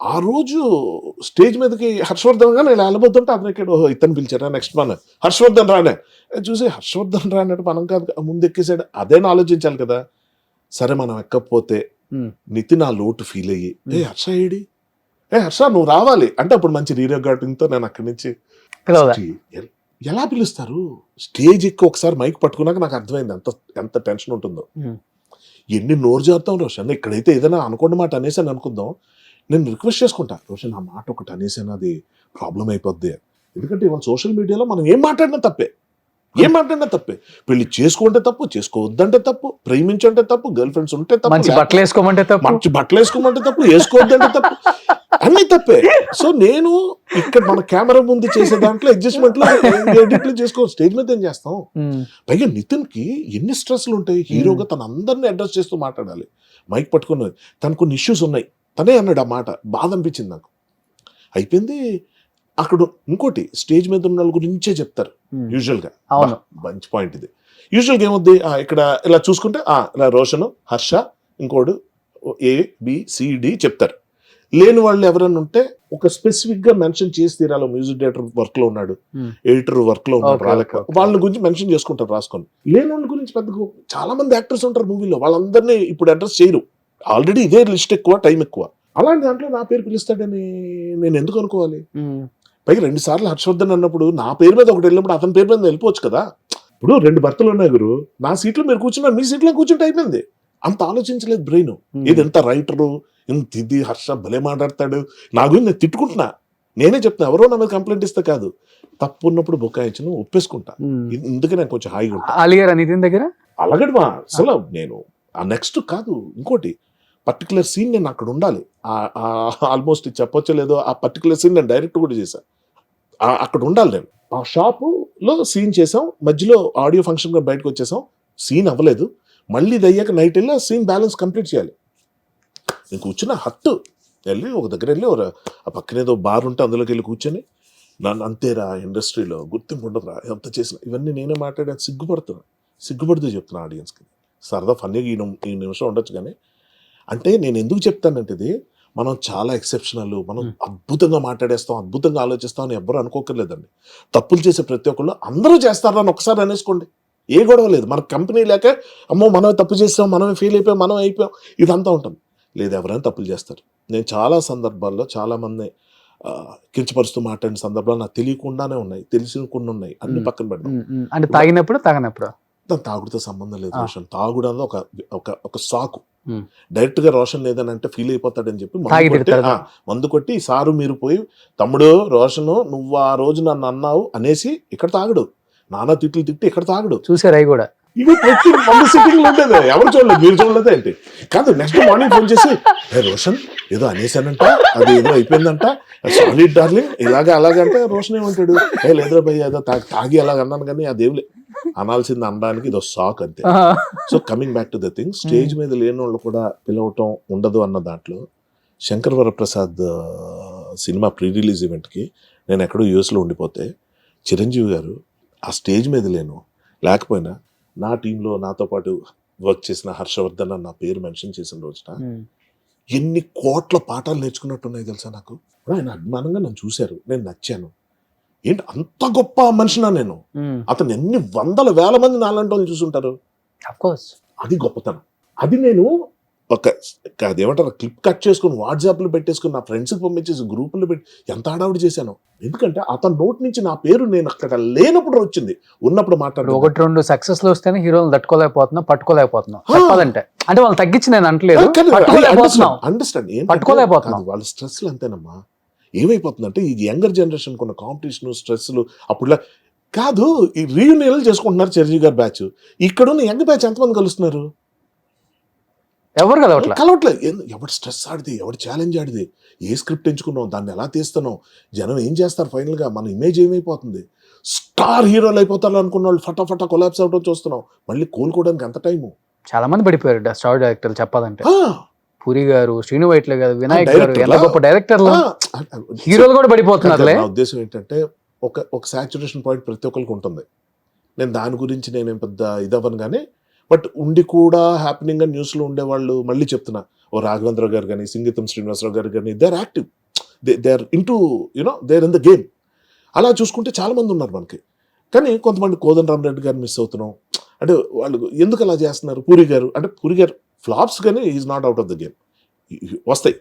ఆ రోజు స్టేజ్ మీదకి హర్షవర్ధన్ గా నేను వెళ్ళబోతుంటే అతను ఇక్కడ ఇతను పిలిచారా నెక్స్ట్ మన హర్షవర్ధన్ రానే చూసి హర్షవర్ధన్ రానట్టు మనం కాదు ముందు ఎక్కేసాడు అదేనా ఆలోచించాలి కదా. సరే మనం ఎక్కకపోతే నితిన్ ఆ లోటు ఫీల్ అయ్యి హర్ష ఏడి హర్ష నువ్వు రావాలి అంటే అప్పుడు మంచి రీరిగార్డింగ్ తో నేను అక్కడి నుంచి ఎలా పిలుస్తారు స్టేజ్ ఎక్కి ఒకసారి మైక్ పట్టుకున్నాక నాకు అర్థమైంది ఎంత టెన్షన్ ఉంటుందో. ఎన్ని నోరు జారుతాం రోషన్ ఇక్కడైతే ఏదైనా అనుకోండి మాట అనేసాను అనుకుందాం నేను రిక్వెస్ట్ చేసుకుంటా రోషన్ ఆ మాట ఒకటి అనేసాను అది ప్రాబ్లం అయిపోద్ది ఎందుకంటే ఇవాళ సోషల్ మీడియాలో మనం ఏం మాట్లాడినా తప్పే పెళ్లి చేసుకుంటే తప్పు చేసుకోవద్దంటే తప్పు ప్రేమించంటే తప్పు గర్ల్ ఫ్రెండ్స్ ఉంటే తప్పు మంచి బట్టలు వేసుకోమంటే తప్పు మంచి బట్టలు వేసుకోమంటే తప్పు వేసుకోవద్దంటే తప్పు అన్ని తప్పే. సో నేను ఇక్కడ మన కెమెరా ముందు చేసే దాంట్లో అడ్జస్ట్మెంట్లు ఎడిట్లు చేసుకో స్టేజ్ మీద ఏం చేస్తాం. పైగా నితిన్ కి ఎన్ని స్ట్రెస్లు ఉంటాయి హీరోగా తన అందరినీ అడ్రస్ చేస్తూ మాట్లాడాలి మైక్ పట్టుకున్నది తనకు కొన్ని ఇష్యూస్ ఉన్నాయి తనే అన్నాడు ఆ మాట బాధ అనిపించింది నాకు. అయిపోయింది అక్కడ ఇంకోటి స్టేజ్ మీద ఉన్న వాళ్ళ గురించే చెప్తారు యూజువల్ గా మంచి పాయింట్ ఇది. యూజువల్ గా ఏమవుద్ది ఇక్కడ ఇలా చూసుకుంటే ఇలా రోషన్ హర్ష ఇంకోడు ABCD చెప్తారు. లేని వాళ్ళు ఎవరైనా ఉంటే ఒక స్పెసిఫిక్ గా మెన్షన్ చేసి తీరాలో మ్యూజిక్ డైరెక్టర్ వర్క్ లో ఉన్నాడు ఎడిటర్ వర్క్ లో ఉన్నాడు వాళ్ళ గురించి మెన్షన్ చేసుకుంటారు రాసుకొని. లేని వాళ్ళ గురించి పెద్ద చాలా మంది యాక్టర్స్ ఉంటారు మూవీలో వాళ్ళందరినీ ఇప్పుడు అడ్రస్ చేయరు ఆల్రెడీ ఇదే లిస్ట్ ఎక్కువ టైం ఎక్కువ. అలాంటి దాంట్లో నా పేరు పిలుస్తాడని నేను ఎందుకు అనుకోవాలి. పైగా 2 సార్లు హర్షవర్ధన్ అన్నప్పుడు నా పేరు మీద ఒకటి వెళ్ళినప్పుడు అతని పేరు మీద వెళ్ళిపోవచ్చు కదా. ఇప్పుడు 2 భర్తలు ఉన్నాయి గురు నా సీట్లో మీరు కూర్చున్నారు మీ సీట్లో కూర్చుంటే అయిపోయింది. అంత ఆలోచించలేదు బ్రెయిన్ ఇది ఎంత రైటరు ఇంత ఇది హర్ష భలే మాట్లాడతాడు నా గురించి నేను తిట్టుకుంటున్నా నేనే చెప్తున్నా ఎవరో నా మీద కంప్లైంట్ ఇస్తే కాదు తప్పు ఉన్నప్పుడు బొక్కాయించను ఒప్పేసుకుంటా ఎందుకు నేను కొంచెం హాయిగా ఉంటా. అలిగారా నితిన్ దగ్గర అలాగడమా అసలు నేను ఆ నెక్స్ట్ కాదు ఇంకోటి పర్టికులర్ సీన్ నేను అక్కడ ఉండాలి ఆల్మోస్ట్ చెప్పొచ్చో లేదో ఆ పర్టికులర్ సీన్ నేను డైరెక్ట్ కూడా చేశాను అక్కడ ఉండాలి. నేను ఆ షాపులో సీన్ చేసాం మధ్యలో ఆడియో ఫంక్షన్ బయటకు వచ్చేసాం సీన్ అవ్వలేదు మళ్ళీ ఇది అయ్యాక నైట్ వెళ్ళి ఆ సీన్ బ్యాలెన్స్ కంప్లీట్ చేయాలి. నేను కూర్చున్న హట్టు వెళ్ళి ఒక దగ్గర వెళ్ళి ఆ పక్కన ఏదో బార్ ఉంటే అందులోకి వెళ్ళి కూర్చొని నన్ను అంతేరా ఇండస్ట్రీలో గుర్తింపు ఉండదురా ఎంత చేసిన ఇవన్నీ నేనే మాట్లాడే సిగ్గుపడుతూ చెప్తున్నా ఆడియన్స్కి సరదా ఫన్నీగా ఈ నిమిషం ఉండొచ్చు కానీ అంటే నేను ఎందుకు చెప్తానంటే ఇది మనం చాలా ఎక్సెప్షనల్ మనం అద్భుతంగా మాట్లాడేస్తాం అద్భుతంగా ఆలోచిస్తాం అని ఎవ్వరు అనుకోకర్లేదండి. తప్పులు చేసే ప్రతి ఒక్కళ్ళు అందరూ చేస్తారని ఒకసారి అనేసుకోండి ఏ గొడవ లేదు. మన కంపెనీ లేక అమ్మో మనమే తప్పు చేస్తాం మనమే ఫెయిల్ అయిపోయాం మనం అయిపోయాం ఇదంతా ఉంటుంది లేదు ఎవరైనా తప్పులు చేస్తారు. నేను చాలా సందర్భాల్లో చాలా మంది కించపరుస్తూ మాట్లాడిన సందర్భాలు నాకు తెలియకుండానే ఉన్నాయి తెలిసినకుండా ఉన్నాయి అన్ని పక్కన పెడతాం. అంటే తాగినప్పుడు దాని తాగుడుతో సంబంధం లేదు రోషన్ తాగుడు అన్నది ఒక సాకు డైరెక్ట్ గా రోషన్ లేదని అంటే ఫీల్ అయిపోతాడని చెప్పి మందు కొట్టి సారు మీరు పోయి తమ్ముడు రోషన్ నువ్వు ఆ రోజు నన్ను అన్నావు అనేసి ఇక్కడ తాగడు నానా తిట్లు తిట్టి ఇక్కడ తాగడు చూసారు అవి కూడా ఇవి ప్రతి మందు సిట్టింగ్ లో ఉండేది ఎవరు చూడలేదు మీరు చూడలేదు ఏంటి కాదు నెక్స్ట్ మార్నింగ్ ఫోన్ చేసి రోషన్ ఏదో అనేసానంట అది ఏదో అయిపోయిందంట సారీ డార్లింగ్ ఇలాగే అలాగంటే రోషన్ ఏమంటాడు లేదురా భయ్య ఏదో తాగి అలాగ అన్నాను కానీ అదేం అనాల్సింది అనడానికి ఇది సాక్ అంతే. So coming back to the thing stage మీద లేని వాళ్ళు కూడా పిలవటం ఉండదు అన్న దాంట్లో Shankar Varaprasad cinema pre release ఈవెంట్కి నేను ఎక్కడో యూఎస్లో ఉండిపోతే చిరంజీవి గారు ఆ స్టేజ్ మీద లేకపోయినా నా టీంలో నాతో పాటు వర్క్ చేసిన హర్షవర్ధన్ అని నా పేరు మెన్షన్ చేసిన రోజున ఎన్ని కోట్ల పాఠాలు నేర్చుకున్నట్టున్నాయి తెలుసా నాకు. ఆయన అభిమానంగా నన్ను చూశారు నేను నచ్చాను ఏంటి అంత గొప్ప మనిషినా నేను అతను ఎన్ని వందల వేల మంది నాలాంటి వాళ్ళు చూసుంటారు అది గొప్పతనం. అది నేను అదేమంటారు క్లిప్ కట్ చేసుకుని వాట్సాప్లో పెట్టేసుకుని నా ఫ్రెండ్స్కి పంపించేసి గ్రూపుల్లో పెట్టి ఎంత హడావుడి చేశాను ఎందుకంటే అతని నోట్ నుంచి నా పేరు నేను అక్కడ లేనప్పుడు వచ్చింది ఉన్నప్పుడు మాట్లాడు 1-2 సక్సెస్లు వస్తేనే హీరోలు పట్టుకోలేకపోతున్నాం చెప్పాలంటే అంటే వాళ్ళు తగ్గించి నేను అంటలేదు అండర్స్టాండ్ పట్టుకోలేకపోతున్నాం వాళ్ళ స్ట్రెస్లు అంతేనమ్మా. ఏమైపోతుందంటే ఈ యంగర్ జనరేషన్ కొన్న కాంపిటీషన్ స్ట్రెస్లు అప్పుడు కాదు ఈ రీయూనియన్లు చేసుకుంటున్నారు చిరంజీవి గారి బ్యాచ్ ఇక్కడున్న యంగ్ బ్యాచ్ ఎంతమంది కలుస్తున్నారు ఎవరు కలవట్లేదు. ఎవడు స్ట్రెస్ ఆడిది ఎవడు ఛాలెంజ్ ఆడిది ఏ స్క్రిప్ట్ ఎంచుకున్నావు దాన్ని ఎలా తీస్తున్నావు జనం ఏం చేస్తారు ఫైనల్గా మన ఇమేజ్ ఏమైపోతుంది స్టార్ హీరోలు అయిపోతారు అనుకున్న వాళ్ళు ఫటాఫటా కొలాప్స్ అవడం చూస్తున్నాం మళ్ళీ కోలుకోవడానికి ఎంత టైము. చాలా మంది పడిపోయారు స్టార్ డైరెక్టర్లు చెప్పాలంటే పూరి గారు శ్రీను వైట్ల గారు వినాయక్ గారు ఎంత గొప్ప డైరెక్టర్లు హీరోలు కూడా పడిపోతున్నారు. నా ఉద్దేశం ఏంటంటే ఒక సాచురేషన్ పాయింట్ ప్రతి ఒక్కరికి ఉంటుంది. నేను దాని గురించి నేనేం పెద్ద ఇదవ్వను కానీ బట్ ఉండి కూడా హ్యాపెనింగ్ గా న్యూస్లో ఉండేవాళ్ళు మళ్ళీ చెప్తున్నా ఓ రాఘవేంద్ర గారు కానీ సింగీతం శ్రీనివాసరావు గారు కానీ they are active, they are into you know they are in the game. అలా చూసుకుంటే చాలా మంది ఉన్నారు మనకి. కానీ కొంతమంది కోదండ రామరెడ్డి గారిని మిస్ అవుతున్నాం. అంటే వాళ్ళు ఎందుకు అలా చేస్తున్నారు? పూరి గారు అంటే పూరి గారు ఫ్లాప్స్ కానీ is not out of the game. వస్తాయి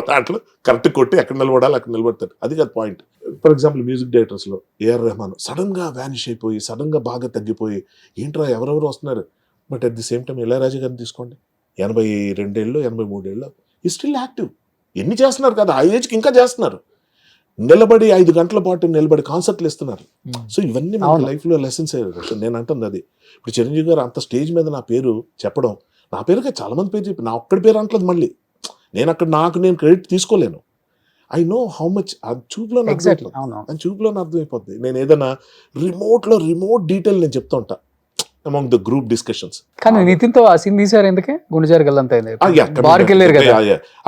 దాంట్లో కరెక్ట్ కొట్టి ఎక్కడ నిలబడాలి అక్కడ నిలబడతాడు, అది కాదు పాయింట్. ఫర్ ఎగ్జాంపుల్ మ్యూజిక్ డైరెక్టర్స్లో ఏఆర్ రెహమాన్ సడన్ గా వ్యానిష్ అయిపోయి సడన్ గా బాగా తగ్గిపోయి ఏంట్రా ఎవరెవరు వస్తున్నారు. But at the same time Ilaiyaraaja గారిని తీసుకోండి, 82 ఏళ్ళు 83 ఏళ్ళు ఈ స్టిల్ యాక్టివ్. ఎన్ని చేస్తున్నారు కదా, ఆ ఏజ్కి ఇంకా చేస్తున్నారు. నిలబడి 5 గంటల పాటు నిలబడి కాన్సర్ట్లు ఇస్తున్నారు. సో ఇవన్నీ మన లైఫ్ లో లెసన్స్. నేను అంటుంది అది. ఇప్పుడు చిరంజీవి గారు అంత స్టేజ్ మీద నా పేరు చెప్పడం, నా పేరుగా చాలా మంది పేరు చెప్పి నా ఒక్కడి పేరు అంటలేదు. మళ్ళీ నేను అక్కడ నేను క్రెడిట్ తీసుకోలేను. ఐ నో హౌ మచ్ ఆ చూపులో అర్థమైపోద్ది. నేను ఏదైనా రిమోట్ డీటెయిల్ నేను చెప్తా ఉంటా అమాంగ్ ద గ్రూప్ డిస్కషన్స్. కానీ నితిన్తో ఆ సీన్ తీసారు ఎందుకే? గుండెజారి గల్లంతా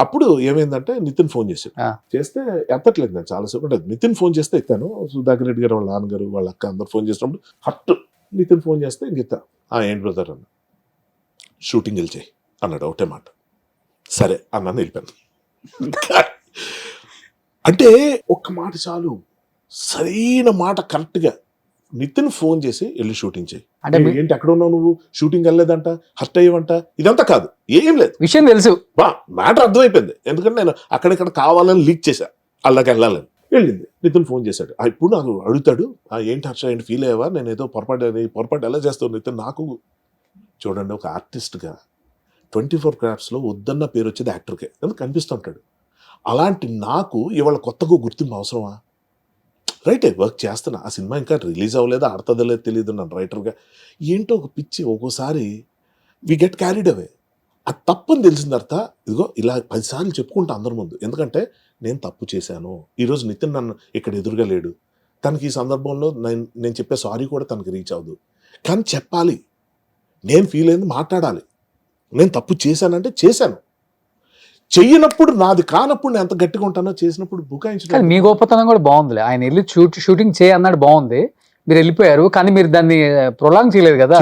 అప్పుడు ఏమైందంటే నితిన్ ఫోన్ చేశాడు. చేస్తే ఎత్తట్లేదు నేను చాలాసేపు. అంటే నితిన్ ఫోన్ చేస్తే ఎత్తాను. సుధాకర్ రెడ్డి గారు వాళ్ళ నాన్నగారు వాళ్ళ అక్క అందరు ఫోన్ చేసినప్పుడు హట్ నితిన్ ఫోన్ చేస్తే ఇంకెత్తా. ఏంటి బ్రదర్ అన్న, షూటింగ్ వెళ్ళిచేయి అన్నాడు ఒకటే మాట. సరే అన్నాను, వెళ్ళిపోయాను. అంటే ఒక్క మాట చాలు, సరైన మాట కరెక్ట్గా నితిన్ ఫోన్ చేసి వెళ్ళి షూటింగ్ చేయి. అంటే ఏంటి ఎక్కడ ఉన్నావు నువ్వు, షూటింగ్ వెళ్ళలేదంట, హర్ట్ అయ్యవంట, ఇదంతా కాదు, ఏం లేదు, విషయం తెలుసు, మ్యాటర్ అర్థమైపోయింది. ఎందుకంటే నేను అక్కడిక్కడ కావాలని లీక్ చేశా, అల్లకి వెళ్ళాలని. వెళ్ళింది, నితిన్ ఫోన్ చేశాడు. ఇప్పుడు నాకు అడుగుతాడు, ఏంటి హర్ష ఏంటి ఫీల్ అయ్యావా, నేను ఏదో పొరపాటు ఎలా చేస్తావు నితిన్. నాకు చూడండి, ఒక ఆర్టిస్ట్గా 24 క్రాఫ్ట్స్లో వద్దన్న పేరు వచ్చేది యాక్టర్కే, ఎందుకు కనిపిస్తుంటాడు. అలాంటి నాకు ఇవాళ కొత్తగా గుర్తింపు అవసరమా? రైటే, వర్క్ చేస్తున్నా, ఆ సినిమా ఇంకా రిలీజ్ అవ్వలేదు, ఆడుతుందో లేదు తెలియదు. నన్ను రైటర్గా ఏంటో ఒక పిచ్చి, ఒక్కోసారి వి గెట్ క్యారీడ్ అవే. అది తప్పని తెలిసిన తర్వాత ఇదిగో ఇలా 10 సార్లు చెప్పుకుంటా అందరి ముందు. ఎందుకంటే నేను తప్పు చేశాను. ఈరోజు నితిన్ నన్ను ఇక్కడ ఎదురుగా లేడు, తనకి ఈ సందర్భంలో నేను చెప్పే సారీ కూడా తనకి రీచ్ అవ్వదు. కానీ చెప్పాలి, నేను ఫీల్ అయింది మాట్లాడాలి. నేను తప్పు చేశానంటే చేశాను, చెయ్యనప్పుడు నాది కానప్పుడు నేను ఎంత గట్టిగా ఉంటానో, చేసినప్పుడు బుకాయించడం. మీ గొప్పతనం కూడా బాగుందిలే. ఆయన వెళ్ళి షూటింగ్ చేయన్నాడు, బాగుంది, మీరు వెళ్ళిపోయారు, కానీ మీరు దాన్ని ప్రొలాంగ్ చేయలేదు కదా.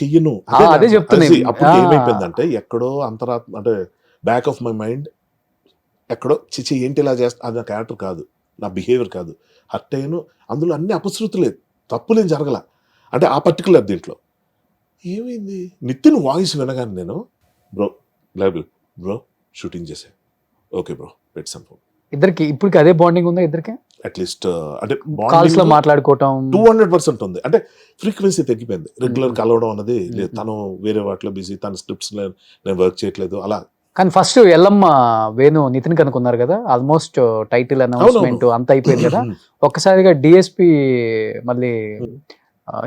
చెయ్యను, అదే చెప్తున్నాను. అప్పుడు ఏమైపోయిందంటే ఎక్కడో అంతరాత్మ, అంటే బ్యాక్ ఆఫ్ మై మైండ్ ఎక్కడో చిచి ఏంటి ఇలా చేస్తా, అది నా క్యారెక్టర్ కాదు, నా బిహేవియర్ కాదు, హర్ట్ అయ్యాను. అందులో అన్ని అపశృతులే, తప్పులేం జరగల. అంటే ఆ పర్టికులర్ దీంట్లో ఏమైంది, నితిన్ వాయిస్ వినగానే నేను బ్రో షూటింగ్ చేసే, ఓకే బ్రో పెట్ సమ్ ఫోన్. ఇద్దరికి ఇప్పటికి అదే బాండింగ్ ఉందా? ఇద్దరికి అట్లీస్ట్ అంటే కాల్స్ లో మాట్లాడుకోవటం 200% ఉంది. అంటే ఫ్రీక్వెన్సీ తగ్గిపోయింది, రెగ్యులర్ కలవడం అన్నది లేదు. తను వేరే వాటిలో బిజీ, తన స్క్రిప్ట్స్ నేను వర్క్ చేయట్లేదు అలా. కానీ ఫస్ట్ ఎల్లమ్మ వేణు నితిన్ కనుక్కున్నారు కదా, ఆల్మోస్ట్ టైటిల్ అనౌన్స్మెంట్ అంత అయిపోయింది కదా, ఒక్కసారిగా డిఎస్పి మళ్ళీ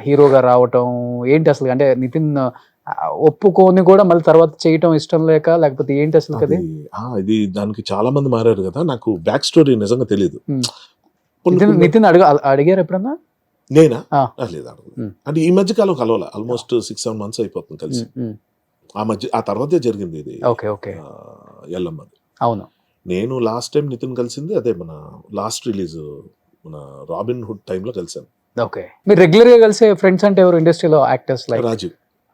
హీరోగా రావటం ఏంటి అసలు? అంటే నితిన్ ఒప్పుకొని కూడా మళ్ళీ తర్వాత చేయటం ఇష్టం లేకపోతే ఏంటి అసలు కదా? ఇది దానికి చాలా మంది మారారు కదా, నాకు బ్యాక్ స్టోరీ నిజంగా తెలియదు. నితిన్ అడిగారు ఎప్పుడన్నా? నేనా? లేదు, అడగలేదు. అంటే ఈ మధ్య కాలం కలవాల, ఆల్మోస్ట్ 6-7 months అయిపోతుంది కలిసి. ఆ తర్వాతే జరిగింది ఇది. ఎల్లమ్మది. అవును, నేను లాస్ట్ టైం నితిన్ కలిసింది అదే మన లాస్ట్ రిలీజ్ మన రాబిన్ హుడ్ టైంలో కలిసాను. ఓకే, మీరు రెగ్యులర్ గా కలిసే ఫ్రెండ్స్ అంటే ఎవరు ఇండస్ట్రీలో యాక్టర్స్? లైక్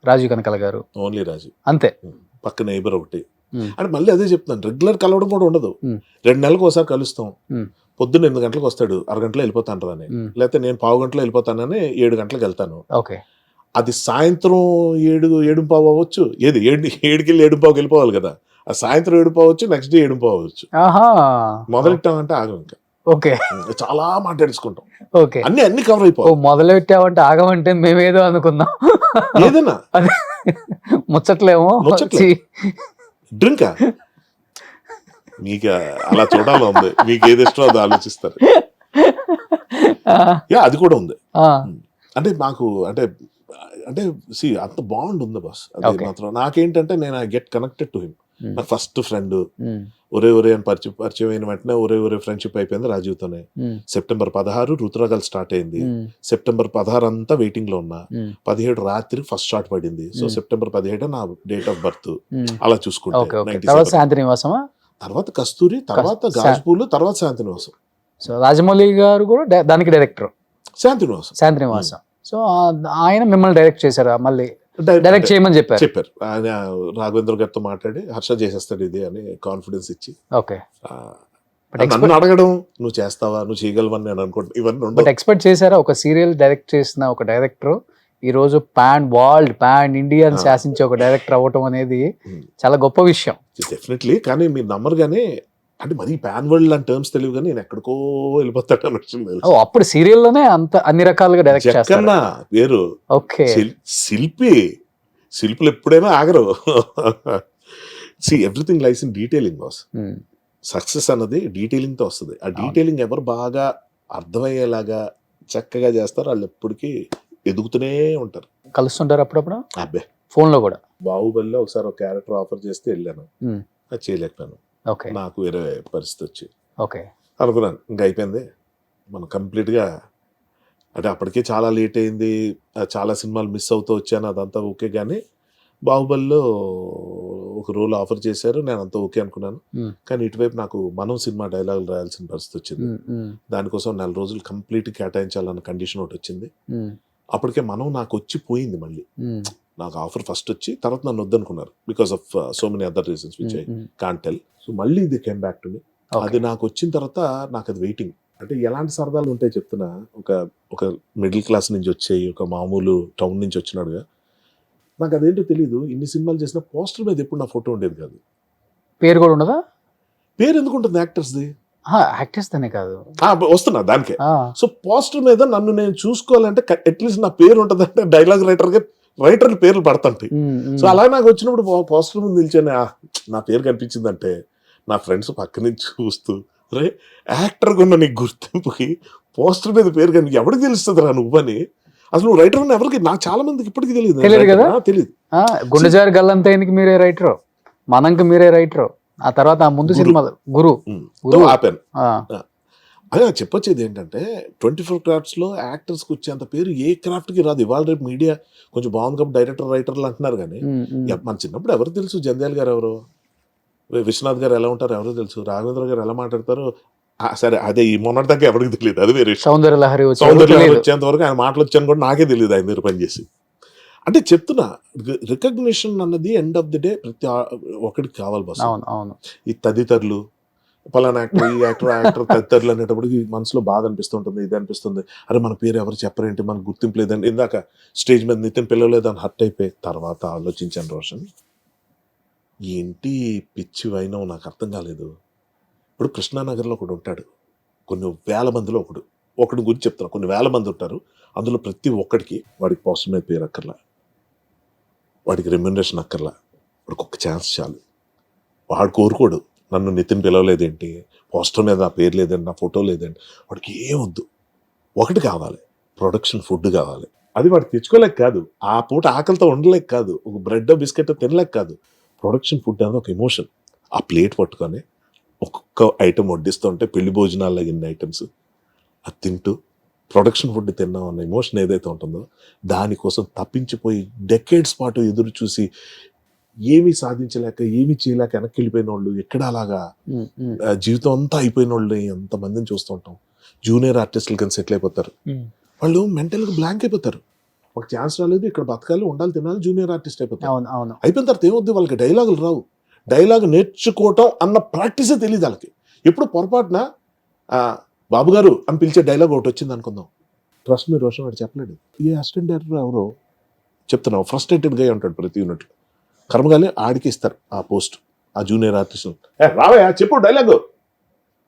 రాజీవ్ కనకాల గారు, ఓన్లీ రాజీవ్ అంతే. పక్క నైబర్ ఒకటి. అంటే మళ్ళీ అదే చెప్తున్నాను, రెగ్యులర్ కలవడం కూడా ఉండదు. 2 నెలలకు ఒకసారి కలుస్తాం. పొద్దున్న 8 గంటలకు వస్తాడు, 6 గంటలో వెళ్ళిపోతాను అని, లేకపోతే నేను 1/2 గంటలో వెళ్ళిపోతానని 7 గంటలకు వెళ్తాను. ఓకే, అది సాయంత్రం 7-7:15 అవ్వచ్చు. ఏది 7కి 7:15 వెళ్ళిపోవాలి కదా, ఆ సాయంత్రం 7:15 అవ్వచ్చు, నెక్స్ట్ డే 7:15 అవ్వచ్చు. మొదలెట్టామంటే ఆగం, ఇంకా ఓకే చాలా మాట్లాడుకుంటాం. ఓకే, అన్ని కవర్ అయిపోయి. మొదలెట్టామంటే ఆగమంటే మేమేదో అనుకుందాం, ఏదన్నా ముచ్చట్లేమో డ్రింకా. మీకు అలా చూడాలి ఉంది, మీకు ఏది ఇష్టం అది ఆలోచిస్తారు. అది కూడా ఉంది. అంటే నాకు అంటే అంత బాండ్ ఉంది బాస్. అది మాత్రం నాకేంటంటే నేను I get connected to him. నా ఫస్ట్ ఫ్రెండ్ ఒరే అని పరిచయం అయిన వెంటనే ఒరే ఫ్రెండ్షిప్ అయిపోయింది రాజీవ్తోనే. September 16 రుతురాగాలు స్టార్ట్ అయింది. September 16 అంతా వెయిటింగ్ లో ఉన్నా. 17 రాత్రి ఫస్ట్ షాట్ పడింది. సో September 17 నా డేట్ ఆఫ్ బర్త్. అలా చూసుకుంటే తర్వాత కస్తూరి, తర్వాత గాజుపూలు, తర్వాత శాంతినివాసం. సో రాజమౌళి గారు కూడా దానికి డైరెక్టర్ శాంతినివాసం. సో ఆయన మిమ్మల్ని డైరెక్ట్ చేశారా మళ్ళీ? డైరెక్ట్ చేయమని చెప్పారు. చెప్పారు. ఆయన రాఘవేంద్ర గారితో మాట్లాడి హర్ష చేసేస్తాడు ఇది అని కాన్ఫిడెన్స్ ఇచ్చి, ఓకే. నన్ను అడగడం నువ్వు చేస్తావా, నువ్వు చేయగలవని నేను అనుకుంటా ఇవన్నీ బట్ ఉండవు. ఎక్స్పెక్ట్ చేశారా ఒక సీరియల్ డైరెక్ట్ చేసిన ఒక డైరెక్టర్ ఈ రోజు పాన్ ఇండియన్ శాసించే ఒక డైరెక్టర్ అవ్వటం అనేది చాలా గొప్ప విషయం. డెఫినెట్లీ. కానీ మీరు నమ్మరు కానీ, అంటే మరి పాన్ వరల్డ్ అని టర్మ్స్ తెలియదు కానీ నేను ఎక్కడికో వెళ్ళిపోతాడు అని వచ్చింది. అప్పుడు సీరియల్లోనే అంత అన్ని రకాలుగా డైరెక్ట్ చేస్తారు. జక్కన్న పేరు, ఓకే. శిల్పులు ఎప్పుడైనా ఆగరు. See everything lies in detailing boss. Success అన్నది డీటెయిలింగ్ తో వస్తుంది. ఆ డీటెయిలింగ్ ఎవరు బాగా అర్థమయ్యేలాగా చక్కగా చేస్తారో వాళ్ళు ఎప్పటికీ ఎదుగుతూనే ఉంటారు. కలుస్తుంటారు అప్పుడప్పుడు అబ్బే ఫోన్ లో కూడా. బాహుబలిలో ఒకసారి ఒక క్యారెక్టర్ ఆఫర్ చేస్తే వెళ్ళాను, అది చేయలేకపోయాను. ఓకే. నాకు వేరే పరిస్థితి వచ్చి ఓకే అనుకున్నాను ఇంకా అయిపోయింది మనం కంప్లీట్గా. అంటే అప్పటికే చాలా లేట్ అయింది, చాలా సినిమాలు మిస్ అవుతూ వచ్చాను, అదంతా ఓకే. కానీ బాహుబలిలో ఒక రోల్ ఆఫర్ చేశారు, నేను అంతా ఓకే అనుకున్నాను. కానీ ఇటువైపు నాకు మనం సినిమా డైలాగులు రాయాల్సిన పరిస్థితి వచ్చింది. దానికోసం 4 రోజులు కంప్లీట్ కేటాయించాలన్న కండిషన్ ఒకటి వచ్చింది. అప్పటికే మనం నాకు వచ్చి పోయింది. మళ్ళీ నాకు ఆఫర్ ఫస్ట్ వచ్చి తర్వాత నన్ను వద్దనుకున్నారు because of so many other reasons which I can't tell. So మళ్ళీ ఇది కేమ్ బ్యాక్ టు మీ. అది నాకు వచ్చిన తర్వాత నాకు అది వెయిటింగ్. అంటే ఎలాంటి సరదాలు ఉంటాయి చెప్తున్నా. ఒక మిడిల్ క్లాస్ నుంచి వచ్చాయి, ఒక మామూలు టౌన్ నుంచి వచ్చినాడుగా. నాకు అదేంటో తెలీదు, ఇన్ని సినిమాలు చేసిన పోస్టర్ మీద ఎప్పుడు నా ఫోటో ఉండేది కాదు. పేరు కూడా ఉండదా? పేరు ఎందుకు ఉంటుంది యాక్టర్స్ది? యాక్టర్స్ తనే కాదు, వస్తున్నా దానికే. సో పోస్టర్ మీద నన్ను నేను చూసుకోవాలంటే అట్లీస్ట్ నా పేరు ఉంటుందంటే డైలాగ్ రైటర్ల పేర్లు పడతాంటాయి. సో అలా నాకు వచ్చినప్పుడు పోస్టర్ ముందు నిల్చొని నా పేరు కనిపించిందంటే నా ఫ్రెండ్స్ పక్క నుంచి చూస్తూ, రే యాక్టర్గా ఉన్న నీ గుర్తింపుకి పోస్టర్ మీద పేరు కానీ ఎవరికి తెలుస్తుంది రా నువ్వని. అసలు నువ్వు రైటర్ అని ఎవరికి, నాకు చాలా మందికి ఇప్పటికీ తెలియదు కదా. తెలియదు. గుండెజారి గల్లంతైనకి మీరే రైటరు, మనంకి మీరే రైటరు, ఆ తర్వాత ఆ ముందు సినిమా గురు ఆపాను. అదే చెప్పొచ్చేది ఏంటంటే 24 క్రాఫ్ట్స్ లో యాక్టర్స్ కి వచ్చేంత పేరు ఏ క్రాఫ్ట్ కి రాదు. ఇవాళ రేపు మీడియా కొంచెం బాగుంది కాబట్టి డైరెక్టర్ రైటర్లు అంటున్నారు కానీ మన చిన్నప్పుడు ఎవరు తెలుసు? జంధ్యాల గారు ఎవరు, విశ్వనాథ్ గారు ఎలా ఉంటారు ఎవరో తెలుసు, రాఘవేంద్ర గారు ఎలా మాట్లాడతారు సరే అదే ఈ మొన్నటి దాకా ఎవరికి తెలియదు. అది వేరే సౌందర్య లహరి వచ్చేంత వరకు ఆయన మాటలు వచ్చాను కూడా నాకే తెలియదు ఆయన దగ్గర పనిచేసి. అంటే చెప్తున్నా, రికగ్నిషన్ అన్నది ఎండ్ ఆఫ్ ది డే ప్రతి ఒక్కడికి కావాలి బస్. ఈ తదితరులు పలానా యాక్టర్, ఈ యాక్టర్, ఆ యాక్టర్ తదితరులు అనేటప్పటికి మనసులో బాధ అనిపిస్తుంటుంది, ఇది అనిపిస్తుంది, అరే మన పేరు ఎవరు చెప్పరేంటి, మనకు గుర్తింపు లేదండి. ఇందాక స్టేజ్ మీద నితిన్ పిలవలేదని హర్ట్ అయిపోయి తర్వాత ఆలోచించాను, రోషన్ ఏంటి పిచ్చి వైనం నాకు అర్థం కాలేదు. ఇప్పుడు కృష్ణానగర్లో ఒకడు ఉంటాడు, కొన్ని వేల మందిలో ఒకడు గురించి చెప్తున్నా, కొన్ని వేల మంది ఉంటారు, అందులో ప్రతి ఒక్కడికి వాడికి పోస్టర్ మీద పేరు అక్కర్లా, వాడికి రెమ్యునరేషన్ అక్కర్లా, వాడికి ఒక్క ఛాన్స్ చాలు. వాడు కోరుకోడు నన్ను నితిన్ పిలవలేదేంటి, పోస్టర్ మీద నా పేరు లేదండి, నా ఫోటో లేదండి. వాడికి ఏమొద్దు, ఒకటి కావాలి, ప్రొడక్షన్ ఫుడ్ కావాలి. అది వాడు తెచ్చుకోలేక కాదు, ఆ పూట ఆకలితో ఉండలేక కాదు, ఒక బ్రెడ్ బిస్కెట్ తినలేక కాదు, ప్రొడక్షన్ ఫుడ్ అనేది ఒక ఎమోషన్. ఆ ప్లేట్ పట్టుకొని ఒక్కొక్క ఐటమ్ వడ్డిస్తుంటే పెళ్లి భోజనాల్లో ఇన్ని ఐటమ్స్ అది తింటూ ప్రొడక్షన్ ఫుడ్ తిన్నాం అన్న ఎమోషన్ ఏదైతే ఉంటుందో దానికోసం తప్పించిపోయి డెకేడ్స్ పాటు ఎదురు చూసి ఏమీ సాధించలేక ఏమీ చేయలేక వెనక్కి వెళ్ళిపోయిన వాళ్ళు, ఎక్కడ అలాగా జీవితం అంతా అయిపోయిన వాళ్ళు ఎంతమందిని చూస్తూ ఉంటాం. జూనియర్ ఆర్టిస్టులు కానీ సెటిల్ అయిపోతారు, వాళ్ళు మెంటల్గా బ్లాంక్ అయిపోతారు. ఒక ఛాన్స్ రాలేదు, ఇక్కడ బతకాలి, ఉండాలి, తినాలి, జూనియర్ ఆర్టిస్ట్ అయిపోతారు. అయిపోయిన తర్వాత ఏమొద్దు, వాళ్ళకి డైలాగులు రావు, డైలాగ్ నేర్చుకోవటం అన్న ప్రాక్టీసే తెలియదు వాళ్ళకి. ఎప్పుడు పొరపాటున బాబు గారు అని పిలిచే డైలాగ్ ఒకటి వచ్చింది అనుకుందాం, ట్రస్ట్ మీ రోషన్ వాడు చెప్పలేడు. ఏ అసిస్టెంట్ డైరెక్టర్ ఎవరో చెప్తున్నావు, ఫ్రస్ట్రేటెడ్గా ఉంటాడు ప్రతి యూనిట్. కర్మగాలి ఆడికి ఇస్తారు ఆ పోస్ట్, ఆ జూనియర్ ఆర్టిస్ట్ రావయ్యా చెప్పు డైలాగు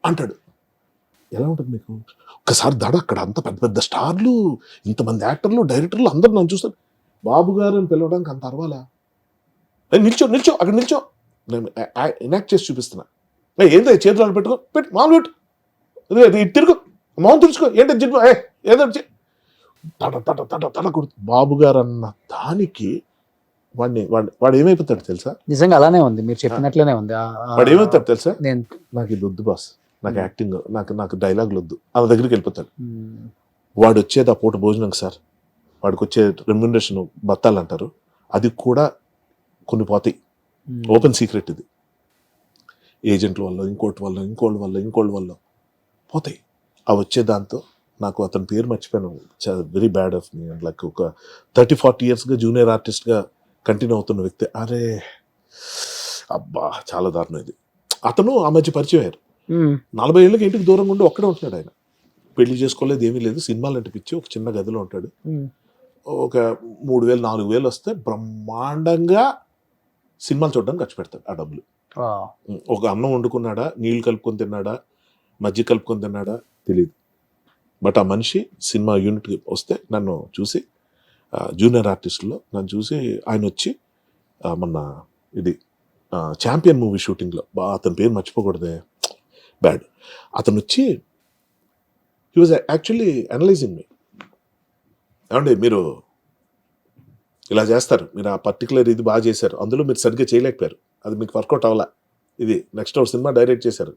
అంటాడు. ఎలా ఉంటుంది మీకు? ఒక్కసారి దడ అక్కడ అంత పెద్ద పెద్ద స్టార్లు, ఇంతమంది యాక్టర్లు, డైరెక్టర్లు అందరూ నన్ను చూస్తారు, బాబు గారు అని పిలవడానికి అంత అరవాలా? నిల్చో అక్కడ నిల్చో, నేను ఎనాక్ట్ చేసి చూపిస్తున్నా. ఏంటో చేతులు పెట్టుకో మామూలు పెట్టు, తిరుగు మౌన్ తెలుసుకో, ఏంటో జిడ్డు ఏదో తడ కొడుతు బాబు గారు అన్న దానికి వాడు ఏమైపోతాడు తెలుసా? నిజంగా అలానే ఉంది, మీరు చెప్పినట్లనే ఉంది. వాడు ఏమైపోతాడు తెలుసా? నాకు ఇది వద్దు బాస్, నాకు యాక్టింగ్, నాకు డైలాగులు వద్దు, ఆ దగ్గరికి వెళ్ళిపోతాడు. వాడు వచ్చేది ఆ పూట భోజనం సార్, వాడికి వచ్చే రెమ్యునరేషన్ బత్తాలు అంటారు, అది కూడా కొన్ని పోతాయి, ఓపెన్ సీక్రెట్ ఇది. ఏజెంట్ల వల్ల, ఇంకోటి వల్ల పోతాయి. ఆ వచ్చే దాంతో నాకు అతని పేరు మర్చిపోయాను, very bad of me. Like ఒక 30-40 ఇయర్స్గా జూనియర్ ఆర్టిస్ట్గా కంటిన్యూ అవుతున్న వ్యక్తి. అరే అబ్బా చాలా దారుణం ఇది. అతను ఆ మధ్య పరిచయం అయ్యారు. 40 ఏళ్ళకి ఇంటికి దూరంగా ఉండి ఒక్కడే ఉంటున్నాడు ఆయన. పెళ్లి చేసుకోలేదు, ఏమీ లేదు, సినిమాలు అంటే పిచ్చి. ఒక చిన్న గదిలో ఉంటాడు. ఒక 3,000-4,000 వస్తే బ్రహ్మాండంగా సినిమాలు చూడడానికి ఖర్చు పెడతాడు ఆ డబ్బులు. ఒక అన్నం వండుకున్నాడా, నీళ్లు కలుపుకొని తిన్నాడా, మజ్జిగ కలుపుకొని తిన్నాడా తెలియదు. బట్ ఆ మనిషి సినిమా యూనిట్కి వస్తే నన్ను చూసి, జూనియర్ ఆర్టిస్టులో నన్ను చూసి ఆయన వచ్చి మొన్న ఇది ఛాంపియన్ మూవీ షూటింగ్లో, అతని పేరు మర్చిపోకూడదే, బ్యాడ్, అతను వచ్చి హీ వాజ్ యాక్చువల్లీ అనలైజింగ్ మీ. ఏమండి మీరు ఇలా చేస్తారు, మీరు ఆ పర్టికులర్ ఇది బాగా చేశారు, అందులో మీరు సరిగ్గా చేయలేకపోయారు, అది మీకు వర్కౌట్ అవ్వాలా, ఇది నెక్స్ట్ ఒక సినిమా డైరెక్ట్ చేశారు,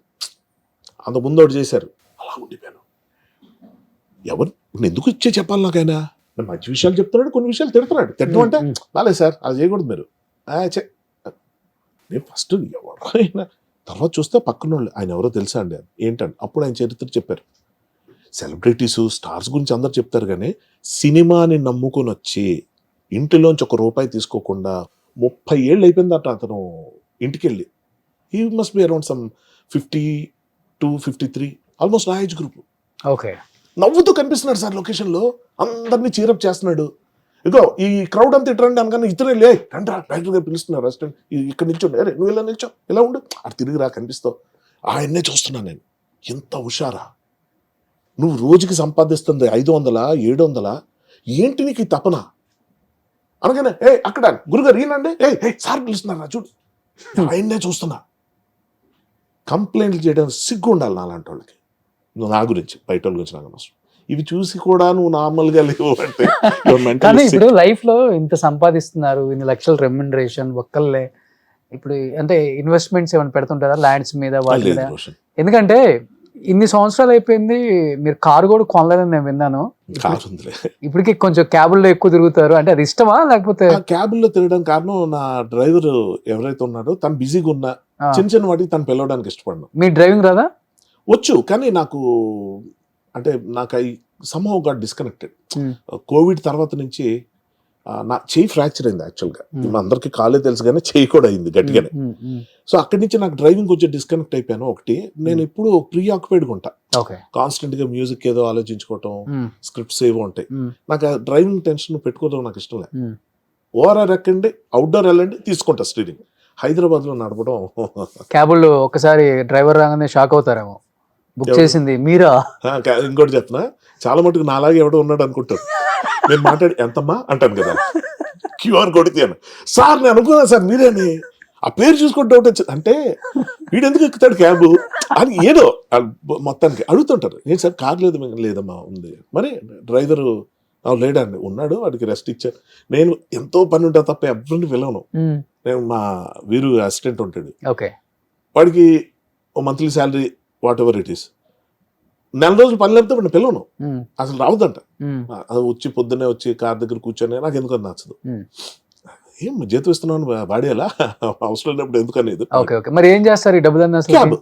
అంత ముందు ఒకటి చేశారు. అలా ఉండిపోయాను. ఎవరు ఎందుకు ఇచ్చే చెప్పాలి నాకైనా? నేను మంచి విషయాలు చెప్తున్నాడు, కొన్ని విషయాలు తిడుతున్నాడు. తిట్టడం అంటే బాలేదు సార్, అది చేయకూడదు మీరు. నేను ఫస్ట్ ఎవరైనా, తర్వాత చూస్తే పక్కన వాళ్ళు ఆయన ఎవరో తెలుసా అండి, ఏంటండి అప్పుడు ఆయన చరిత్ర చెప్పారు. సెలబ్రిటీస్, స్టార్స్ గురించి అందరు చెప్తారు, కానీ సినిమాని నమ్ముకొని వచ్చి ఇంటిలోంచి ₹1 తీసుకోకుండా 30 ఏళ్ళు అయిపోయిందట అతను ఇంటికి వెళ్ళి. He must be around some 52-53, almost నా ఏజ్ గ్రూప్. ఓకే, నవ్వుతూ కనిపిస్తున్నాడు సార్ లొకేషన్లో, అందరినీ చీరప్ చేస్తున్నాడు. ఇగో ఈ క్రౌడ్ అంతా ఇట్రండి అనగానే ఇతనే లే రండి, డైరెక్టర్ గారు పిలుస్తున్నారు, రెస్టారెంట్ ఇక్కడ నిల్చోండి, అరే నువ్వు ఇలా నిల్చో, ఇలా ఉండు, అటు తిరిగిరా కనిపిస్తావు. ఆయన్నే చూస్తున్నాను నేను. ఎంత హుషారా, నువ్వు రోజుకి సంపాదిస్తుంది 500-700, ఏంటి నీకు ఈ తపన అనగానే, అక్కడ గురుగారు ఈయనండి, సార్ పిలుస్తున్నారు చూడు, ఆయన్నే చూస్తున్నా. కంప్లైంట్లు చేయడం సిగ్గు ఉండాలి నాలాంటి వాళ్ళకి. నువ్వు నా గురించి, బయట వాళ్ళ గురించి నాకు అనవసరం. ఇవి చూసి కూడా నువ్వు నార్మల్గా లేవు అంటే. కానీ ఇప్పుడు లైఫ్ లో ఇంత సంపాదిస్తున్నారు, ఇన్ని లక్షల రెమ్యునరేషన్ ఒక్కళ్ళే, ఇప్పుడు అంటే ఇన్వెస్ట్మెంట్స్ ఏమైనా పెడుతుంటారా ల్యాండ్స్ మీద వాటి మీద? ఎందుకంటే ఇన్ని సంవత్సరాలు అయిపోయింది, మీరు కారు కూడా కొనలేదని నేను విన్నాను. కారు ఉందిలే, ఇప్పటికి కొంచెం క్యాబుల్లో ఎక్కువ తిరుగుతారు, అంటే అది ఇష్టమా లేకపోతే? క్యాబుల్లో తిరగడం కారణం నా డ్రైవర్ ఎవరైతే ఉన్నాడో తను బిజీగా ఉన్నా, చిన్న వాటికి తను పిలవడానికి ఇష్టపడను. మీ డ్రైవింగ్ రాదా? వచ్చు, కానీ నాకు అంటే నాకు I somehow got disconnected. Covid తర్వాత నుంచి నా చెయ్యి ఫ్రాక్చర్ అయింది యాక్చువల్గా. అందరికీ కాలే తెలుసు కానీ చెయ్యి కూడా అయింది గట్టిగానే. సో అక్కడి నుంచి నాకు డ్రైవింగ్ కొంచెం డిస్కనెక్ట్ అయిపోయాను. ఒకటి, నేను ఇప్పుడు ప్రీ ఆక్యుపైడ్గా ఉంటా, కాన్స్టెంట్ గా మ్యూజిక్ ఏదో ఆలోచించుకోవటం, స్క్రిప్ట్స్ ఏవో ఉంటాయి. నాకు ఆ డ్రైవింగ్ టెన్షన్ పెట్టుకోవడం నాకు ఇష్టం లేదు. ఓఆర్ఆర్ ఎక్కండి, అవుట్డోర్ వెళ్ళండి, తీసుకుంటా స్టీరింగ్. హైదరాబాద్ లో నడపడం, క్యాబుల్లో ఒకసారి డ్రైవర్ రాగానే షాక్ అవుతారేమో, బుక్ చేసింది మీరా? ఇంకోటి చెప్తున్నా, చాలా మటుకు నాలాగే ఎవడో ఉన్నాడు అనుకుంటారు. నేను మాట్లాడి ఎంతమ్మా అంటాను కదా, క్యూఆర్ కొడితే సార్ నేను అనుకున్నా సార్ మీరేని, ఆ పేరు చూసుకుంటే ఒకటి అంటే వీడు ఎందుకు ఎక్కుతాడు క్యాబ్ అని ఏదో మొత్తానికి అడుగుతుంటారు. ఏంటి సార్ కార్ లేదు? లేదమ్మా ఉంది. మరి డ్రైవరు లేడండి, ఉన్నాడు, వాడికి రెస్ట్ ఇచ్చారు. నేను ఎంతో పని ఉంటా తప్ప ఎవరిని పిలవను. నేను మా వీరు అసిస్టెంట్ ఉంటాడు, వాడికి ఓ monthly salary whatever it is, నెల రోజులు పని లేకపోతే వాడిని పిలవను, అసలు రావద్దంట. అది వచ్చి పొద్దున్నే వచ్చి కార్ దగ్గర కూర్చొని నాకు ఎందుకు అది నచ్చదు. ఏం జీతం ఇస్తున్నాను వాడేలా అవసరం లేనప్పుడు ఎందుకు అనేది. మరి ఏం చేస్తారు ఈ డబ్బులు?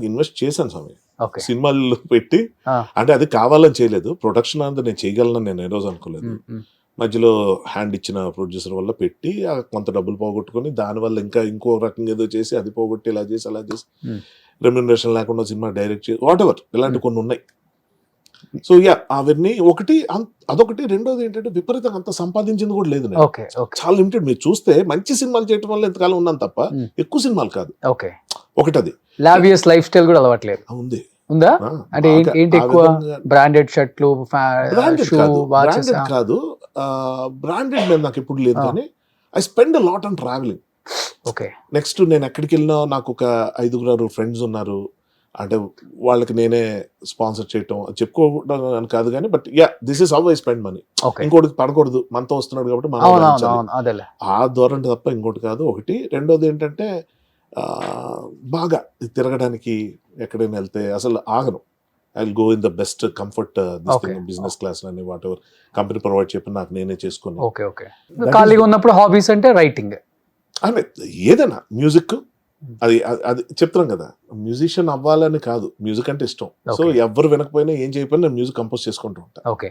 ఇన్వెస్ట్ చేశాను స్వామి, సినిమాలు పెట్టి. అంటే అది కావాలని చేయలేదు, ప్రొడక్షన్ అంతా నేను చేయగలను నేను ఏ రోజు అనుకోలేదు. మధ్యలో హ్యాండ్ ఇచ్చిన ప్రొడ్యూసర్ వల్ల పెట్టి కొంత డబ్బులు పోగొట్టుకుని దానివల్ల ఇంకా ఇంకో రకంగా ఏదో చేసి అది పోగొట్టి ఇలా చేసి అలా చేసి రెమ్యునరేషన్ లేకుండా సినిమా డైరెక్ట్ చేసి వాట్ ఎవర్ ఇలాంటి కొన్ని ఉన్నాయి. సో యా అవన్నీ ఒకటి, అదొకటి. రెండోది ఏంటంటే విపరీతంగా అంత సంపాదించింది కూడా లేదు, చాలా లిమిటెడ్. మీరు చూస్తే మంచి సినిమాలు చేయడం వల్ల ఎంతకాలం ఉన్నాను తప్ప ఎక్కువ సినిమాలు కాదు. ఒకటి అది లావియస్ లైఫ్ స్టైల్ కూడా అలవాట్లేదు ఉంది. ఉందా? అంటే ఏంటి ఎక్కువ బ్రాండెడ్ షర్ట్లు, కాదు బ్రాండెడ్ మీద నాకు ఎప్పుడు లేదు, కానీ I spend a lot on travelling. Next నేను ఎక్కడికి వెళ్ళినా నాకు ఒక 5 ఫ్రెండ్స్ ఉన్నారు, అంటే వాళ్ళకి నేనే స్పాన్సర్ చేయటం చెప్పుకోవడం కాదు కానీ, but yeah this is how I spend money. ఇంకోటి పడకూడదు, మనతో వస్తున్నాడు కాబట్టి మనం ఆ ధోరణి తప్ప ఇంకోటి కాదు. ఒకటి. రెండోది ఏంటంటే బాగా తిరగడానికి ఎక్కడైనా వెళ్తే అసలు ఆగను. I will go in the best comfort business class అని వాట్ ఎవర్ కంపెనీ ప్రొవైడ్ చెప్పి నాకు నేనే చేసుకుని. ఖాళీగా ఉన్నప్పుడు హాబీస్ అంటే రైటింగ్, అంటే ఏదైనా మ్యూజిక్, అది అది చెప్తున్నాం కదా, మ్యూజిషియన్ అవ్వాలని కాదు, మ్యూజిక్ అంటే ఇష్టం. So Okay. ఎవరు వినకపోయినా ఏం చేయకపోయినా నేను మ్యూజిక్ కంపోజ్ చేసుకుంటూ ఉంటాను. Okay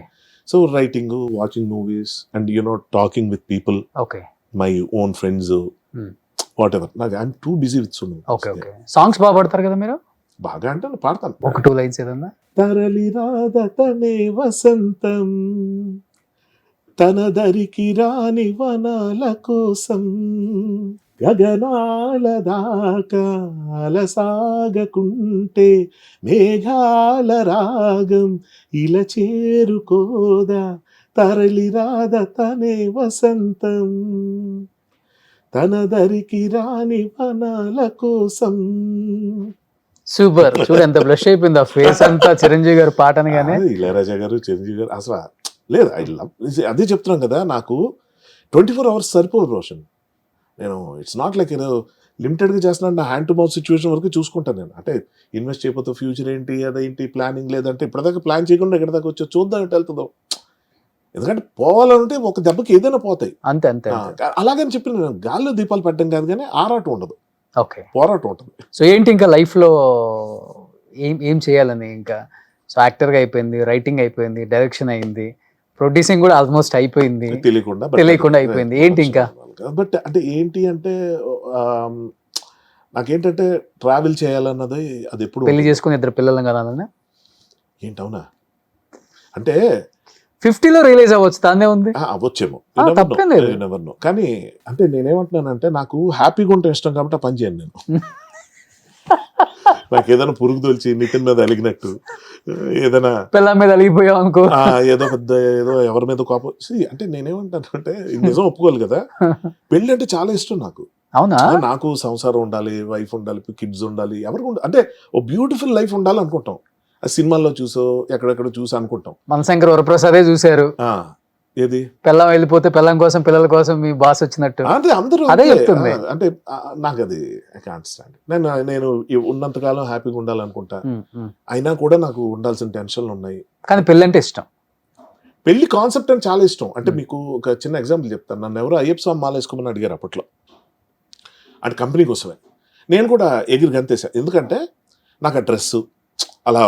so writing, watching movies and talking with people, okay my own friends, whatever. నాకు I'm too busy with okay okay songs బాగా పాడతారు కదా మీరు? బాగా అంటే నేను పాడతాను. ఒక 2 లైన్స్ ఏదన్నా? తరలి రాదతనే వసంతం, తన దరికి రాని వనాల కోసం, గగనాల దాకా అలసాగకుంటే మేఘాల రాగం ఇలా చేరుకోదా, తరలి రాదతనే వసంతం, తన దరికి రాని వనాల కోసం. సూపర్. చూడు ఎంత బ్లష్ అయిపోయింది ఆ ఫేస్ అంతా చిరంజీవి గారు పాట అనగానే. అది ఇళయరాజా గారు, చిరంజీవి గారు అసలు లేదు. ఐ లవ్, అదే చెప్తున్నాం కదా, నాకు 24 hours సరిపోదు రోషన్. నేను ఇట్స్ నాట్ లైక్ ఏదో లిమిటెడ్గా చేస్తున్నాను. నా హ్యాండ్ టు మౌత్ సిచ్యువేషన్ వరకు చూసుకుంటాను నేను. అంటే ఇన్వెస్ట్ చేయకపోతే ఫ్యూచర్ ఏంటి, అదేంటి ప్లానింగ్ లేదంటే ఇప్పటిదాకా ప్లాన్ చేయకుండా ఎక్కడ దాకా వచ్చి చూద్దాం ఎటు వెళ్తుందో. ఎందుకంటే పోవాలంటే ఒక దెబ్బకి ఏదైనా పోతాయి. అంతే అంతే. అలాగని చెప్పి నేను గాల్లో దీపాలు పెట్టడం కాదు, కానీ ఆరాటం ఉండదు, ఓకే పోరాటం ఉంటుంది. సో ఏంటి ఇంకా లైఫ్లో ఏం చేయాలని? ఇంకా సో యాక్టర్గా అయిపోయింది, రైటింగ్ అయిపోయింది, డైరెక్షన్ అయింది, ప్రొడ్యూసింగ్ కూడా ఆల్మోస్ట్ అయిపోయింది, తెలియకుండా అయిపోయింది. ఏంటి ఇంకా? బట్ అంటే ఏంటి అంటే నాకేంటంటే ట్రావెల్ చేయాలన్నది అది ఎప్పుడు. పెళ్లి చేసుకుని 2 పిల్లలు కదా అన్న? ఏంటవునా అంటే 50లో రిలీజ్ అవ్వచ్చు, దాన్నే ఉంది. అవ్వచ్చేమో, తప్పేం లేదు. కానీ అంటే నేనేమంటున్నానంటే నాకు హ్యాపీగా ఉంటే ఇష్టం కాబట్టి ఆ పని చేయను నేను. నాకు ఏదైనా పురుగు తోల్చి నితిన్ మీద అలిగినట్టు, ఏదైనా పిల్లల మీద అలిగిపోయావు అనుకో, ఏదో పెద్ద ఏదో ఎవరి మీద కోపం. అంటే నేనేమంటాను అంటే నిజం ఒప్పుకోవాలి కదా, పెళ్లి అంటే చాలా ఇష్టం నాకు. అవునా? నాకు సంసారం ఉండాలి, వైఫ్ ఉండాలి, కిడ్స్ ఉండాలి, ఎవరికి ఉండాలి అంటే ఓ బ్యూటిఫుల్ లైఫ్ ఉండాలి అనుకుంటాం. సినిమాల్లో చూసో ఎక్కడెక్కడ చూసో అనుకుంటాం. మనశంకర్ వరప్రసాదే చూశారు, ఏది పిల్లం వెళ్ళిపోతే పిల్లం కోసం పిల్లల కోసం మీ బాస్ వచ్చినట్టు. అంటే అందరూ అదే చెప్తుంది. అంటే నాకు అది ఐ కాంట్ స్టాండ్. నేను ఉన్నంతకాలం హ్యాపీగా ఉండాలనుకుంటా, అయినా కూడా నాకు ఉండాల్సిన టెన్షన్లు ఉన్నాయి. కానీ పెళ్ళి అంటే ఇష్టం, పెళ్లి కాన్సెప్ట్ అని చాలా ఇష్టం. అంటే మీకు ఒక చిన్న ఎగ్జాంపుల్ చెప్తాను. నన్ను ఎవరో అయ్యప్ప స్వామి మాల వేసుకోమని అడిగారు అప్పట్లో, అంటే కంపెనీ కోసమే. నేను కూడా ఎగిరి గంతేసా. ఎందుకంటే నాకు ఆ డ్రెస్సు అలా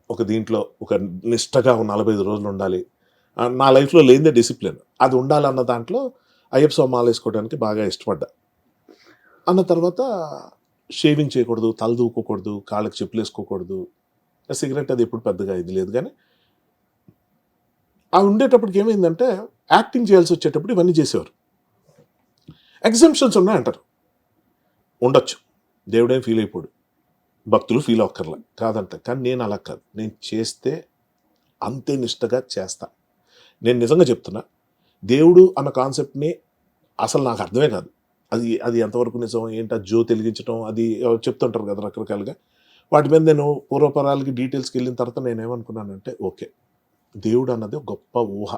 ఒక దీంట్లో ఒక నిష్టగా 45 రోజులు ఉండాలి, నా లైఫ్లో లేనిదే డిసిప్లిన్ అది ఉండాలన్న దాంట్లో అయ్యప్ప స్వామి మాల వేసుకోవడానికి బాగా ఇష్టపడ్డా. అన్న తర్వాత షేవింగ్ చేయకూడదు, తల దూకోకూడదు, కాళ్ళకి చెప్పులు వేసుకోకూడదు, సిగరెట్ అది ఎప్పుడు పెద్దగా ఇది లేదు. కానీ అవి ఉండేటప్పటికి ఏమైందంటే యాక్టింగ్ చేయాల్సి వచ్చేటప్పుడు ఇవన్నీ చేసేవారు. ఎగ్జామ్షన్స్ ఉన్నాయంటారు, ఉండొచ్చు, దేవుడేం ఫీల్ అయిపోడు, భక్తులు ఫీల్ అవ్వక్కర్లా కాదంట. కానీ నేను అలా కాదు, నేను చేస్తే అంతే నిష్టగా చేస్తా. నేను నిజంగా చెప్తున్నా, దేవుడు అన్న కాన్సెప్ట్ని అసలు నాకు అర్థమే కాదు. అది ఎంతవరకు నిజం ఏంటి, ఆ జ్యోతి వెలిగించడం అది చెప్తుంటారు కదా రకరకాలుగా. వాటి మీద నేను పూర్వపరాలకి డీటెయిల్స్కి వెళ్ళిన తర్వాత నేనేమనుకున్నానంటే ఓకే, దేవుడు అన్నది ఒక గొప్ప ఊహ,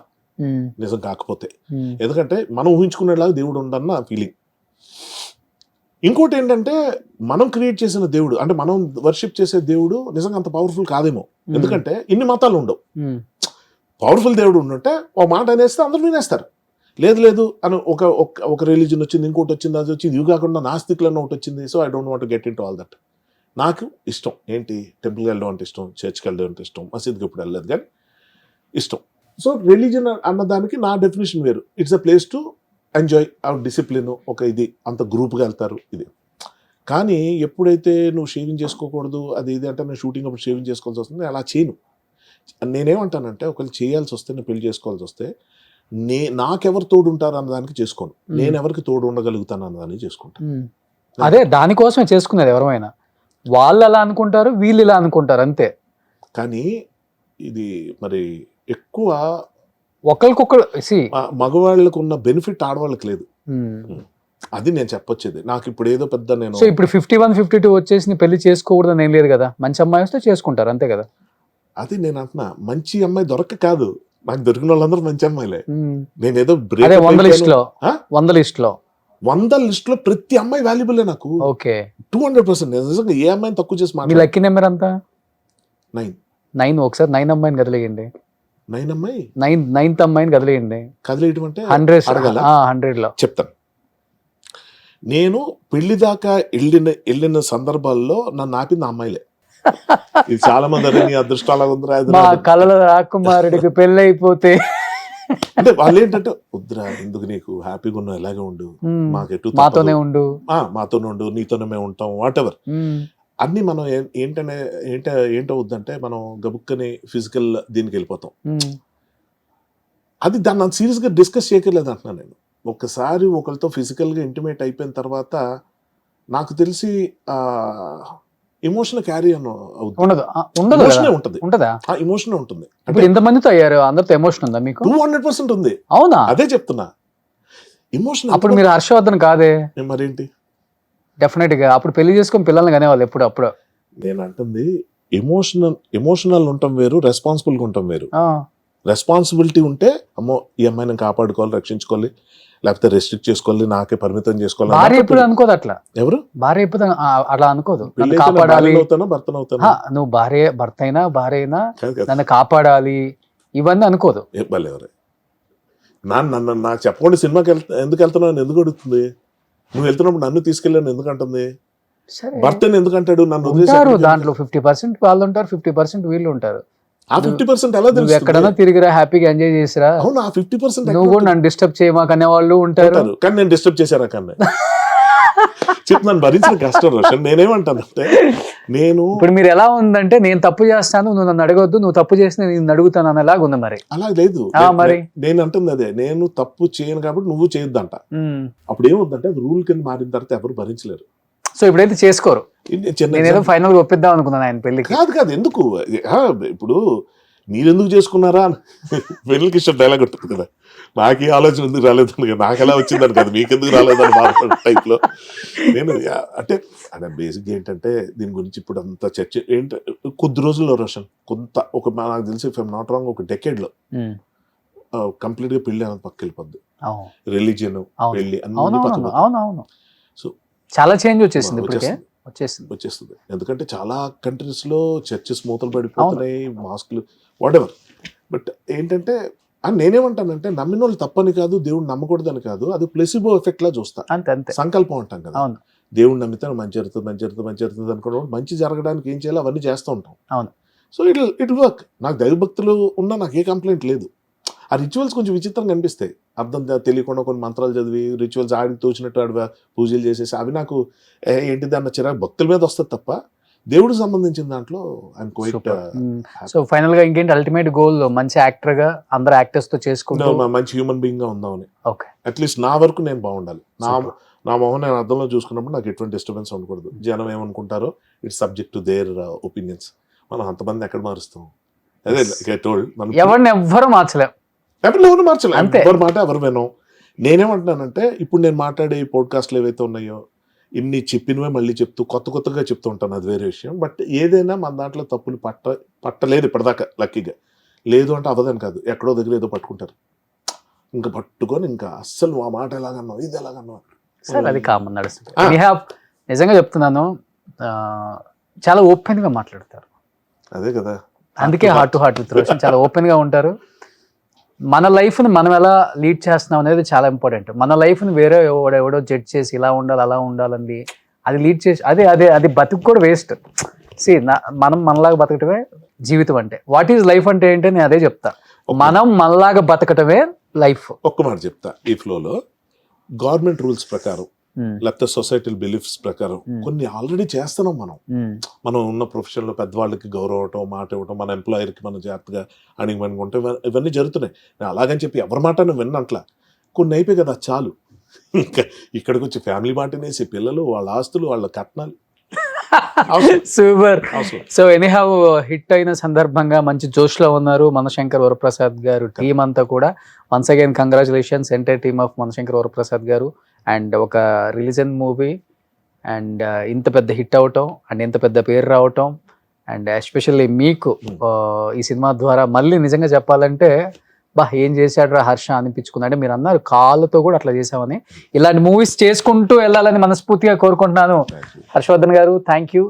నిజం కాకపోతే. ఎందుకంటే మనం ఊహించుకునేలాగా దేవుడు ఉండన్న ఫీలింగ్. ఇంకోటి ఏంటంటే మనం క్రియేట్ చేసిన దేవుడు, అంటే మనం వర్షిప్ చేసే దేవుడు నిజంగా అంత పవర్ఫుల్ కాదేమో. ఎందుకంటే ఇన్ని మతాలు ఉండవు. పవర్ఫుల్ దేవుడు ఉండుంటే ఒక మాట అనేస్తే అందరూ వినేస్తారు. లేదు అని ఒక రిలీజన్ వచ్చింది, ఇంకోటి వచ్చింది, అది వచ్చింది, ఇవి కాకుండా నాస్తికులను ఒకటి వచ్చింది. So I don't want get in to all that. నాకు ఇష్టం ఏంటి, టెంపుల్కి వెళ్ళడం అంటే ఇష్టం, చర్చ్కి వెళ్ళడం అంటే ఇష్టం, మసీద్కి ఇప్పుడు వెళ్ళలేదు కానీ ఇష్టం. సో రిలీజన్ అన్నదానికి నా డెఫినేషన్ వేరు. It's a place to enjoy hour discipline, ఒక ఇది అంత గ్రూప్గా వెళ్తారు ఇది. కానీ ఎప్పుడైతే నువ్వు షేవింగ్ చేసుకోకూడదు అది ఇది అంటే నేను షూటింగ్ అప్పుడు షేవింగ్ చేసుకోవాల్సి వస్తుంది, అలా చేయను. నేనేమంటానంటే ఒకవేళ చేయాల్సి వస్తే, నేను పెళ్లి చేసుకోవాల్సి వస్తే నాకెవరు తోడు ఉంటారు అన్నదానికి చేసుకోను, నేను ఎవరికి తోడు ఉండగలుగుతాను అన్నదానికి చేసుకుంటాను. అదే దానికోసమే చేసుకునేది. ఎవరైనా వాళ్ళు అలా అనుకుంటారు, వీళ్ళు ఇలా అనుకుంటారు అంతే. కానీ ఇది మరి ఎక్కువ ఒకరికొకరు మగవాళ్ళకు ఉన్న బెనిఫిట్ ఆడవాళ్ళకి లేదు. అది నేను చెప్పొచ్చేది. నాకు ఇప్పుడు ఏదో పెద్ద నేను సో ఇప్పుడు 51, 52 వచ్చేసి పెళ్లి చేసుకోకూడదని ఏం లేదు కదా, మంచి అమ్మాయి వస్తే చేసుకుంటారు అంతే కదా. అది నేను అంటున్నా, మంచి అమ్మాయి దొరక్క కాదు, నాకు దొరికిన వాళ్ళందరూ మంచి అమ్మాయిలే. నేను ఏదో 100 లిస్ట్లో ప్రతి అమ్మాయి వాల్యుబుల్ నాకు. ఓకే 200%. నిజంగా ఏ అమ్మాయిని తక్కువ చేసి మీ లక్కీ నెంబర్ అంతా 9. ఒకసారి 9 అమ్మాయిని కదిలేయండి. 9 అమ్మాయి 9th అమ్మాయిని కదిలేయండి. కదిలేయటం అంటే 100లో చెప్తాను. నేను పెళ్లి దాకా వెళ్ళిన సందర్భాల్లో నన్ను ఆపింది ఆ అమ్మాయిలే. ఇది చాలా మంది అరే నీ అదృష్టం అలా ఉందిరా ఇది మా రాదు. కళల రాకుమారుడికి పెళ్ళైపోతే అంటే వాళ్ళు ఏంటంటే వద్దురా ఎందుకు నీకు హ్యాపీగా ఉన్నావు ఇలాగే ఉండు, మాకు ఎటు మాతోనే ఉండు. మాతోనే ఉండు, నీతోనే మేము ఉంటాం, వాట్ ఎవర్ అన్ని మనం ఏంటో వద్దంటే మనం గబుక్కని ఫిజికల్ దీనికి వెళ్ళిపోతాం. అది దాన్ని అంత సీరియస్గా డిస్కస్ చేయకలేదు అంటున్నాను నేను. ఒకసారి ఒకరితో ఫిజికల్గా ఇంటిమేట్ అయిపోయిన తర్వాత నాకు తెలిసి ఎమోషన్ క్యారీ ఉండదు. ఉండదు ఎమోషనే కదా. ఉంటుంది, ఉంటదా? ఎమోషనే ఉంటుంది. ఇప్పుడు ఇంతమందితో అయ్యారు, అందరితో ఎమోషన్ ఉందా మీకు? 200% ఉంది. అవునా? అదే చెప్తున్నా, ఎమోషన్. అప్పుడు మీరు హర్షవర్ధన్ కాదే మరేంటి డెఫినెట్ గా. అప్పుడు పెళ్లి చేసుకొని పిల్లల్ని కనేవాళ్ళు ఎప్పుడు అప్పుడు. నేను అంటుంది ఎమోషనల్ ఉండటం వేరు, రెస్పాన్సిబుల్గా ఉండటం వేరు. రెస్పాన్సిబిలిటీ ఉంటే అమ్మో ఈ అమ్మాయి నేను కాపాడుకోవాలి, రక్షించుకోవాలి, లేకపోతే రెస్ట్రిక్ట్ చేసుకోవాలి, నాకే పరిమితం చేసుకోవాలి. భార్య ఎప్పుడు అనుకోదు అట్లా. ఎవరు భార్య ఎప్పుడు అట్లా అనుకోదు. నన్ను పెళ్ళి కాపాడాలి, భర్తనవుతానా నువ్వు భర్త అయినా భార్య అయినా కాదు కదా. నన్ను కాపాడాలి ఇవన్నీ అనుకోదు. ఎవరే నన్ను నాకు చెప్పకుండా సినిమాకి ఎందుకు వెళ్తున్నావు అని ఎందుకు అడుగుతుంది? నువ్వు వెళ్తున్నప్పుడు నన్ను తీసుకెళ్ళాను ఎందుకు అంటుంది? సరే భర్తని ఎందుకు అంటాడు? నన్ను ఉంటారు దాంట్లో 50% వాళ్ళు ఉంటారు, 50% వీళ్ళు ఉంటారు. ఆ 50% ఎలా నువ్వు తెలుస్తుంది? ఎక్కడైనా తిరిగిరా, హ్యాపీగా ఎంజాయ్ చేసిరా, అవును ఆ 50% నువ్వు కూడా నన్ను డిస్టర్బ్ చేయమాకనే వాళ్ళు ఉంటారు. కానీ నేను డిస్టర్బ్ చేశారా కన్నా చెప్పు, నన్ను భరించిన కష్టం రోషన్. నేనేమంటానంటే నేను ఇప్పుడు మీరు ఎలా ఉందంటే నేను తప్పు చేస్తాను, నువ్వు నన్ను అడగొద్దు, నువ్వు తప్పు చేస్తే నేను అడుగుతాను అనేలాగా ఉంది మరి. అలా లేదు. మరి నేను అంటుంది అదే, నేను తప్పు చేయను కాబట్టి నువ్వు చేయొద్దంట. అప్పుడు ఏమవుతుందంటే అది రూల్ కింద మారిన తర్వాత ఎవరు భరించలేరు. సో ఇప్పుడైతే చేసుకోరు. చిన్న నేనేదో ఫైనల్ గా ఒప్పిద్దాం అనుకున్నాను ఆయన పెళ్లికి. కాదు ఎందుకు ఇప్పుడు మీరెందుకు చేసుకున్నారా పెళ్ళికి ఇష్టం డైలాగ్ ఉంటుంది కదా, నాకు ఈ ఆలోచన ఎందుకు రాలేదని కదా, నాకు ఎలా వచ్చిందని కదా, మీకెందుకు రాలేదని మాట్లాడే టైప్ లో నేను అంటే బేసిక్ ఏంటంటే దీని గురించి ఇప్పుడు అంత చర్చ ఏంటి కొద్ది రోజుల్లో రోషన్ నాకు తెలిసి ఇఫ్ ఐమ్ నాట్ రాంగ్ ఒక డెకేడ్ లో కంప్లీట్ గా పెళ్లి అనేది పక్క వెళ్ళిపోద్ది. రిలీజియన్ పెళ్లి అన్ని పక్కన. అవునవును. సో చాలా చేంజ్ వచ్చేసింది ఇప్పటికే. వచ్చేస్తుంది. ఎందుకంటే చాలా కంట్రీస్ లో చర్చెస్ మూతలు పడిపోతున్నాయి, మాస్కులు వాట్ ఎవర్. బట్ ఏంటంటే నేనేమంటానంటే నమ్మిన వాళ్ళు తప్పని కాదు, దేవుడు నమ్మకూడదని కాదు, అది ప్లెసిబో ఎఫెక్ట్ లా చూస్తా. అంతే సంకల్పం అంటాం కదా, దేవుడు నమ్మితే మంచి జరుగుతుంది అనుకోవడం, మంచి జరగడానికి ఏం చేయాలో అవన్నీ చేస్తూ ఉంటాం. అవును. So it work. నాకు దైవభక్తులు ఉన్నా నాకు ఏ కంప్లైంట్ లేదు. ఆ రిచువల్స్ కొంచెం విచిత్రంగా అనిపిస్తాయి, అర్థం తెలియకుండా కొన్ని మంత్రాలు చదివి రిచువల్స్ ఆడి తోచినట్టు ఆడి పూజలు చేసేసి అవి నాకు ఏంటిది అన్న చిరాకు భక్తుల మీద వస్తుంది తప్ప దేవుడికి సంబంధించిన దాంట్లో ఐఎమ్ క్వైట్. సో ఫైనల్ గా ఇంకేంటి అల్టిమేట్ గోల్? మంచి యాక్టర్ గా అందరు యాక్టర్స్ తో చేసుకుంటూ మంచి హ్యూమన్ బీయింగ్ గా ఉందామని. ఓకే, అట్లీస్ట్ నా వరకు నేను బాగుండాలి. నా మొహం నేను అర్థంలో చూసుకున్నప్పుడు నాకు ఎటువంటి డిస్టర్బెన్స్ ఉండకూడదు. జనం ఏమనుకుంటారో it's subject to their opinions. మనం అంతమంది ఎక్కడ మారుస్తాం? అదే ఎవరిని ఎవ్వరూ మార్చలేం, ఎవరు మార్చలేదు, ఎవరి మాట ఎవరు వినం. నేనేమంటున్నానంటే ఇప్పుడు నేను మాట్లాడే ఈ పోడ్కాస్ట్లు ఏవైతే ఉన్నాయో ఇన్ని చెప్పినవే మళ్ళీ చెప్తూ కొత్తగా చెప్తూ ఉంటాను, అది వేరే విషయం. బట్ ఏదైనా మన దాంట్లో తప్పులు పట్టలేదు ఇప్పటిదాకా, లక్కీగా. లేదు అంటే అవ్వదని కాదు, ఎక్కడో దగ్గర ఏదో పట్టుకుంటారు, ఇంకా పట్టుకొని ఇంకా అస్సలు ఆ మాట ఎలాగన్నావు ఇది ఎలాగన్నావు సార్, అది కామన్ నడుస్తుంది. నిజంగా చెప్తున్నాను, చాలా ఓపెన్ గా మాట్లాడతారు. అదే కదా, అందుకే heart to heart with Roshan చాలా ఓపెన్ గా ఉంటారు. మన లైఫ్ని మనం ఎలా లీడ్ చేస్తున్నాం అనేది చాలా ఇంపార్టెంట్. మన లైఫ్ని వేరే ఎవడో జడ్జ్ చేసి ఇలా ఉండాలి అలా ఉండాలండి అది లీడ్ చేసి అది బతుకు కూడా వేస్ట్. మనం మనలాగా బతకటమే జీవితం అంటే. వాట్ ఈజ్ లైఫ్ అంటే ఏంటి నేను అదే చెప్తా, మనం మనలాగా బతకటమే లైఫ్. ఒక్క మాట చెప్తా, ఈ ఫ్లోలో గవర్నమెంట్ రూల్స్ ప్రకారం లేకపోతే సొసైటీ బిలీఫ్స్ ప్రకారం కొన్ని ఆల్రెడీ చేస్తున్నాం. మనం ఉన్న ప్రొఫెషన్ లో పెద్దవాళ్ళకి గౌరవం ఇవ్వటం, మాట ఇవ్వటం, మన ఎంప్లాయర్ కి మనం జాగ్రత్తగా అడిగిమనుకుంటే ఇవన్నీ జరుగుతున్నాయి. నేను అలాగని చెప్పి ఎవరి మాట విన్నట్లా కొన్ని అయిపోయి కదా చాలు. ఇంకా ఇక్కడికి వచ్చి ఫ్యామిలీ మాటనేసి పిల్లలు వాళ్ళ ఆస్తులు వాళ్ళ కట్నాలు. సూపర్. సో ఎనీహౌ హిట్ అయిన సందర్భంగా మంచి జోష్ లో ఉన్నారు మనశంకర్ వరప్రసాద్ గారు, టీం అంతా కూడా. Once again congratulations entire team of Manashankar Varaprasad గారు. అండ్ ఒక రిలీజన్ మూవీ అండ్ ఇంత పెద్ద హిట్ అవటం అండ్ ఇంత పెద్ద పేరు రావటం అండ్ ఎస్పెషల్లీ మీకు ఈ సినిమా ద్వారా మళ్ళీ నిజంగా చెప్పాలంటే ఏం చేశాడు రా హర్ష అనిపించుకుంది. అంటే మీరు అన్నారు కాళ్ళతో కూడా అట్లా చేసామని. ఇలాంటి మూవీస్ చేసుకుంటూ వెళ్ళాలని మనస్ఫూర్తిగా కోరుకుంటున్నాను. హర్షవర్ధన్ గారు thank you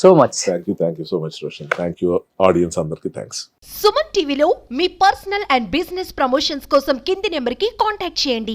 so much. Thank you so much Roshan. Thank you audience అందరికి థ్యాంక్స్. సుమన్ టీవీలో మీ పర్సనల్ అండ్ బిజినెస్ ప్రమోషన్స్ కోసం కింది నెంబర్కి కాంటాక్ట్ చేయండి.